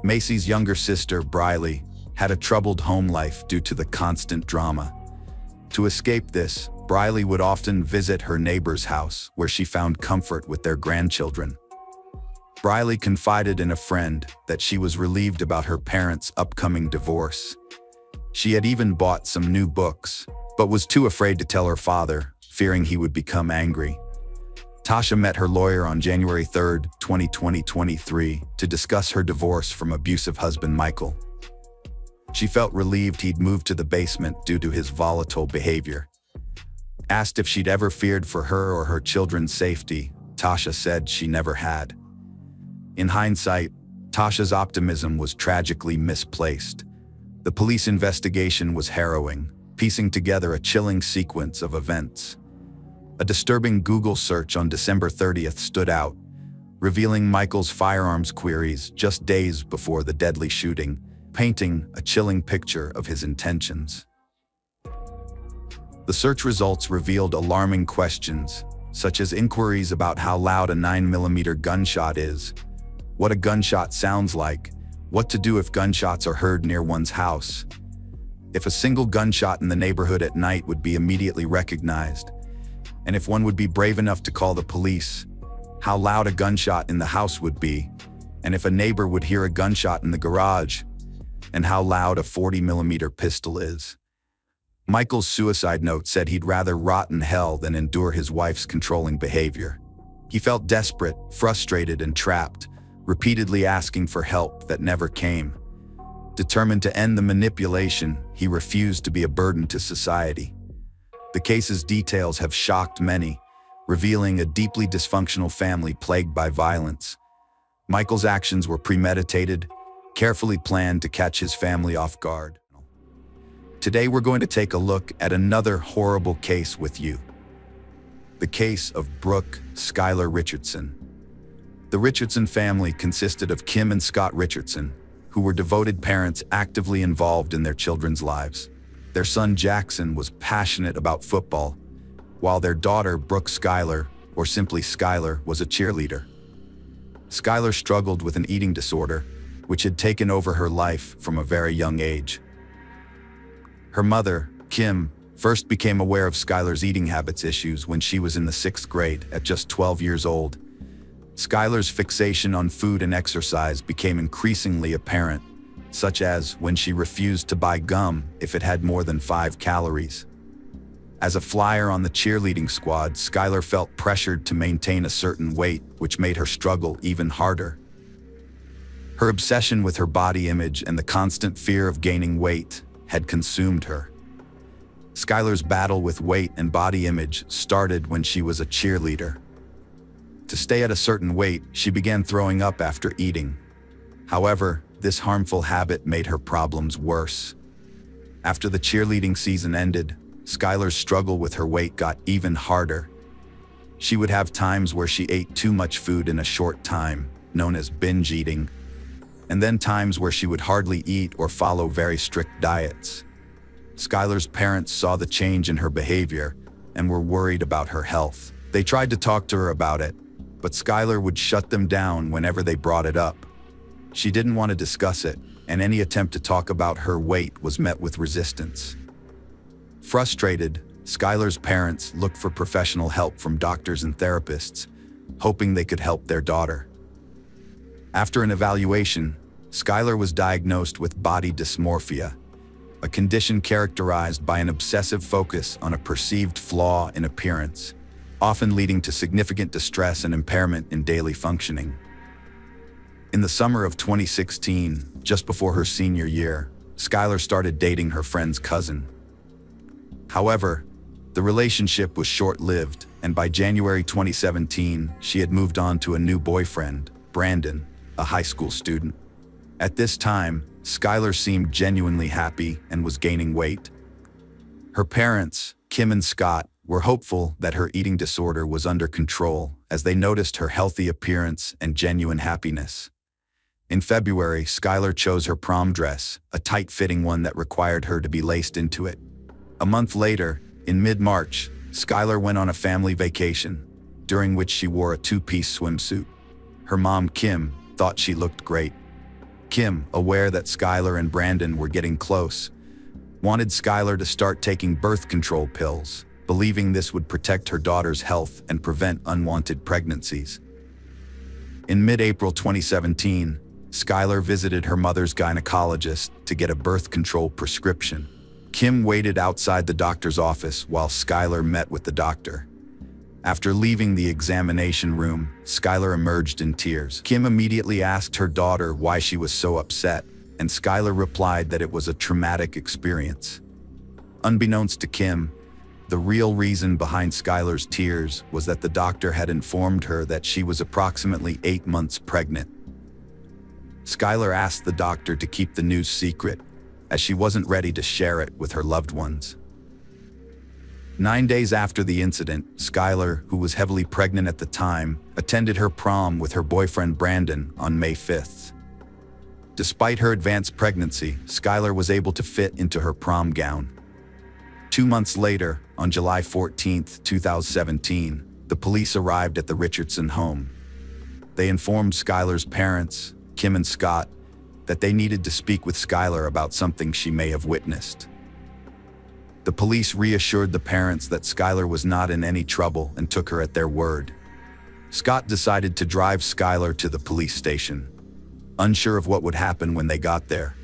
Macy's younger sister, Briley, had a troubled home life due to the constant drama. To escape this, Briley would often visit her neighbor's house, where she found comfort with their grandchildren. Briley confided in a friend that she was relieved about her parents' upcoming divorce. She had even bought some new books, but was too afraid to tell her father, fearing he would become angry. Tasha met her lawyer on January 3, 2023, to discuss her divorce from abusive husband Michael. She felt relieved he'd moved to the basement due to his volatile behavior. Asked if she'd ever feared for her or her children's safety, Tasha said she never had. In hindsight, Tasha's optimism was tragically misplaced. The police investigation was harrowing, piecing together a chilling sequence of events. A disturbing Google search on December 30th stood out, revealing Michael's firearms queries just days before the deadly shooting, painting a chilling picture of his intentions. The search results revealed alarming questions, such as inquiries about how loud a 9mm gunshot is, what a gunshot sounds like, what to do if gunshots are heard near one's house, if a single gunshot in the neighborhood at night would be immediately recognized, and if one would be brave enough to call the police, how loud a gunshot in the house would be, and if a neighbor would hear a gunshot in the garage, and how loud a 40mm pistol is. Michael's suicide note said he'd rather rot in hell than endure his wife's controlling behavior. He felt desperate, frustrated, and trapped, repeatedly asking for help that never came. Determined to end the manipulation, he refused to be a burden to society. The case's details have shocked many, revealing a deeply dysfunctional family plagued by violence. Michael's actions were premeditated, carefully planned to catch his family off guard. Today we're going to take a look at another horrible case with you. The case of Brooke Skylar Richardson. The Richardson family consisted of Kim and Scott Richardson, who were devoted parents actively involved in their children's lives. Their son Jackson was passionate about football, while their daughter Brooke Skylar, or simply Skylar, was a cheerleader. Skylar struggled with an eating disorder, which had taken over her life from a very young age. Her mother, Kim, first became aware of Skylar's eating habits issues when she was in the 6th grade at just 12 years old. Skylar's fixation on food and exercise became increasingly apparent, such as when she refused to buy gum if it had more than 5 calories. As a flyer on the cheerleading squad, Skylar felt pressured to maintain a certain weight, which made her struggle even harder. Her obsession with her body image and the constant fear of gaining weight had consumed her. Skylar's battle with weight and body image started when she was a cheerleader. To stay at a certain weight, she began throwing up after eating. However, this harmful habit made her problems worse. After the cheerleading season ended, Skylar's struggle with her weight got even harder. She would have times where she ate too much food in a short time, known as binge eating, and then times where she would hardly eat or follow very strict diets. Skylar's parents saw the change in her behavior and were worried about her health. They tried to talk to her about it, but Skylar would shut them down whenever they brought it up. She didn't want to discuss it, and any attempt to talk about her weight was met with resistance. Frustrated, Skylar's parents looked for professional help from doctors and therapists, hoping they could help their daughter. After an evaluation, Skylar was diagnosed with body dysmorphia, a condition characterized by an obsessive focus on a perceived flaw in appearance, often leading to significant distress and impairment in daily functioning. In the summer of 2016, just before her senior year, Skylar started dating her friend's cousin. However, the relationship was short-lived, and by January 2017, she had moved on to a new boyfriend, Brandon, a high school student. At this time, Skylar seemed genuinely happy and was gaining weight. Her parents, Kim and Scott, were hopeful that her eating disorder was under control as they noticed her healthy appearance and genuine happiness. In February, Skylar chose her prom dress, a tight-fitting one that required her to be laced into it. A month later, in mid-March, Skylar went on a family vacation, during which she wore a two-piece swimsuit. Her mom, Kim, thought she looked great. Kim, aware that Skylar and Brandon were getting close, wanted Skylar to start taking birth control pills, believing this would protect her daughter's health and prevent unwanted pregnancies. In mid-April 2017, Skylar visited her mother's gynecologist to get a birth control prescription. Kim waited outside the doctor's office while Skylar met with the doctor. After leaving the examination room, Skylar emerged in tears. Kim immediately asked her daughter why she was so upset, and Skylar replied that it was a traumatic experience. Unbeknownst to Kim, the real reason behind Skylar's tears was that the doctor had informed her that she was approximately 8 months pregnant. Skylar asked the doctor to keep the news secret, as she wasn't ready to share it with her loved ones. 9 days after the incident, Skylar, who was heavily pregnant at the time, attended her prom with her boyfriend Brandon on May 5th. Despite her advanced pregnancy, Skylar was able to fit into her prom gown. 2 months later, on July 14, 2017, the police arrived at the Richardson home. They informed Skylar's parents, Kim and Scott, that they needed to speak with Skylar about something she may have witnessed. The police reassured the parents that Skylar was not in any trouble and took her at their word. Scott decided to drive Skylar to the police station, unsure of what would happen when they got there.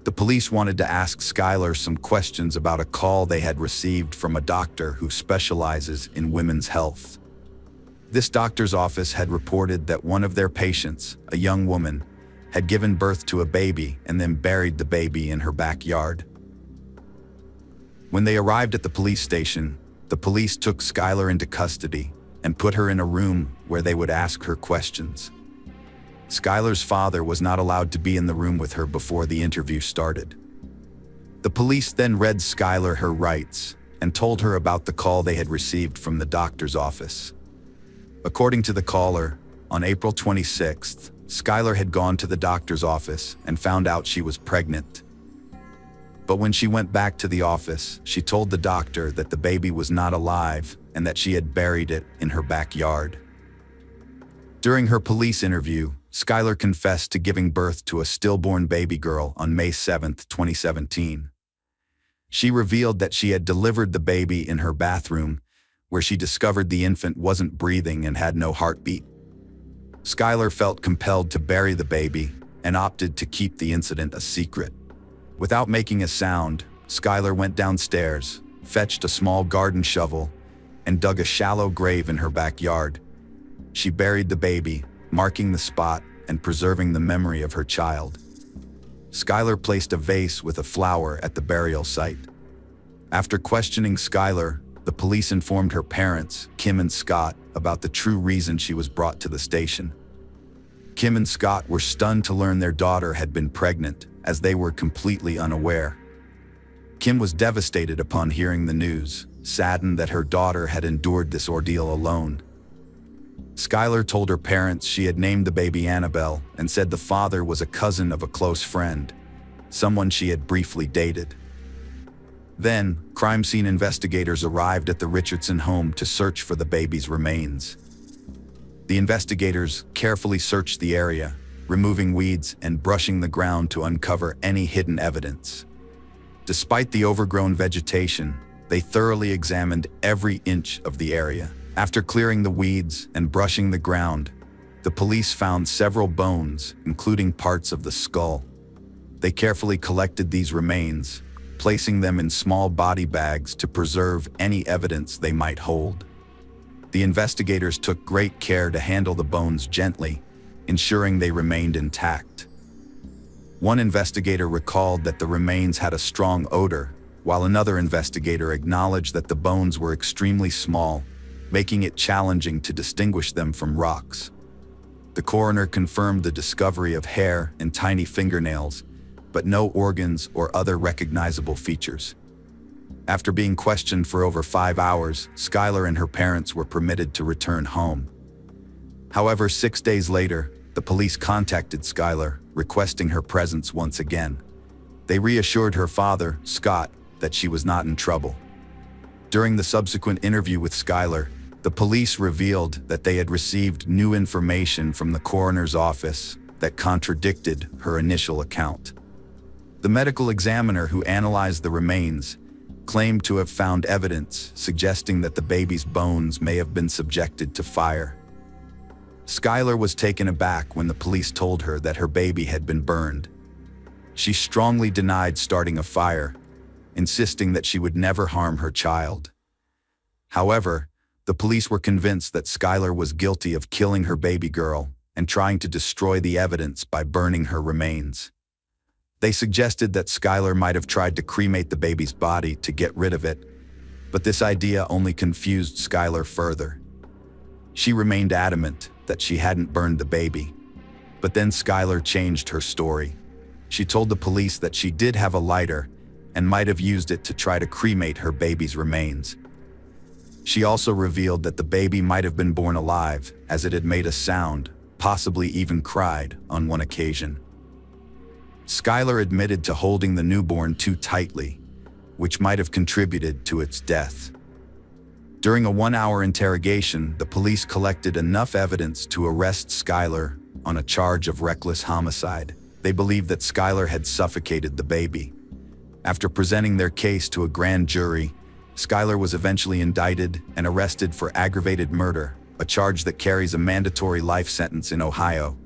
The police wanted to ask Skylar some questions about a call they had received from a doctor who specializes in women's health. This doctor's office had reported that one of their patients, a young woman, had given birth to a baby and then buried the baby in her backyard. When they arrived at the police station, the police took Skylar into custody and put her in a room where they would ask her questions. Skylar's father was not allowed to be in the room with her before the interview started. The police then read Skylar her rights and told her about the call they had received from the doctor's office. According to the caller, on April 26th, Skylar had gone to the doctor's office and found out she was pregnant. But when she went back to the office, she told the doctor that the baby was not alive and that she had buried it in her backyard. During her police interview, Skylar confessed to giving birth to a stillborn baby girl on May 7, 2017. She revealed that she had delivered the baby in her bathroom, where she discovered the infant wasn't breathing and had no heartbeat. Skylar felt compelled to bury the baby and opted to keep the incident a secret. Without making a sound, Skylar went downstairs, fetched a small garden shovel, and dug a shallow grave in her backyard. She buried the baby, marking the spot and preserving the memory of her child. Skylar placed a vase with a flower at the burial site. After questioning Skylar, the police informed her parents, Kim and Scott, about the true reason she was brought to the station. Kim and Scott were stunned to learn their daughter had been pregnant, as they were completely unaware. Kim was devastated upon hearing the news, saddened that her daughter had endured this ordeal alone. Skylar told her parents she had named the baby Annabelle and said the father was a cousin of a close friend, someone she had briefly dated. Then, crime scene investigators arrived at the Richardson home to search for the baby's remains. The investigators carefully searched the area, removing weeds and brushing the ground to uncover any hidden evidence. Despite the overgrown vegetation, they thoroughly examined every inch of the area. After clearing the weeds and brushing the ground, the police found several bones, including parts of the skull. They carefully collected these remains, placing them in small body bags to preserve any evidence they might hold. The investigators took great care to handle the bones gently, ensuring they remained intact. One investigator recalled that the remains had a strong odor, while another investigator acknowledged that the bones were extremely small, making it challenging to distinguish them from rocks. The coroner confirmed the discovery of hair and tiny fingernails, but no organs or other recognizable features. After being questioned for over 5 hours, Skylar and her parents were permitted to return home. However, 6 days later, the police contacted Skylar, requesting her presence once again. They reassured her father, Scott, that she was not in trouble. During the subsequent interview with Skylar, the police revealed that they had received new information from the coroner's office that contradicted her initial account. The medical examiner who analyzed the remains claimed to have found evidence suggesting that the baby's bones may have been subjected to fire. Skylar was taken aback when the police told her that her baby had been burned. She strongly denied starting a fire, insisting that she would never harm her child. However, the police were convinced that Skylar was guilty of killing her baby girl and trying to destroy the evidence by burning her remains. They suggested that Skylar might have tried to cremate the baby's body to get rid of it, but this idea only confused Skylar further. She remained adamant that she hadn't burned the baby. But then Skylar changed her story. She told the police that she did have a lighter and might have used it to try to cremate her baby's remains. She also revealed that the baby might have been born alive, as it had made a sound, possibly even cried, on one occasion. Skylar admitted to holding the newborn too tightly, which might have contributed to its death. During a 1-hour interrogation, the police collected enough evidence to arrest Skylar on a charge of reckless homicide. They believed that Skylar had suffocated the baby. After presenting their case to a grand jury, Skylar was eventually indicted and arrested for aggravated murder, a charge that carries a mandatory life sentence in Ohio.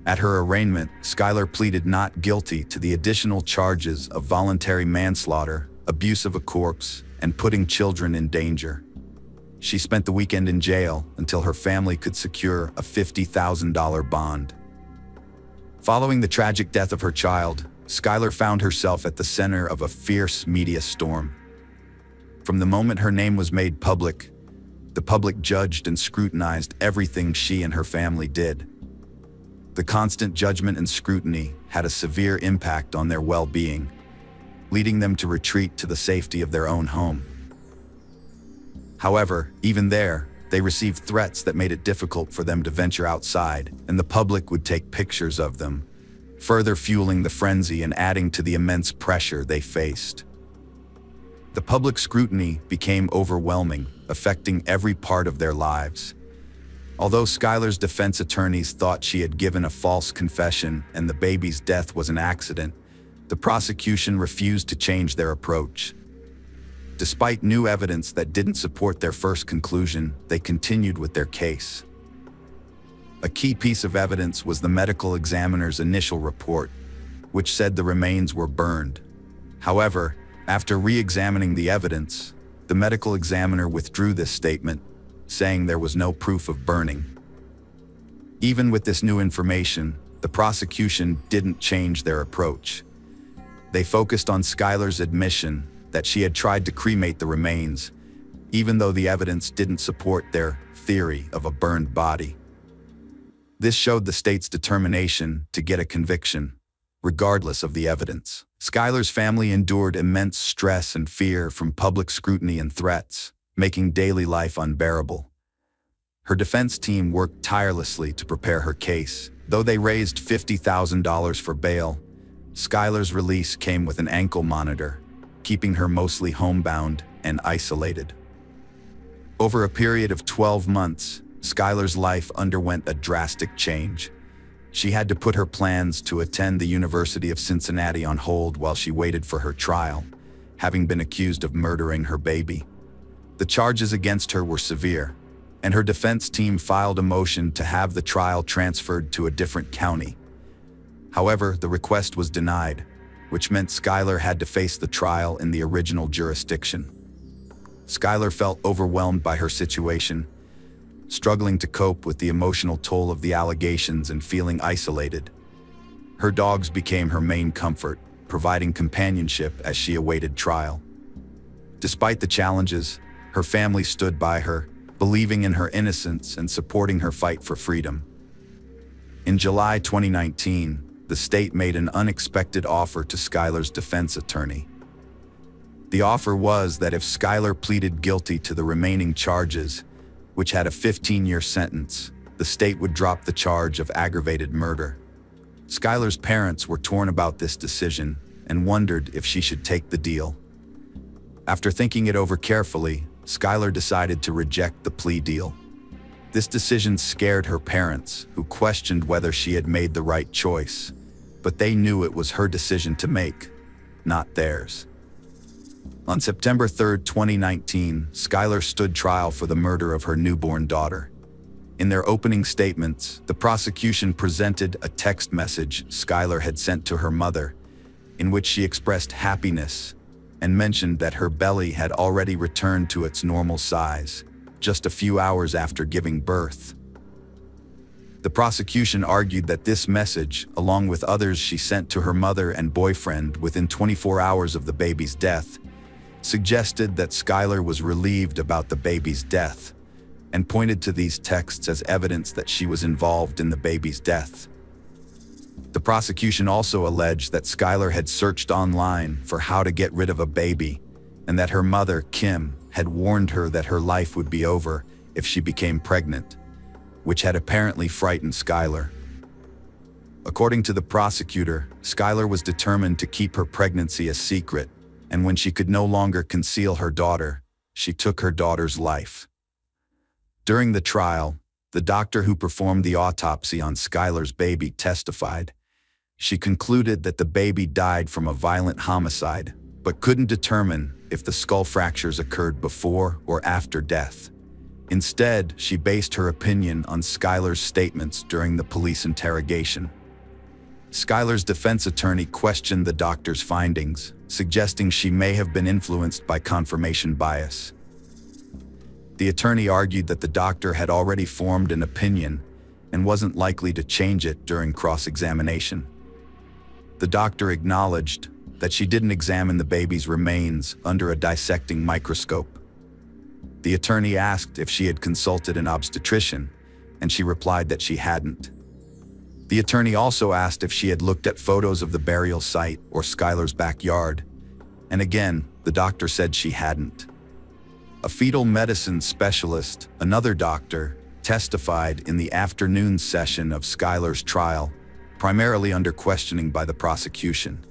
At her arraignment, Skylar pleaded not guilty to the additional charges of voluntary manslaughter, abuse of a corpse, and putting children in danger. She spent the weekend in jail until her family could secure a $50,000 bond. Following the tragic death of her child, Skylar found herself at the center of a fierce media storm. From the moment her name was made public, the public judged and scrutinized everything she and her family did. The constant judgment and scrutiny had a severe impact on their well-being, leading them to retreat to the safety of their own home. However, even there, they received threats that made it difficult for them to venture outside, and the public would take pictures of them, further fueling the frenzy and adding to the immense pressure they faced. The public scrutiny became overwhelming, affecting every part of their lives. Although Skylar's defense attorneys thought she had given a false confession and the baby's death was an accident, the prosecution refused to change their approach. Despite new evidence that didn't support their first conclusion, they continued with their case. A key piece of evidence was the medical examiner's initial report, which said the remains were burned. However, after re-examining the evidence, the medical examiner withdrew this statement, saying there was no proof of burning. Even with this new information, the prosecution didn't change their approach. They focused on Skylar's admission that she had tried to cremate the remains, even though the evidence didn't support their theory of a burned body. This showed the state's determination to get a conviction, regardless of the evidence. Skylar's family endured immense stress and fear from public scrutiny and threats, making daily life unbearable. Her defense team worked tirelessly to prepare her case. Though they raised $50,000 for bail, Skylar's release came with an ankle monitor, keeping her mostly homebound and isolated. Over a period of 12 months, Skylar's life underwent a drastic change. She had to put her plans to attend the University of Cincinnati on hold while she waited for her trial, having been accused of murdering her baby. The charges against her were severe, and her defense team filed a motion to have the trial transferred to a different county. However, the request was denied, which meant Skylar had to face the trial in the original jurisdiction. Skylar felt overwhelmed by her situation, struggling to cope with the emotional toll of the allegations and feeling isolated. Her dogs became her main comfort, providing companionship as she awaited trial. Despite the challenges, her family stood by her, believing in her innocence and supporting her fight for freedom. In July 2019, the state made an unexpected offer to Skylar's defense attorney. The offer was that if Skylar pleaded guilty to the remaining charges, which had a 15-year sentence, the state would drop the charge of aggravated murder. Skylar's parents were torn about this decision and wondered if she should take the deal. After thinking it over carefully, Skylar decided to reject the plea deal. This decision scared her parents, who questioned whether she had made the right choice, but they knew it was her decision to make, not theirs. On September 3, 2019, Skylar stood trial for the murder of her newborn daughter. In their opening statements, the prosecution presented a text message Skylar had sent to her mother, in which she expressed happiness and mentioned that her belly had already returned to its normal size, just a few hours after giving birth. The prosecution argued that this message, along with others she sent to her mother and boyfriend within 24 hours of the baby's death, suggested that Skylar was relieved about the baby's death, and pointed to these texts as evidence that she was involved in the baby's death. The prosecution also alleged that Skylar had searched online for how to get rid of a baby, and that her mother, Kim, had warned her that her life would be over if she became pregnant, which had apparently frightened Skylar. According to the prosecutor, Skylar was determined to keep her pregnancy a secret, and when she could no longer conceal her daughter, she took her daughter's life. During the trial, the doctor who performed the autopsy on Skylar's baby testified. She concluded that the baby died from a violent homicide, but couldn't determine if the skull fractures occurred before or after death. Instead, she based her opinion on Skylar's statements during the police interrogation. Skylar's defense attorney questioned the doctor's findings, suggesting she may have been influenced by confirmation bias. The attorney argued that the doctor had already formed an opinion and wasn't likely to change it during cross-examination. The doctor acknowledged that she didn't examine the baby's remains under a dissecting microscope. The attorney asked if she had consulted an obstetrician, and she replied that she hadn't. The attorney also asked if she had looked at photos of the burial site or Skylar's backyard, and again, the doctor said she hadn't. A fetal medicine specialist, another doctor, testified in the afternoon session of Skylar's trial, primarily under questioning by the prosecution.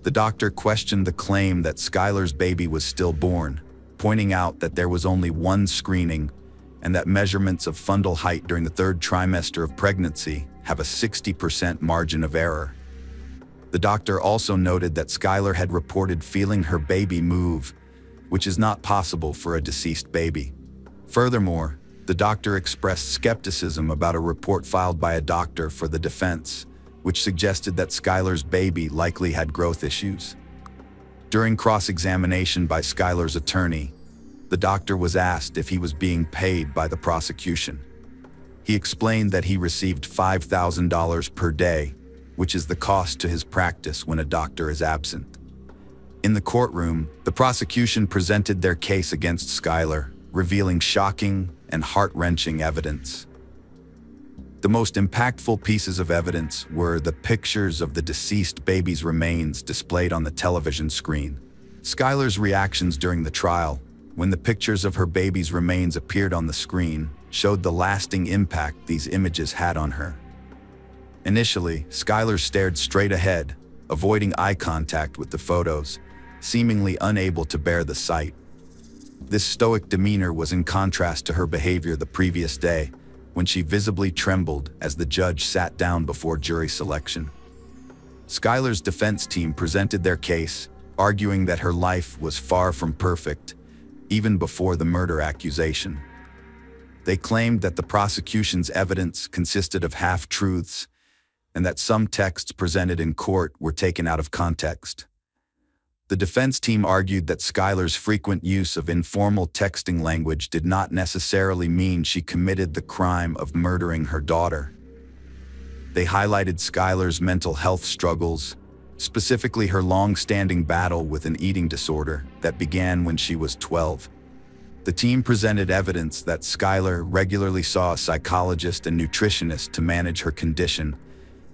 The doctor questioned the claim that Skylar's baby was stillborn, pointing out that there was only one screening and that measurements of fundal height during the third trimester of pregnancy have a 60% margin of error. The doctor also noted that Skylar had reported feeling her baby move, which is not possible for a deceased baby. Furthermore, the doctor expressed skepticism about a report filed by a doctor for the defense, which suggested that Skylar's baby likely had growth issues. During cross-examination by Skylar's attorney, the doctor was asked if he was being paid by the prosecution. He explained that he received $5,000 per day, which is the cost to his practice when a doctor is absent. In the courtroom, the prosecution presented their case against Skylar, revealing shocking and heart-wrenching evidence. The most impactful pieces of evidence were the pictures of the deceased baby's remains displayed on the television screen. Skylar's reactions during the trial, when the pictures of her baby's remains appeared on the screen, showed the lasting impact these images had on her. Initially, Skylar stared straight ahead, avoiding eye contact with the photos, seemingly unable to bear the sight. This stoic demeanor was in contrast to her behavior the previous day, when she visibly trembled as the judge sat down before jury selection. Skylar's defense team presented their case, arguing that her life was far from perfect, even before the murder accusation. They claimed that the prosecution's evidence consisted of half-truths and that some texts presented in court were taken out of context. The defense team argued that Skylar's frequent use of informal texting language did not necessarily mean she committed the crime of murdering her daughter. They highlighted Skylar's mental health struggles, specifically her long-standing battle with an eating disorder that began when she was 12. The team presented evidence that Skylar regularly saw a psychologist and nutritionist to manage her condition,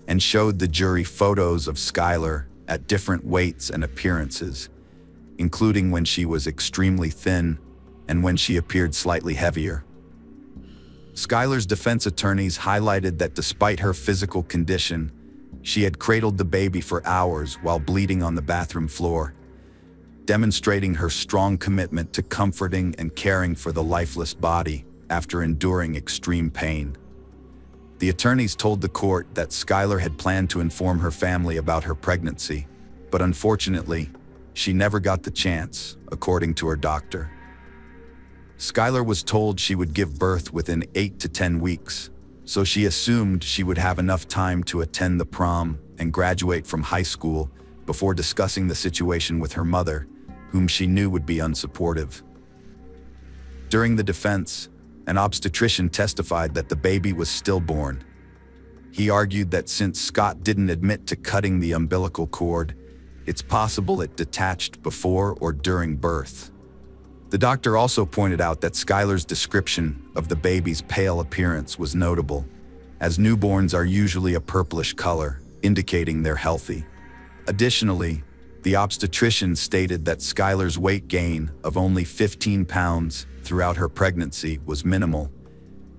and showed the jury photos of Skylar at different weights and appearances, including when she was extremely thin and when she appeared slightly heavier. Skylar's defense attorneys highlighted that despite her physical condition, she had cradled the baby for hours while bleeding on the bathroom floor, demonstrating her strong commitment to comforting and caring for the lifeless body after enduring extreme pain. The attorneys told the court that Skylar had planned to inform her family about her pregnancy, but unfortunately, she never got the chance, according to her doctor. Skylar was told she would give birth within 8 to 10 weeks, so she assumed she would have enough time to attend the prom and graduate from high school before discussing the situation with her mother, whom she knew would be unsupportive. During the defense, an obstetrician testified that the baby was stillborn. He argued that since Scott didn't admit to cutting the umbilical cord, it's possible it detached before or during birth. The doctor also pointed out that Skylar's description of the baby's pale appearance was notable, as newborns are usually a purplish color, indicating they're healthy. Additionally, the obstetrician stated that Skylar's weight gain of only 15 pounds throughout her pregnancy was minimal,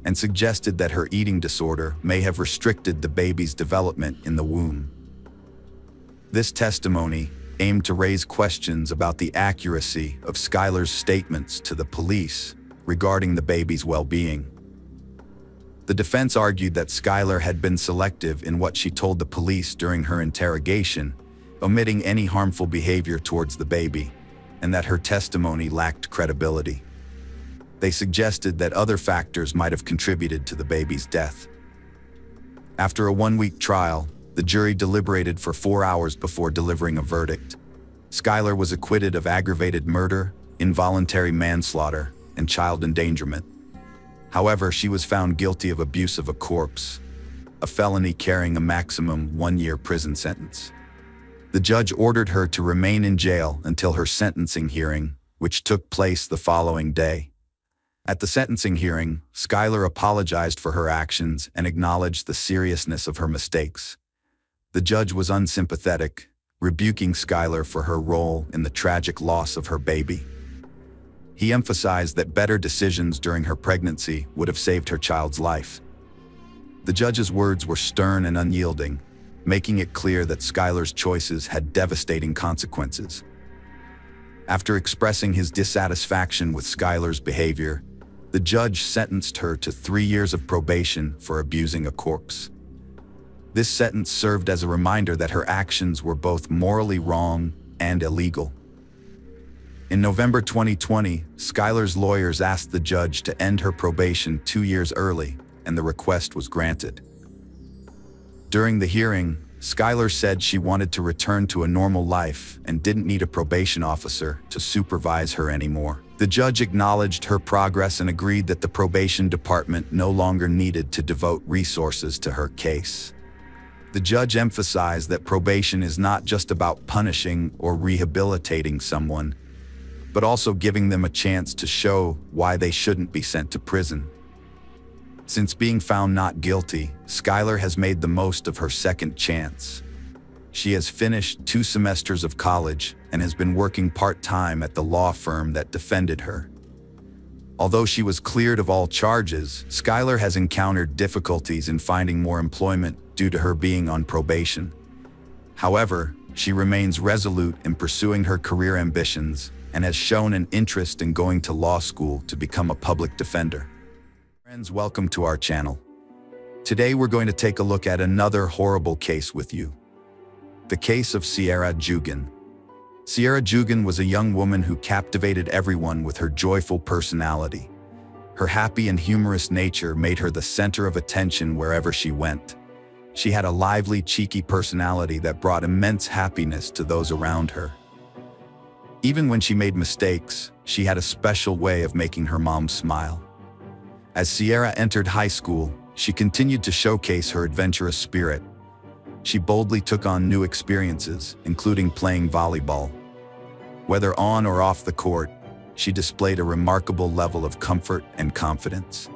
and suggested that her eating disorder may have restricted the baby's development in the womb. This testimony aimed to raise questions about the accuracy of Skylar's statements to the police regarding the baby's well-being. The defense argued that Skylar had been selective in what she told the police during her interrogation, omitting any harmful behavior towards the baby, and that her testimony lacked credibility. They suggested that other factors might have contributed to the baby's death. After a one-week trial, the jury deliberated for 4 hours before delivering a verdict. Skylar was acquitted of aggravated murder, involuntary manslaughter, and child endangerment. However, she was found guilty of abuse of a corpse, a felony carrying a maximum 1-year prison sentence. The judge ordered her to remain in jail until her sentencing hearing, which took place the following day. At the sentencing hearing, Skylar apologized for her actions and acknowledged the seriousness of her mistakes. The judge was unsympathetic, rebuking Skylar for her role in the tragic loss of her baby. He emphasized that better decisions during her pregnancy would have saved her child's life. The judge's words were stern and unyielding, making it clear that Skylar's choices had devastating consequences. After expressing his dissatisfaction with Skylar's behavior, the judge sentenced her to 3 years of probation for abusing a corpse. This sentence served as a reminder that her actions were both morally wrong and illegal. In November 2020, Skylar's lawyers asked the judge to end her probation 2 years early, and the request was granted. During the hearing, Skylar said she wanted to return to a normal life and didn't need a probation officer to supervise her anymore. The judge acknowledged her progress and agreed that the probation department no longer needed to devote resources to her case. The judge emphasized that probation is not just about punishing or rehabilitating someone, but also giving them a chance to show why they shouldn't be sent to prison. Since being found not guilty, Skylar has made the most of her second chance. She has finished 2 semesters of college and has been working part-time at the law firm that defended her. Although she was cleared of all charges, Skylar has encountered difficulties in finding more employment due to her being on probation. However, she remains resolute in pursuing her career ambitions and has shown an interest in going to law school to become a public defender. Friends, welcome to our channel. Today we're going to take a look at another horrible case with you. The case of Sierra Jugan. Sierra Jugan was a young woman who captivated everyone with her joyful personality. Her happy and humorous nature made her the center of attention wherever she went. She had a lively, cheeky personality that brought immense happiness to those around her. Even when she made mistakes, she had a special way of making her mom smile. As Sierra entered high school, she continued to showcase her adventurous spirit. She boldly took on new experiences, including playing volleyball. Whether on or off the court, she displayed a remarkable level of comfort and confidence.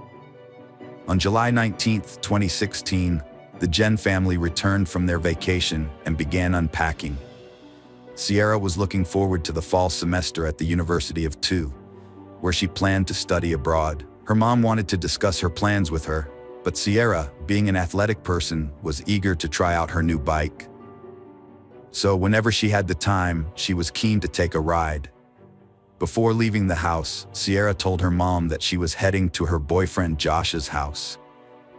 On July 19, 2016, the Jen family returned from their vacation and began unpacking. Sierra was looking forward to the fall semester at the University of Tu, where she planned to study abroad, Her mom wanted to discuss her plans with her, but Sierra, being an athletic person, was eager to try out her new bike. So whenever she had the time, she was keen to take a ride. Before leaving the house, Sierra told her mom that she was heading to her boyfriend Josh's house.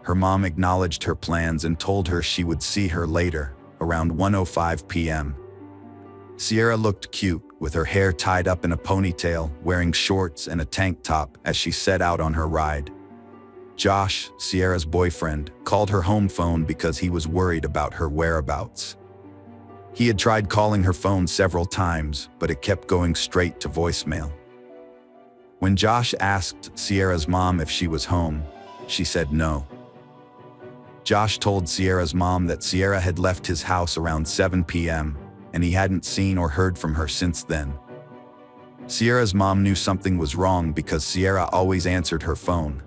Her mom acknowledged her plans and told her she would see her later, around 1:05 p.m. Sierra looked cute, with her hair tied up in a ponytail, wearing shorts and a tank top as she set out on her ride. Josh, Sierra's boyfriend, called her home phone because he was worried about her whereabouts. He had tried calling her phone several times, but it kept going straight to voicemail. When Josh asked Sierra's mom if she was home, she said no. Josh told Sierra's mom that Sierra had left his house around 7 p.m., and he hadn't seen or heard from her since then. Sierra's mom knew something was wrong because Sierra always answered her phone.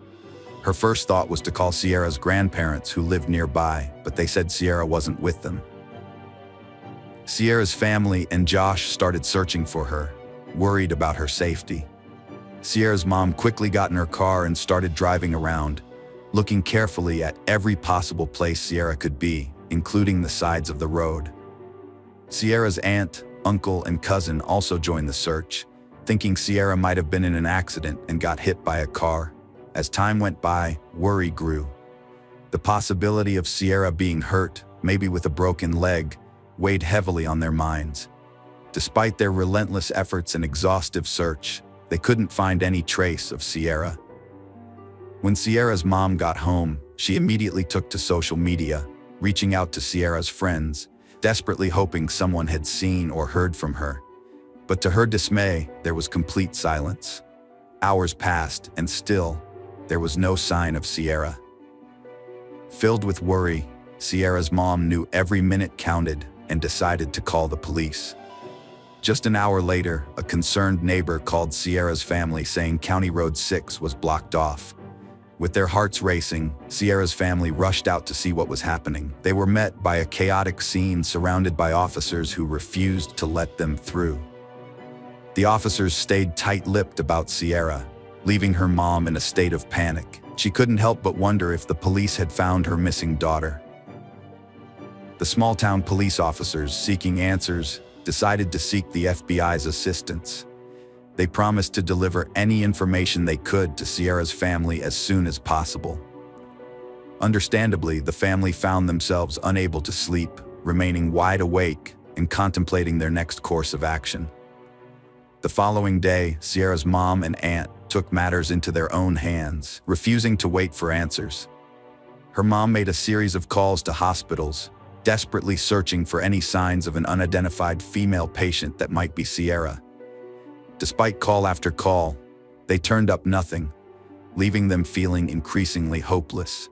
Her first thought was to call Sierra's grandparents who lived nearby, but they said Sierra wasn't with them. Sierra's family and Josh started searching for her, worried about her safety. Sierra's mom quickly got in her car and started driving around, looking carefully at every possible place Sierra could be, including the sides of the road. Sierra's aunt, uncle, and cousin also joined the search, thinking Sierra might have been in an accident and got hit by a car. As time went by, worry grew. The possibility of Sierra being hurt, maybe with a broken leg, weighed heavily on their minds. Despite their relentless efforts and exhaustive search, they couldn't find any trace of Sierra. When Sierra's mom got home, she immediately took to social media, reaching out to Sierra's friends, desperately hoping someone had seen or heard from her. But to her dismay, there was complete silence. Hours passed, and still, there was no sign of Sierra. Filled with worry, Sierra's mom knew every minute counted and decided to call the police. Just an hour later, a concerned neighbor called Sierra's family saying County Road 6 was blocked off. With their hearts racing, Sierra's family rushed out to see what was happening. They were met by a chaotic scene surrounded by officers who refused to let them through. The officers stayed tight-lipped about Sierra, leaving her mom in a state of panic. She couldn't help but wonder if the police had found her missing daughter. The small-town police officers, seeking answers, decided to seek the FBI's assistance. They promised to deliver any information they could to Sierra's family as soon as possible. Understandably, the family found themselves unable to sleep, remaining wide awake and contemplating their next course of action. The following day, Sierra's mom and aunt took matters into their own hands, refusing to wait for answers. Her mom made a series of calls to hospitals, desperately searching for any signs of an unidentified female patient that might be Sierra. Despite call after call, they turned up nothing, leaving them feeling increasingly hopeless.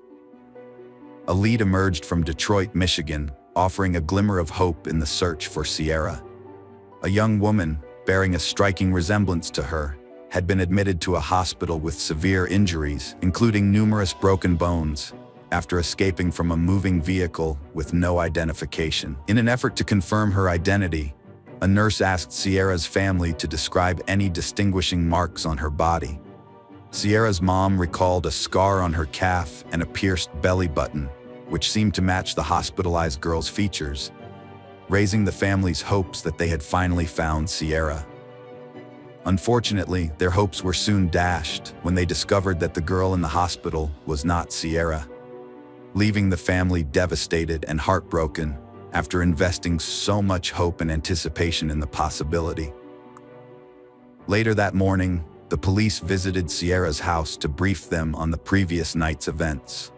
A lead emerged from Detroit, Michigan, offering a glimmer of hope in the search for Sierra. A young woman, bearing a striking resemblance to her, had been admitted to a hospital with severe injuries, including numerous broken bones, after escaping from a moving vehicle with no identification. In an effort to confirm her identity, a nurse asked Sierra's family to describe any distinguishing marks on her body. Sierra's mom recalled a scar on her calf and a pierced belly button, which seemed to match the hospitalized girl's features, raising the family's hopes that they had finally found Sierra. Unfortunately, their hopes were soon dashed when they discovered that the girl in the hospital was not Sierra, leaving the family devastated and heartbroken after investing so much hope and anticipation in the possibility. Later that morning, the police visited Sierra's house to brief them on the previous night's events.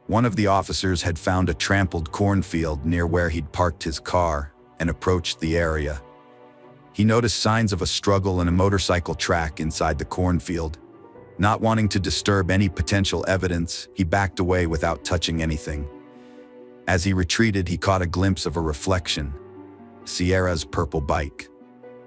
One of the officers had found a trampled cornfield near where he'd parked his car and approached the area. He noticed signs of a struggle and a motorcycle track inside the cornfield. Not wanting to disturb any potential evidence, he backed away without touching anything. As he retreated, he caught a glimpse of a reflection: Sierra's purple bike.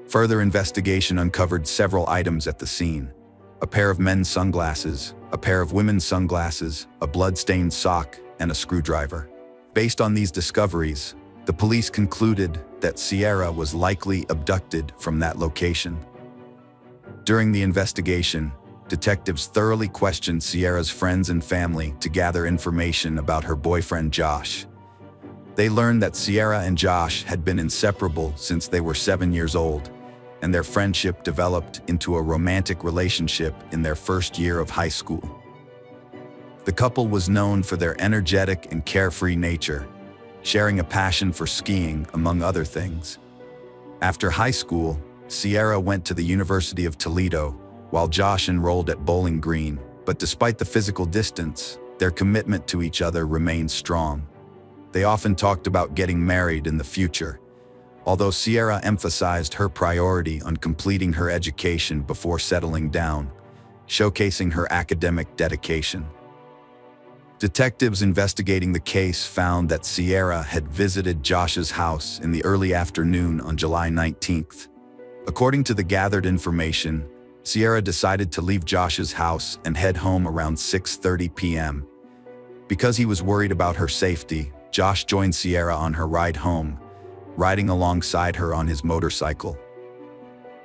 Further investigation uncovered several items at the scene: a pair of men's sunglasses, a pair of women's sunglasses, a blood-stained sock, and a screwdriver. Based on these discoveries, the police concluded that Sierra was likely abducted from that location. During the investigation, detectives thoroughly questioned Sierra's friends and family to gather information about her boyfriend Josh. They learned that Sierra and Josh had been inseparable since they were 7 years old, and their friendship developed into a romantic relationship in their first year of high school. The couple was known for their energetic and carefree nature, sharing a passion for skiing, among other things. After high school, Sierra went to the University of Toledo, while Josh enrolled at Bowling Green, but despite the physical distance, their commitment to each other remained strong. They often talked about getting married in the future, although Sierra emphasized her priority on completing her education before settling down, showcasing her academic dedication. Detectives investigating the case found that Sierra had visited Josh's house in the early afternoon on July 19th. According to the gathered information, Sierra decided to leave Josh's house and head home around 6:30 p.m. Because he was worried about her safety, Josh joined Sierra on her ride home, riding alongside her on his motorcycle.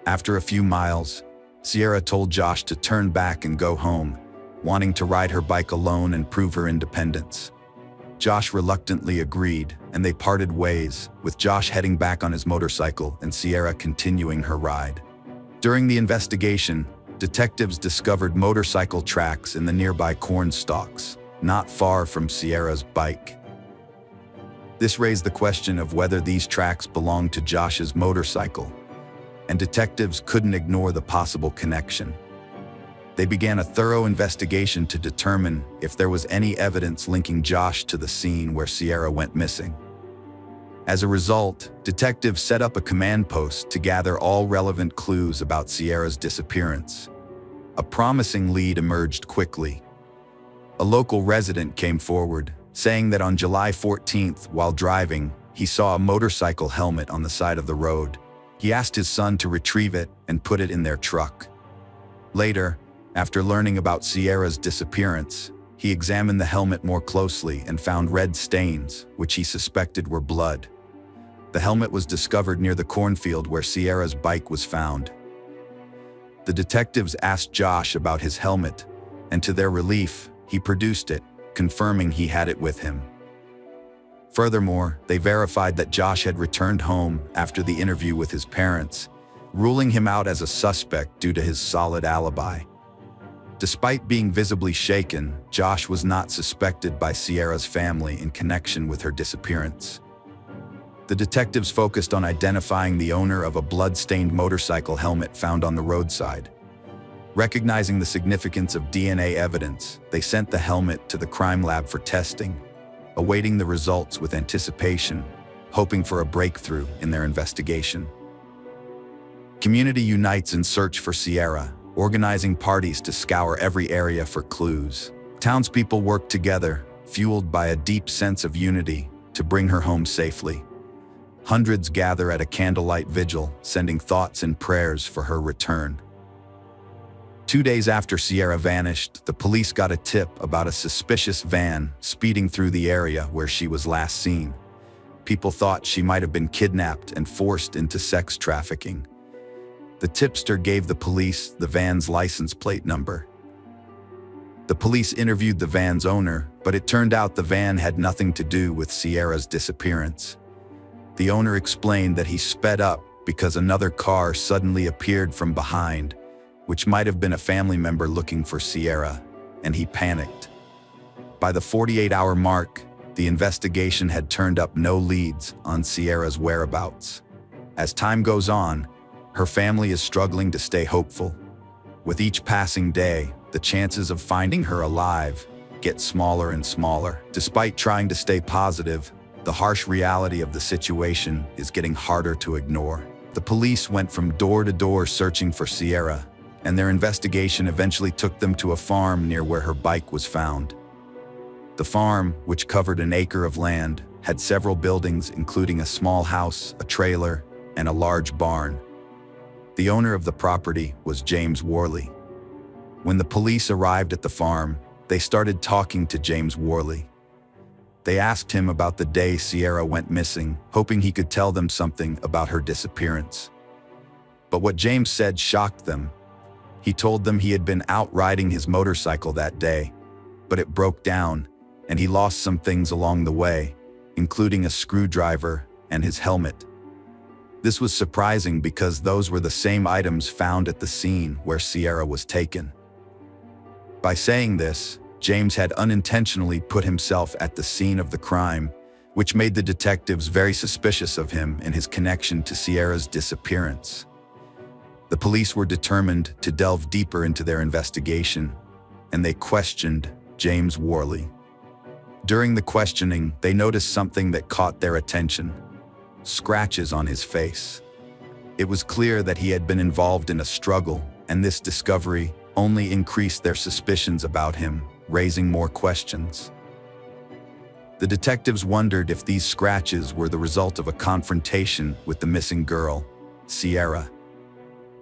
After a few miles, Sierra told Josh to turn back and go home, wanting to ride her bike alone and prove her independence. Josh reluctantly agreed, and they parted ways, with Josh heading back on his motorcycle and Sierra continuing her ride. During the investigation, detectives discovered motorcycle tracks in the nearby corn stalks, not far from Sierra's bike. This raised the question of whether these tracks belonged to Josh's motorcycle, and detectives couldn't ignore the possible connection. They began a thorough investigation to determine if there was any evidence linking Josh to the scene where Sierra went missing. As a result, detectives set up a command post to gather all relevant clues about Sierra's disappearance. A promising lead emerged quickly. A local resident came forward, saying that on July 14th, while driving, he saw a motorcycle helmet on the side of the road. He asked his son to retrieve it and put it in their truck. Later, after learning about Sierra's disappearance, he examined the helmet more closely and found red stains, which he suspected were blood. The helmet was discovered near the cornfield where Sierra's bike was found. The detectives asked Josh about his helmet, and to their relief, he produced it, confirming he had it with him. Furthermore, they verified that Josh had returned home after the interview with his parents, ruling him out as a suspect due to his solid alibi. Despite being visibly shaken, Josh was not suspected by Sierra's family in connection with her disappearance. The detectives focused on identifying the owner of a blood-stained motorcycle helmet found on the roadside. Recognizing the significance of DNA evidence, they sent the helmet to the crime lab for testing, awaiting the results with anticipation, hoping for a breakthrough in their investigation. Community unites in search for Sierra, organizing parties to scour every area for clues. Townspeople work together, fueled by a deep sense of unity, to bring her home safely. Hundreds gather at a candlelight vigil, sending thoughts and prayers for her return. 2 days after Sierra vanished, the police got a tip about a suspicious van speeding through the area where she was last seen. People thought she might have been kidnapped and forced into sex trafficking. The tipster gave the police the van's license plate number. The police interviewed the van's owner, but it turned out the van had nothing to do with Sierra's disappearance. The owner explained that he sped up because another car suddenly appeared from behind, which might have been a family member looking for Sierra, and he panicked. By the 48-hour mark, the investigation had turned up no leads on Sierra's whereabouts. As time goes on, her family is struggling to stay hopeful. With each passing day, the chances of finding her alive get smaller and smaller. Despite trying to stay positive, the harsh reality of the situation is getting harder to ignore. The police went from door to door searching for Sierra, and their investigation eventually took them to a farm near where her bike was found. The farm, which covered an acre of land, had several buildings including a small house, a trailer, and a large barn. The owner of the property was James Worley. When the police arrived at the farm, they started talking to James Worley. They asked him about the day Sierra went missing, hoping he could tell them something about her disappearance. But what James said shocked them. He told them he had been out riding his motorcycle that day, but it broke down, and he lost some things along the way, including a screwdriver and his helmet. This was surprising because those were the same items found at the scene where Sierra was taken. By saying this, James had unintentionally put himself at the scene of the crime, which made the detectives very suspicious of him and his connection to Sierra's disappearance. The police were determined to delve deeper into their investigation, and they questioned James Worley. During the questioning, they noticed something that caught their attention: scratches on his face. It was clear that he had been involved in a struggle, and this discovery only increased their suspicions about him, raising more questions. The detectives wondered if these scratches were the result of a confrontation with the missing girl, Sierra.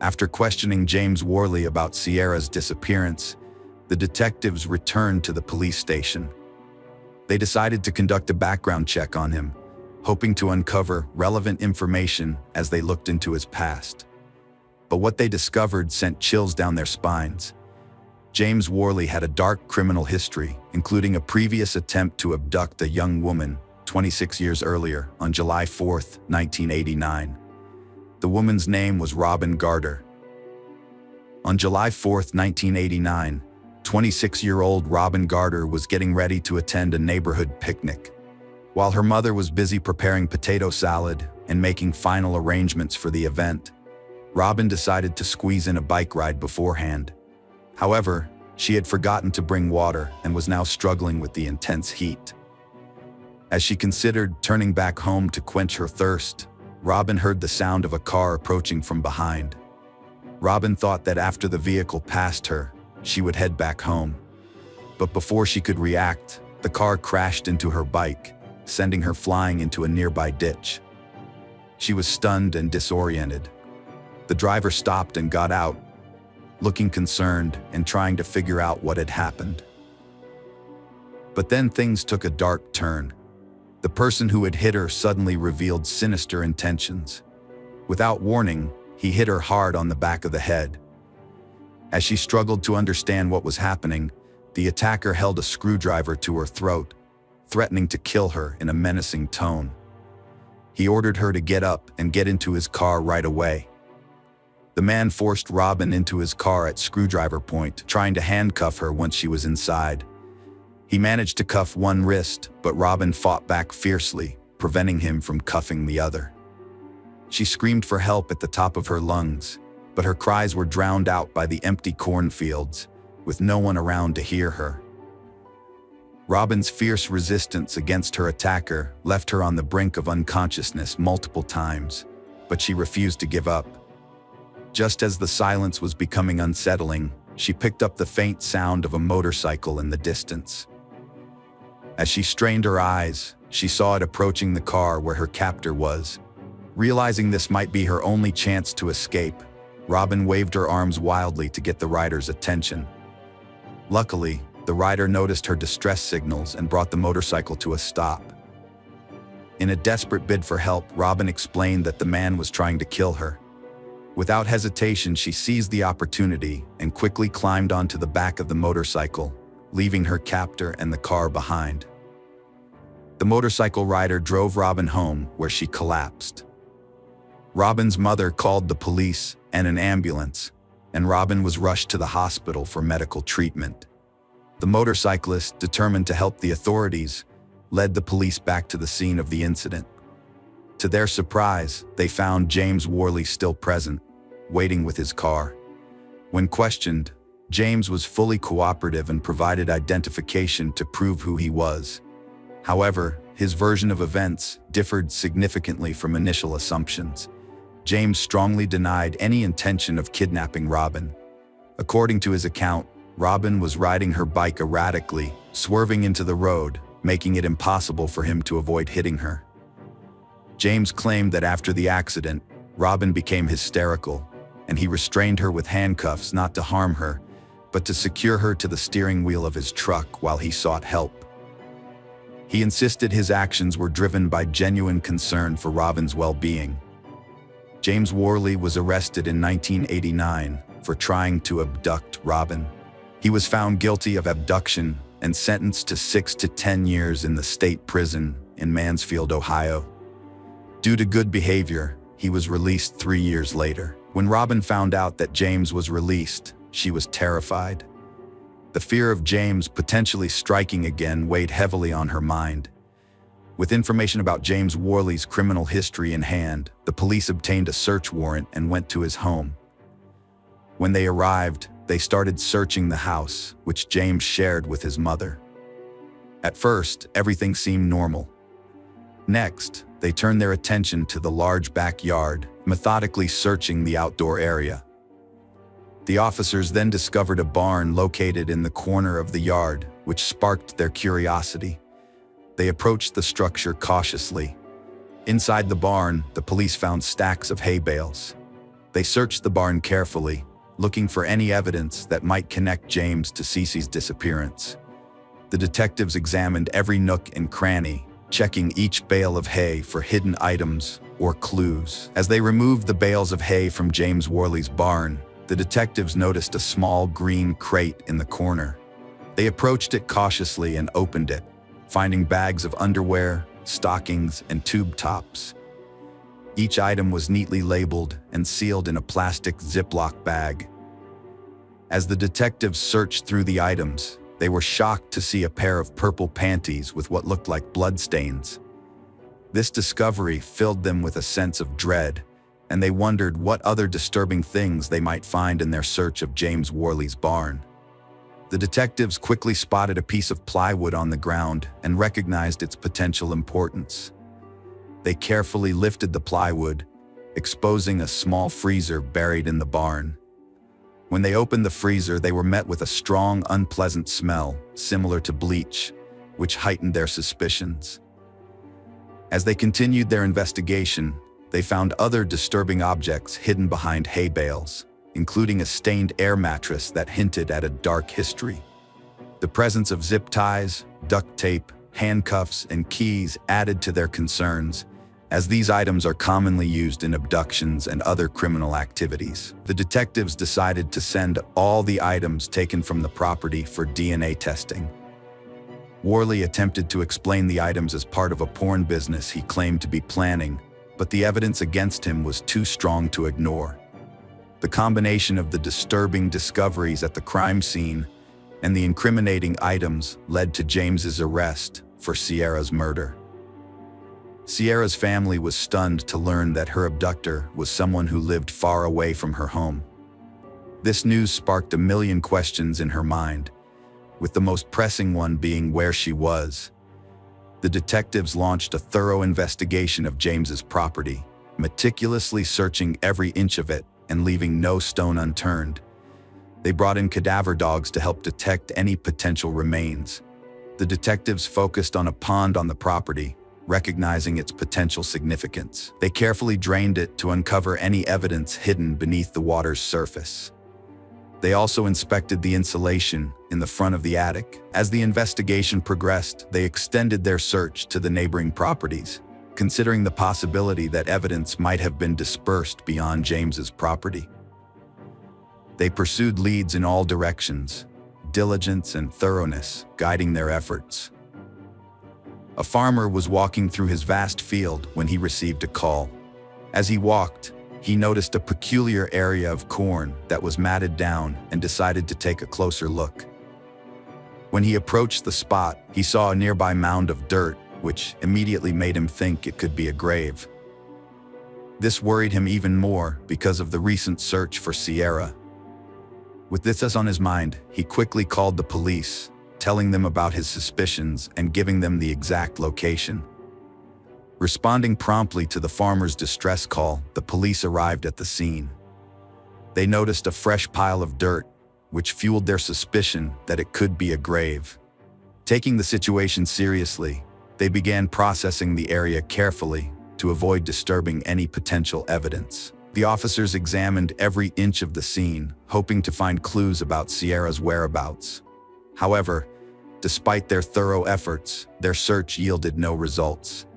After questioning James Worley about Sierra's disappearance, the detectives returned to the police station. They decided to conduct a background check on him, hoping to uncover relevant information as they looked into his past. But what they discovered sent chills down their spines. James Worley had a dark criminal history, including a previous attempt to abduct a young woman 26 years earlier on July 4, 1989. The woman's name was Robin Garter. On July 4, 1989, 26-year-old Robin Garter was getting ready to attend a neighborhood picnic. While her mother was busy preparing potato salad and making final arrangements for the event, Robin decided to squeeze in a bike ride beforehand. However, she had forgotten to bring water and was now struggling with the intense heat. As she considered turning back home to quench her thirst, Robin heard the sound of a car approaching from behind. Robin thought that after the vehicle passed her, she would head back home. But before she could react, the car crashed into her bike, sending her flying into a nearby ditch. She was stunned and disoriented. The driver stopped and got out, looking concerned and trying to figure out what had happened. But then things took a dark turn. The person who had hit her suddenly revealed sinister intentions. Without warning, he hit her hard on the back of the head. As she struggled to understand what was happening, the attacker held a screwdriver to her throat, threatening to kill her in a menacing tone. He ordered her to get up and get into his car right away. The man forced Robin into his car at screwdriver point, trying to handcuff her once she was inside. He managed to cuff one wrist, but Robin fought back fiercely, preventing him from cuffing the other. She screamed for help at the top of her lungs, but her cries were drowned out by the empty cornfields, with no one around to hear her. Robin's fierce resistance against her attacker left her on the brink of unconsciousness multiple times, but she refused to give up. Just as the silence was becoming unsettling, she picked up the faint sound of a motorcycle in the distance. As she strained her eyes, she saw it approaching the car where her captor was. Realizing this might be her only chance to escape, Robin waved her arms wildly to get the rider's attention. Luckily, the rider noticed her distress signals and brought the motorcycle to a stop. In a desperate bid for help, Robin explained that the man was trying to kill her. Without hesitation, she seized the opportunity and quickly climbed onto the back of the motorcycle, leaving her captor and the car behind. The motorcycle rider drove Robin home, where she collapsed. Robin's mother called the police and an ambulance, and Robin was rushed to the hospital for medical treatment. The motorcyclist, determined to help the authorities, led the police back to the scene of the incident. To their surprise, they found James Worley still present, waiting with his car. When questioned, James was fully cooperative and provided identification to prove who he was. However, his version of events differed significantly from initial assumptions. James strongly denied any intention of kidnapping Robin. According to his account, Robin was riding her bike erratically, swerving into the road, making it impossible for him to avoid hitting her. James claimed that after the accident, Robin became hysterical, and he restrained her with handcuffs not to harm her, but to secure her to the steering wheel of his truck while he sought help. He insisted his actions were driven by genuine concern for Robin's well-being. James Worley was arrested in 1989, for trying to abduct Robin. He was found guilty of abduction and sentenced to 6 to 10 years in the state prison in Mansfield, Ohio. Due to good behavior, he was released 3 years later. When Robin found out that James was released, she was terrified. The fear of James potentially striking again weighed heavily on her mind. With information about James Worley's criminal history in hand, the police obtained a search warrant and went to his home. When they arrived, they started searching the house, which James shared with his mother. At first, everything seemed normal. Next, they turned their attention to the large backyard, methodically searching the outdoor area. The officers then discovered a barn located in the corner of the yard, which sparked their curiosity. They approached the structure cautiously. Inside the barn, the police found stacks of hay bales. They searched the barn carefully, looking for any evidence that might connect James to Cece's disappearance. The detectives examined every nook and cranny, checking each bale of hay for hidden items or clues. As they removed the bales of hay from James Worley's barn, the detectives noticed a small green crate in the corner. They approached it cautiously and opened it, finding bags of underwear, stockings, and tube tops. Each item was neatly labeled and sealed in a plastic Ziploc bag. As the detectives searched through the items, they were shocked to see a pair of purple panties with what looked like bloodstains. This discovery filled them with a sense of dread, and they wondered what other disturbing things they might find in their search of James Worley's barn. The detectives quickly spotted a piece of plywood on the ground and recognized its potential importance. They carefully lifted the plywood, exposing a small freezer buried in the barn. When they opened the freezer, they were met with a strong, unpleasant smell, similar to bleach, which heightened their suspicions. As they continued their investigation, they found other disturbing objects hidden behind hay bales, including a stained air mattress that hinted at a dark history. The presence of zip ties, duct tape, handcuffs, and keys added to their concerns, as these items are commonly used in abductions and other criminal activities. The detectives decided to send all the items taken from the property for DNA testing. Worley attempted to explain the items as part of a porn business he claimed to be planning, but the evidence against him was too strong to ignore. The combination of the disturbing discoveries at the crime scene and the incriminating items led to James's arrest for Sierra's murder. Sierra's family was stunned to learn that her abductor was someone who lived far away from her home. This news sparked a million questions in her mind, with the most pressing one being where she was. The detectives launched a thorough investigation of James's property, meticulously searching every inch of it and leaving no stone unturned. They brought in cadaver dogs to help detect any potential remains. The detectives focused on a pond on the property, recognizing its potential significance. They carefully drained it to uncover any evidence hidden beneath the water's surface. They also inspected the insulation in the front of the attic. As the investigation progressed, they extended their search to the neighboring properties, considering the possibility that evidence might have been dispersed beyond James's property. They pursued leads in all directions, diligence and thoroughness guiding their efforts. A farmer was walking through his vast field when he received a call. As he walked, he noticed a peculiar area of corn that was matted down and decided to take a closer look. When he approached the spot, he saw a nearby mound of dirt, which immediately made him think it could be a grave. This worried him even more because of the recent search for Sierra. With this on his mind, he quickly called the police, telling them about his suspicions and giving them the exact location. Responding promptly to the farmer's distress call, the police arrived at the scene. They noticed a fresh pile of dirt, which fueled their suspicion that it could be a grave. Taking the situation seriously, they began processing the area carefully to avoid disturbing any potential evidence. The officers examined every inch of the scene, hoping to find clues about Sierra's whereabouts. However, despite their thorough efforts, their search yielded no results.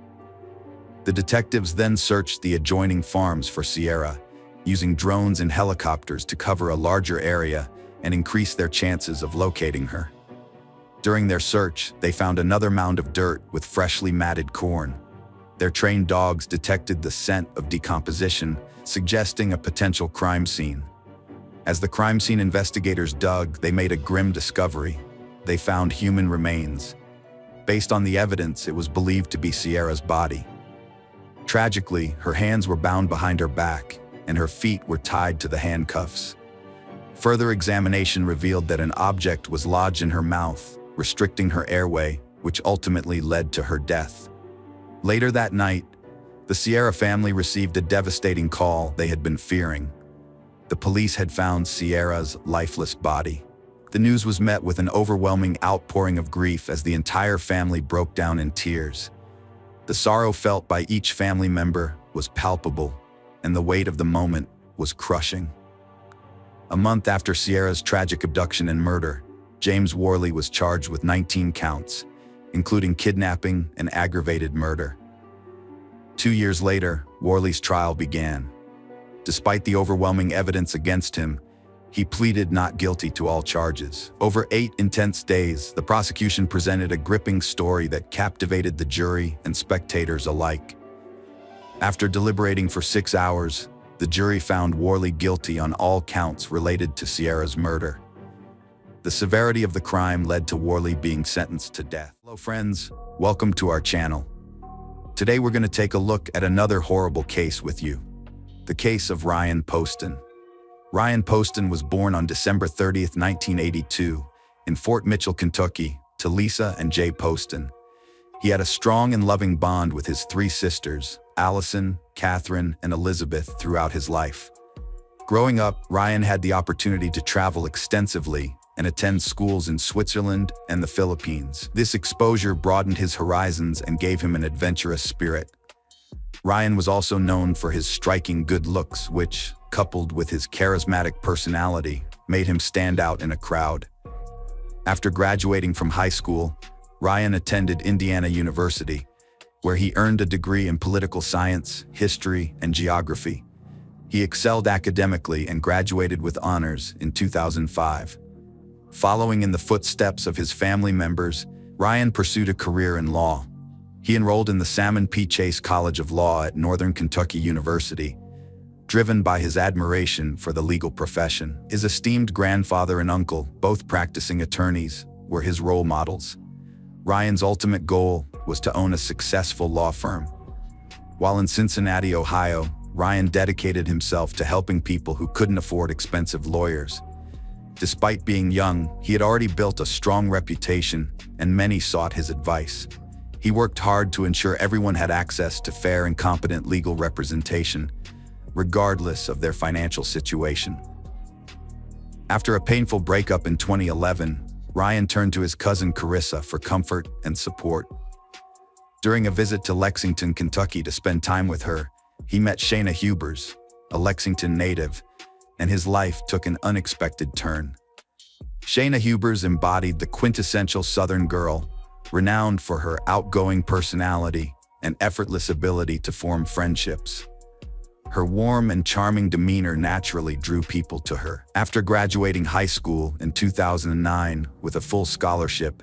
The detectives then searched the adjoining farms for Sierra, using drones and helicopters to cover a larger area and increase their chances of locating her. During their search, they found another mound of dirt with freshly matted corn. Their trained dogs detected the scent of decomposition, suggesting a potential crime scene. As the crime scene investigators dug, they made a grim discovery. They found human remains. Based on the evidence, it was believed to be Sierra's body. Tragically, her hands were bound behind her back, and her feet were tied to the handcuffs. Further examination revealed that an object was lodged in her mouth, restricting her airway, which ultimately led to her death. Later that night, the Sierra family received a devastating call they had been fearing. The police had found Sierra's lifeless body. The news was met with an overwhelming outpouring of grief as the entire family broke down in tears. The sorrow felt by each family member was palpable, and the weight of the moment was crushing. A month after Sierra's tragic abduction and murder, James Worley was charged with 19 counts, including kidnapping and aggravated murder. 2 years later, Worley's trial began. Despite the overwhelming evidence against him, he pleaded not guilty to all charges. Over 8 intense days, the prosecution presented a gripping story that captivated the jury and spectators alike. After deliberating for 6 hours, the jury found Worley guilty on all counts related to Sierra's murder. The severity of the crime led to Worley being sentenced to death. Hello friends, welcome to our channel. Today we're going to take a look at another horrible case with you. The case of Ryan Poston. Ryan Poston was born on December 30th, 1982, in Fort Mitchell, Kentucky, to Lisa and Jay Poston. He had a strong and loving bond with his 3 sisters, Allison, Catherine, and Elizabeth, throughout his life. Growing up, Ryan had the opportunity to travel extensively and attend schools in Switzerland and the Philippines. This exposure broadened his horizons and gave him an adventurous spirit. Ryan was also known for his striking good looks, which, coupled with his charismatic personality, made him stand out in a crowd. After graduating from high school, Ryan attended Indiana University, where he earned a degree in political science, history, and geography. He excelled academically and graduated with honors in 2005. Following in the footsteps of his family members, Ryan pursued a career in law. He enrolled in the Salmon P. Chase College of Law at Northern Kentucky University. Driven by his admiration for the legal profession, his esteemed grandfather and uncle, both practicing attorneys, were his role models. Ryan's ultimate goal was to own a successful law firm. While in Cincinnati, Ohio, Ryan dedicated himself to helping people who couldn't afford expensive lawyers. Despite being young, he had already built a strong reputation, and many sought his advice. He worked hard to ensure everyone had access to fair and competent legal representation, regardless of their financial situation. After a painful breakup in 2011, Ryan turned to his cousin Carissa for comfort and support. During a visit to Lexington, Kentucky to spend time with her, he met Shayna Hubers, a Lexington native, and his life took an unexpected turn. Shayna Hubers embodied the quintessential Southern girl, renowned for her outgoing personality and effortless ability to form friendships. Her warm and charming demeanor naturally drew people to her. After graduating high school in 2009 with a full scholarship,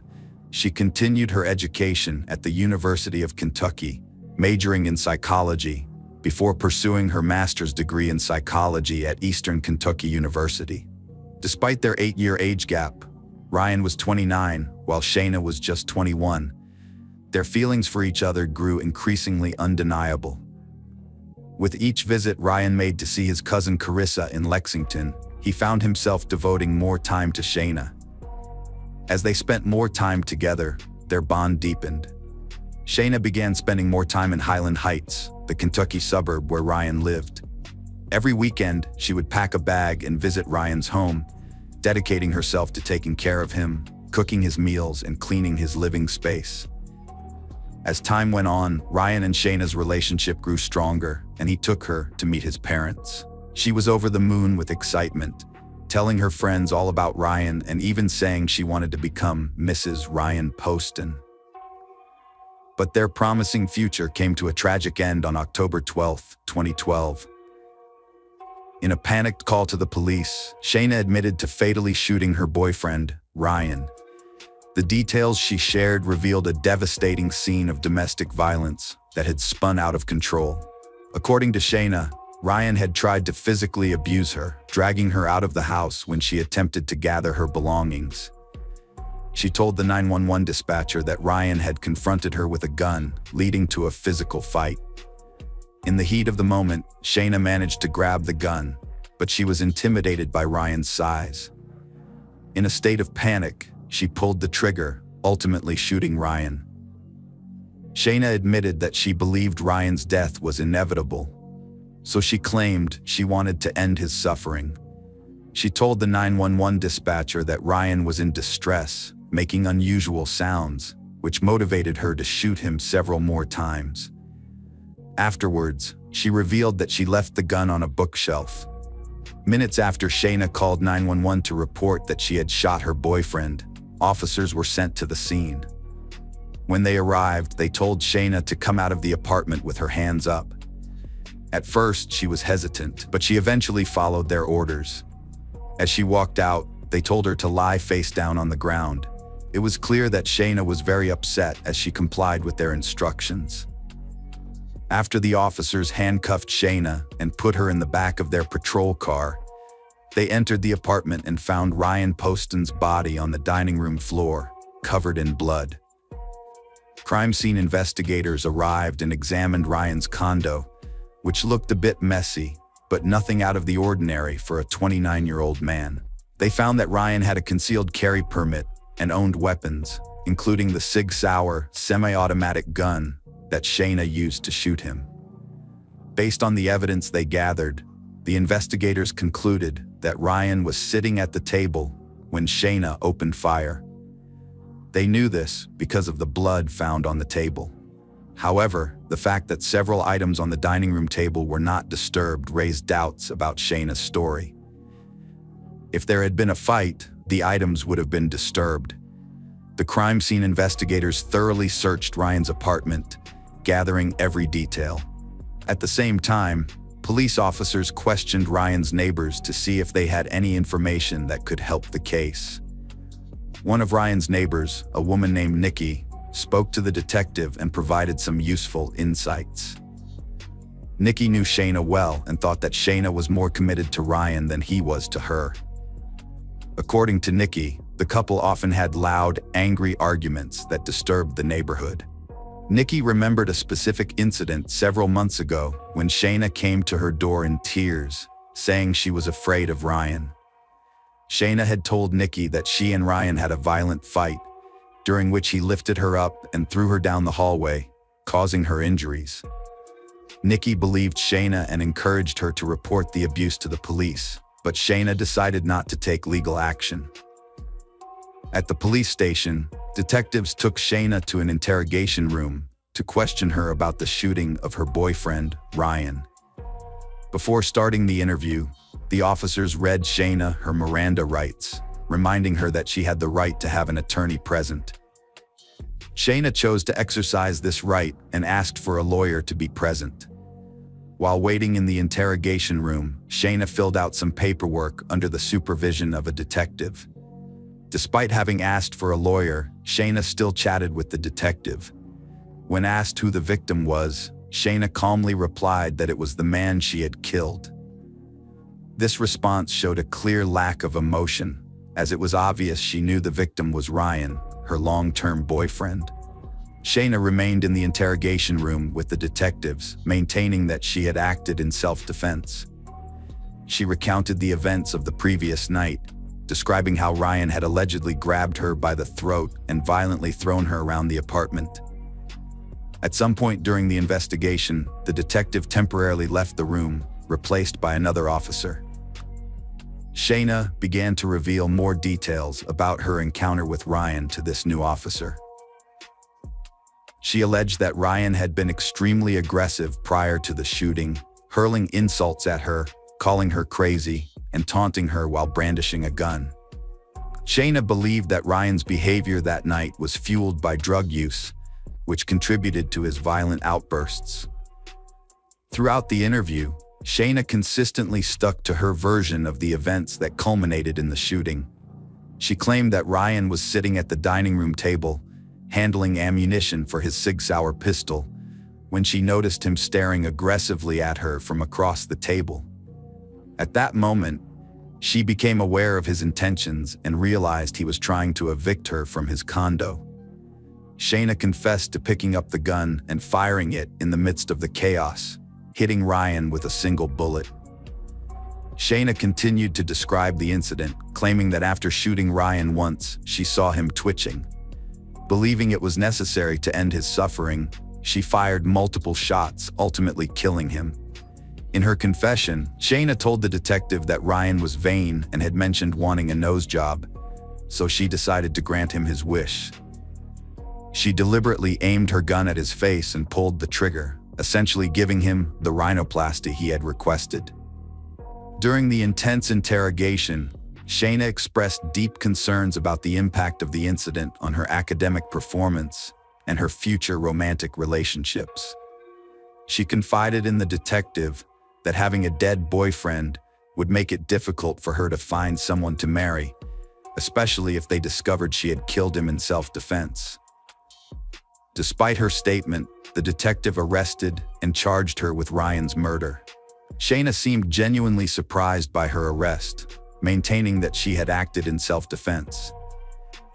she continued her education at the University of Kentucky, majoring in psychology, before pursuing her master's degree in psychology at Eastern Kentucky University. Despite their 8-year age gap, Ryan was 29, while Shayna was just 21. Their feelings for each other grew increasingly undeniable. With each visit Ryan made to see his cousin Carissa in Lexington, he found himself devoting more time to Shayna. As they spent more time together, their bond deepened. Shayna began spending more time in Highland Heights, the Kentucky suburb where Ryan lived. Every weekend, she would pack a bag and visit Ryan's home, dedicating herself to taking care of him, cooking his meals, and cleaning his living space. As time went on, Ryan and Shayna's relationship grew stronger, and he took her to meet his parents. She was over the moon with excitement, telling her friends all about Ryan and even saying she wanted to become Mrs. Ryan Poston. But their promising future came to a tragic end on October 12, 2012. In a panicked call to the police, Shayna admitted to fatally shooting her boyfriend, Ryan. The details she shared revealed a devastating scene of domestic violence that had spun out of control. According to Shayna, Ryan had tried to physically abuse her, dragging her out of the house when she attempted to gather her belongings. She told the 911 dispatcher that Ryan had confronted her with a gun, leading to a physical fight. In the heat of the moment, Shayna managed to grab the gun, but she was intimidated by Ryan's size. In a state of panic, she pulled the trigger, ultimately shooting Ryan. Shayna admitted that she believed Ryan's death was inevitable, so she claimed she wanted to end his suffering. She told the 911 dispatcher that Ryan was in distress, making unusual sounds, which motivated her to shoot him several more times. Afterwards, she revealed that she left the gun on a bookshelf. Minutes after Shayna called 911 to report that she had shot her boyfriend, officers were sent to the scene. When they arrived, they told Shayna to come out of the apartment with her hands up. At first, she was hesitant, but she eventually followed their orders. As she walked out, they told her to lie face down on the ground. It was clear that Shayna was very upset as she complied with their instructions. After the officers handcuffed Shayna and put her in the back of their patrol car, they entered the apartment and found Ryan Poston's body on the dining room floor, covered in blood. Crime scene investigators arrived and examined Ryan's condo, which looked a bit messy, but nothing out of the ordinary for a 29-year-old man. They found that Ryan had a concealed carry permit and owned weapons, including the Sig Sauer semi-automatic gun that Shayna used to shoot him. Based on the evidence they gathered, the investigators concluded that Ryan was sitting at the table when Shayna opened fire. They knew this because of the blood found on the table. However, the fact that several items on the dining room table were not disturbed raised doubts about Shayna's story. If there had been a fight, the items would have been disturbed. The crime scene investigators thoroughly searched Ryan's apartment, gathering every detail. At the same time, police officers questioned Ryan's neighbors to see if they had any information that could help the case. One of Ryan's neighbors, a woman named Nikki, spoke to the detective and provided some useful insights. Nikki knew Shayna well and thought that Shayna was more committed to Ryan than he was to her. According to Nikki, the couple often had loud, angry arguments that disturbed the neighborhood. Nikki remembered a specific incident several months ago when Shayna came to her door in tears, saying she was afraid of Ryan. Shayna had told Nikki that she and Ryan had a violent fight, during which he lifted her up and threw her down the hallway, causing her injuries. Nikki believed Shayna and encouraged her to report the abuse to the police, but Shayna decided not to take legal action. At the police station, detectives took Shayna to an interrogation room to question her about the shooting of her boyfriend, Ryan. Before starting the interview, the officers read Shayna her Miranda rights, reminding her that she had the right to have an attorney present. Shayna chose to exercise this right and asked for a lawyer to be present. While waiting in the interrogation room, Shayna filled out some paperwork under the supervision of a detective. Despite having asked for a lawyer, Shayna still chatted with the detective. When asked who the victim was, Shayna calmly replied that it was the man she had killed. This response showed a clear lack of emotion, as it was obvious she knew the victim was Ryan, her long-term boyfriend. Shayna remained in the interrogation room with the detectives, maintaining that she had acted in self-defense. She recounted the events of the previous night, describing how Ryan had allegedly grabbed her by the throat and violently thrown her around the apartment. At some point during the investigation, the detective temporarily left the room, replaced by another officer. Shayna began to reveal more details about her encounter with Ryan to this new officer. She alleged that Ryan had been extremely aggressive prior to the shooting, hurling insults at her, calling her crazy, and taunting her while brandishing a gun. Shayna believed that Ryan's behavior that night was fueled by drug use, which contributed to his violent outbursts. Throughout the interview, Shayna consistently stuck to her version of the events that culminated in the shooting. She claimed that Ryan was sitting at the dining room table, handling ammunition for his Sig Sauer pistol, when she noticed him staring aggressively at her from across the table. At that moment, she became aware of his intentions and realized he was trying to evict her from his condo. Shayna confessed to picking up the gun and firing it in the midst of the chaos, hitting Ryan with a single bullet. Shayna continued to describe the incident, claiming that after shooting Ryan once, she saw him twitching. Believing it was necessary to end his suffering, she fired multiple shots, ultimately killing him. In her confession, Shayna told the detective that Ryan was vain and had mentioned wanting a nose job, so she decided to grant him his wish. She deliberately aimed her gun at his face and pulled the trigger, essentially giving him the rhinoplasty he had requested. During the intense interrogation, Shayna expressed deep concerns about the impact of the incident on her academic performance and her future romantic relationships. She confided in the detective that having a dead boyfriend would make it difficult for her to find someone to marry, especially if they discovered she had killed him in self-defense. Despite her statement, the detective arrested and charged her with Ryan's murder. Shayna seemed genuinely surprised by her arrest, maintaining that she had acted in self-defense.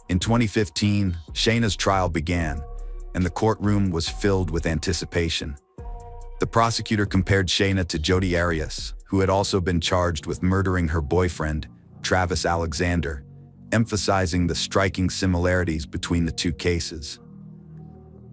In 2015, Shayna's trial began, and the courtroom was filled with anticipation. The prosecutor compared Shayna to Jodi Arias, who had also been charged with murdering her boyfriend, Travis Alexander, emphasizing the striking similarities between the two cases.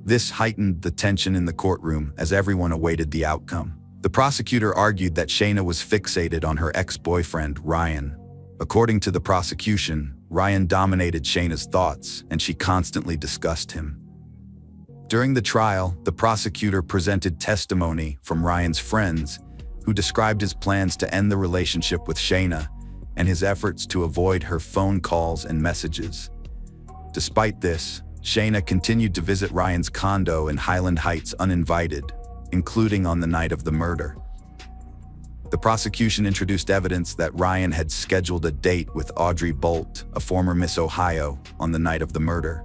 This heightened the tension in the courtroom as everyone awaited the outcome. The prosecutor argued that Shayna was fixated on her ex-boyfriend, Ryan. According to the prosecution, Ryan dominated Shayna's thoughts, and she constantly discussed him. During the trial, the prosecutor presented testimony from Ryan's friends, who described his plans to end the relationship with Shayna and his efforts to avoid her phone calls and messages. Despite this, Shayna continued to visit Ryan's condo in Highland Heights uninvited, including on the night of the murder. The prosecution introduced evidence that Ryan had scheduled a date with Audrey Bolt, a former Miss Ohio, on the night of the murder.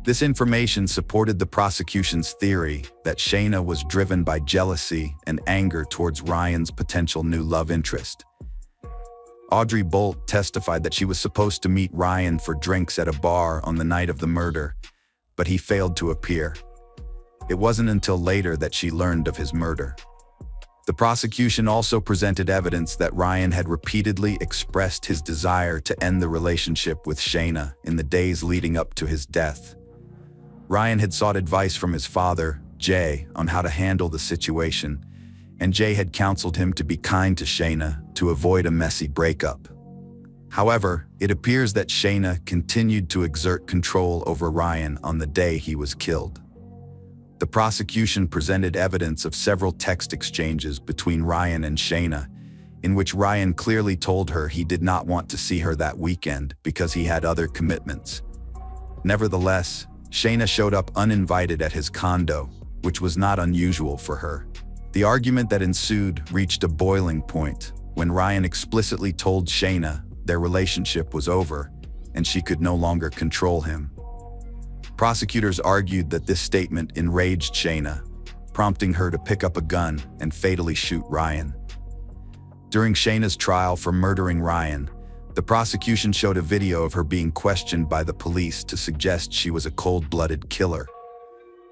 This information supported the prosecution's theory that Shayna was driven by jealousy and anger towards Ryan's potential new love interest. Audrey Bolt testified that she was supposed to meet Ryan for drinks at a bar on the night of the murder, but he failed to appear. It wasn't until later that she learned of his murder. The prosecution also presented evidence that Ryan had repeatedly expressed his desire to end the relationship with Shayna in the days leading up to his death. Ryan had sought advice from his father, Jay, on how to handle the situation, and Jay had counseled him to be kind to Shayna to avoid a messy breakup. However, it appears that Shayna continued to exert control over Ryan on the day he was killed. The prosecution presented evidence of several text exchanges between Ryan and Shayna, in which Ryan clearly told her he did not want to see her that weekend because he had other commitments. Nevertheless, Shayna showed up uninvited at his condo, which was not unusual for her. The argument that ensued reached a boiling point when Ryan explicitly told Shayna their relationship was over and she could no longer control him. Prosecutors argued that this statement enraged Shayna, prompting her to pick up a gun and fatally shoot Ryan. During Shayna's trial for murdering Ryan, the prosecution showed a video of her being questioned by the police to suggest she was a cold-blooded killer.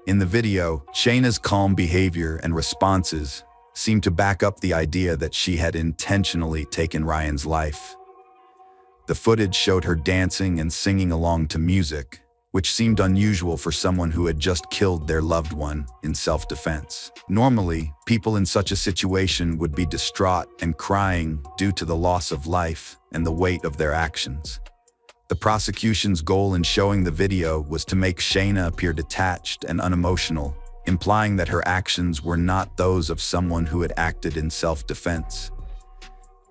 In the video, Shayna's calm behavior and responses seemed to back up the idea that she had intentionally taken Ryan's life. The footage showed her dancing and singing along to music, which seemed unusual for someone who had just killed their loved one in self-defense. Normally, people in such a situation would be distraught and crying due to the loss of life and the weight of their actions. The prosecution's goal in showing the video was to make Shayna appear detached and unemotional, implying that her actions were not those of someone who had acted in self-defense.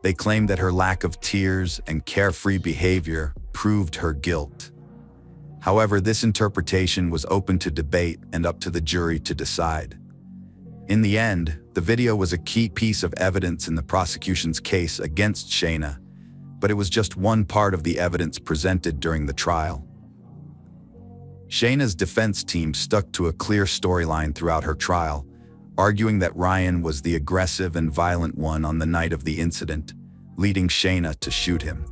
They claimed that her lack of tears and carefree behavior proved her guilt. However, this interpretation was open to debate and up to the jury to decide. In the end, the video was a key piece of evidence in the prosecution's case against Shayna, but it was just one part of the evidence presented during the trial. Shayna's defense team stuck to a clear storyline throughout her trial, arguing that Ryan was the aggressive and violent one on the night of the incident, leading Shayna to shoot him.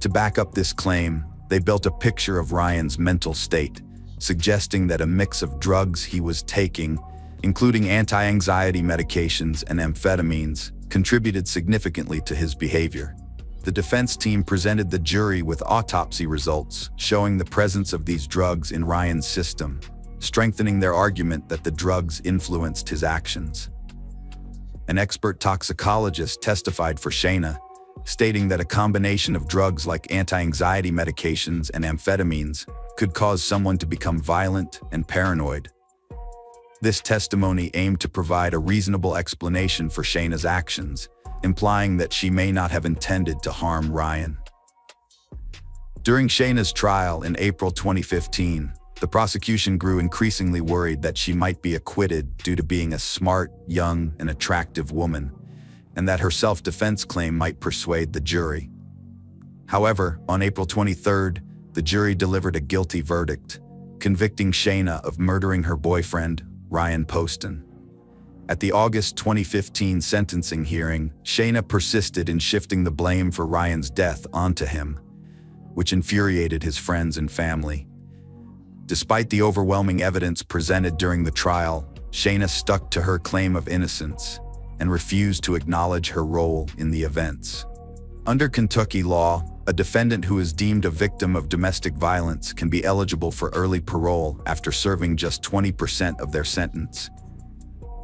To back up this claim, they built a picture of Ryan's mental state, suggesting that a mix of drugs he was taking, including anti-anxiety medications and amphetamines, contributed significantly to his behavior. The defense team presented the jury with autopsy results showing the presence of these drugs in Ryan's system, strengthening their argument that the drugs influenced his actions. An expert toxicologist testified for Shayna, stating that a combination of drugs like anti-anxiety medications and amphetamines could cause someone to become violent and paranoid. This testimony aimed to provide a reasonable explanation for Shayna's actions, implying that she may not have intended to harm Ryan. During Shayna's trial in April 2015, the prosecution grew increasingly worried that she might be acquitted due to being a smart, young, and attractive woman, and that her self-defense claim might persuade the jury. However, on April 23rd, the jury delivered a guilty verdict, convicting Shayna of murdering her boyfriend, Ryan Poston. At the August 2015 sentencing hearing, Shayna persisted in shifting the blame for Ryan's death onto him, which infuriated his friends and family. Despite the overwhelming evidence presented during the trial, Shayna stuck to her claim of innocence and refused to acknowledge her role in the events. Under Kentucky law, a defendant who is deemed a victim of domestic violence can be eligible for early parole after serving just 20% of their sentence.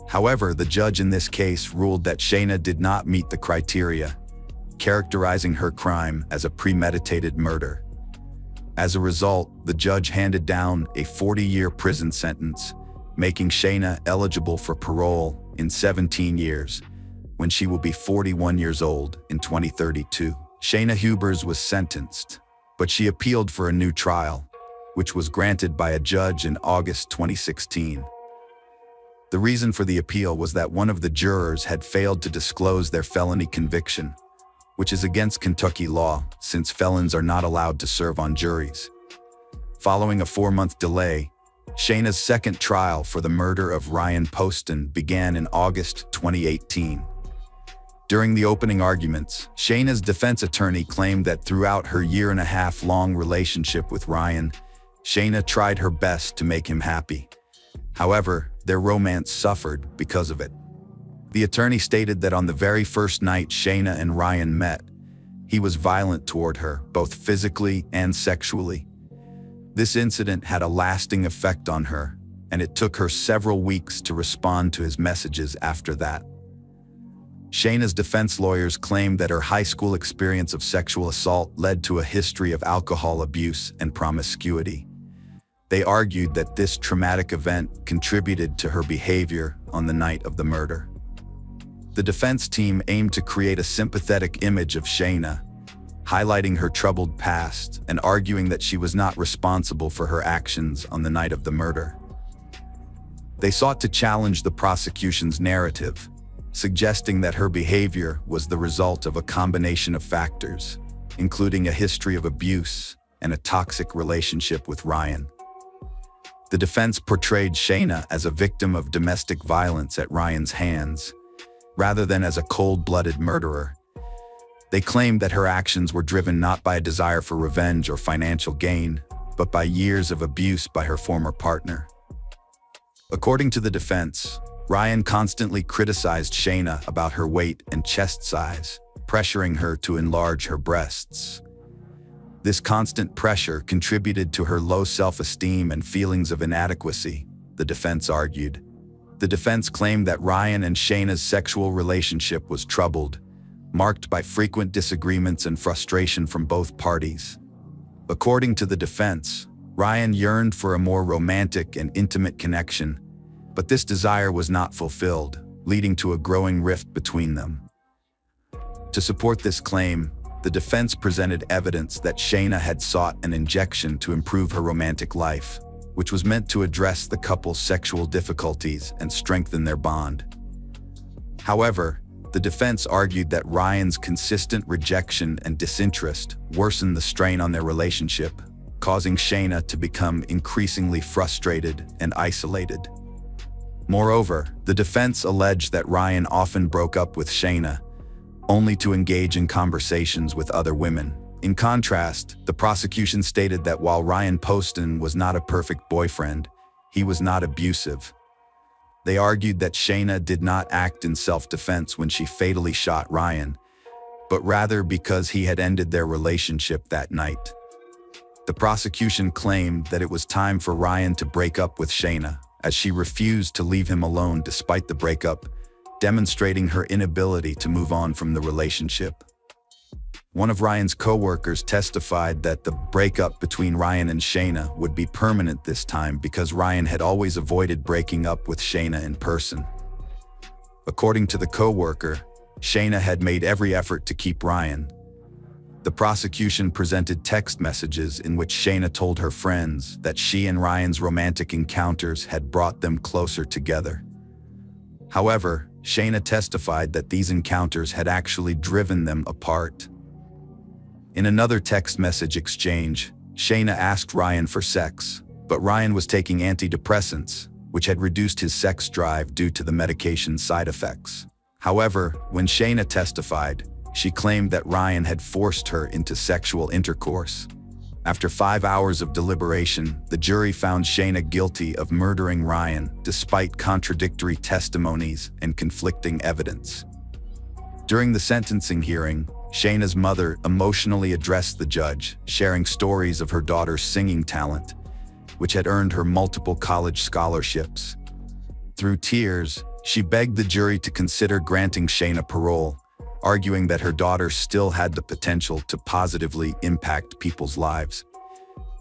However, the judge in this case ruled that Shayna did not meet the criteria, characterizing her crime as a premeditated murder. As a result, the judge handed down a 40-year prison sentence, making Shayna eligible for parole in 17 years, when she will be 41 years old in 2032. Shayna Hubers was sentenced, but she appealed for a new trial, which was granted by a judge in August 2016. The reason for the appeal was that one of the jurors had failed to disclose their felony conviction, which is against Kentucky law since felons are not allowed to serve on juries. Following a 4-month delay, Shayna's second trial for the murder of Ryan Poston began in August 2018. During the opening arguments, Shayna's defense attorney claimed that throughout her year-and-a-half-long relationship with Ryan, Shayna tried her best to make him happy. However, their romance suffered because of it. The attorney stated that on the very first night Shayna and Ryan met, he was violent toward her, both physically and sexually. This incident had a lasting effect on her, and it took her several weeks to respond to his messages after that. Shayna's defense lawyers claimed that her high school experience of sexual assault led to a history of alcohol abuse and promiscuity. They argued that this traumatic event contributed to her behavior on the night of the murder. The defense team aimed to create a sympathetic image of Shayna, highlighting her troubled past and arguing that she was not responsible for her actions on the night of the murder. They sought to challenge the prosecution's narrative, suggesting that her behavior was the result of a combination of factors, including a history of abuse and a toxic relationship with Ryan. The defense portrayed Shayna as a victim of domestic violence at Ryan's hands, rather than as a cold-blooded murderer. They claimed that her actions were driven not by a desire for revenge or financial gain, but by years of abuse by her former partner. According to the defense, Ryan constantly criticized Shayna about her weight and chest size, pressuring her to enlarge her breasts. This constant pressure contributed to her low self-esteem and feelings of inadequacy, the defense argued. The defense claimed that Ryan and Shayna's sexual relationship was troubled, marked by frequent disagreements and frustration from both parties. According to the defense, Ryan yearned for a more romantic and intimate connection, but this desire was not fulfilled, leading to a growing rift between them. To support this claim, the defense presented evidence that Shayna had sought an injection to improve her romantic life, which was meant to address the couple's sexual difficulties and strengthen their bond. However, the defense argued that Ryan's consistent rejection and disinterest worsened the strain on their relationship, causing Shayna to become increasingly frustrated and isolated. Moreover, the defense alleged that Ryan often broke up with Shayna, only to engage in conversations with other women. In contrast, the prosecution stated that while Ryan Poston was not a perfect boyfriend, he was not abusive. They argued that Shayna did not act in self-defense when she fatally shot Ryan, but rather because he had ended their relationship that night. The prosecution claimed that it was time for Ryan to break up with Shayna, as she refused to leave him alone despite the breakup, demonstrating her inability to move on from the relationship. One of Ryan's co-workers testified that the breakup between Ryan and Shayna would be permanent this time because Ryan had always avoided breaking up with Shayna in person. According to the co-worker, Shayna had made every effort to keep Ryan. The prosecution presented text messages in which Shayna told her friends that she and Ryan's romantic encounters had brought them closer together. However, Shayna testified that these encounters had actually driven them apart. In another text message exchange, Shayna asked Ryan for sex, but Ryan was taking antidepressants, which had reduced his sex drive due to the medication's side effects. However, when Shayna testified, she claimed that Ryan had forced her into sexual intercourse. After 5 hours of deliberation, the jury found Shayna guilty of murdering Ryan despite contradictory testimonies and conflicting evidence. During the sentencing hearing, Shayna's mother emotionally addressed the judge, sharing stories of her daughter's singing talent, which had earned her multiple college scholarships. Through tears, she begged the jury to consider granting Shayna parole, arguing that her daughter still had the potential to positively impact people's lives.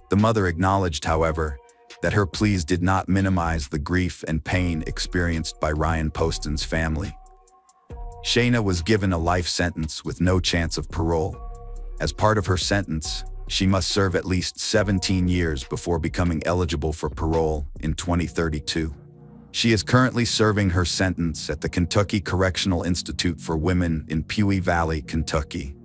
The mother acknowledged, however, that her pleas did not minimize the grief and pain experienced by Ryan Poston's family. Shayna was given a life sentence with no chance of parole. As part of her sentence, she must serve at least 17 years before becoming eligible for parole in 2032. She is currently serving her sentence at the Kentucky Correctional Institute for Women in Pewee Valley, Kentucky.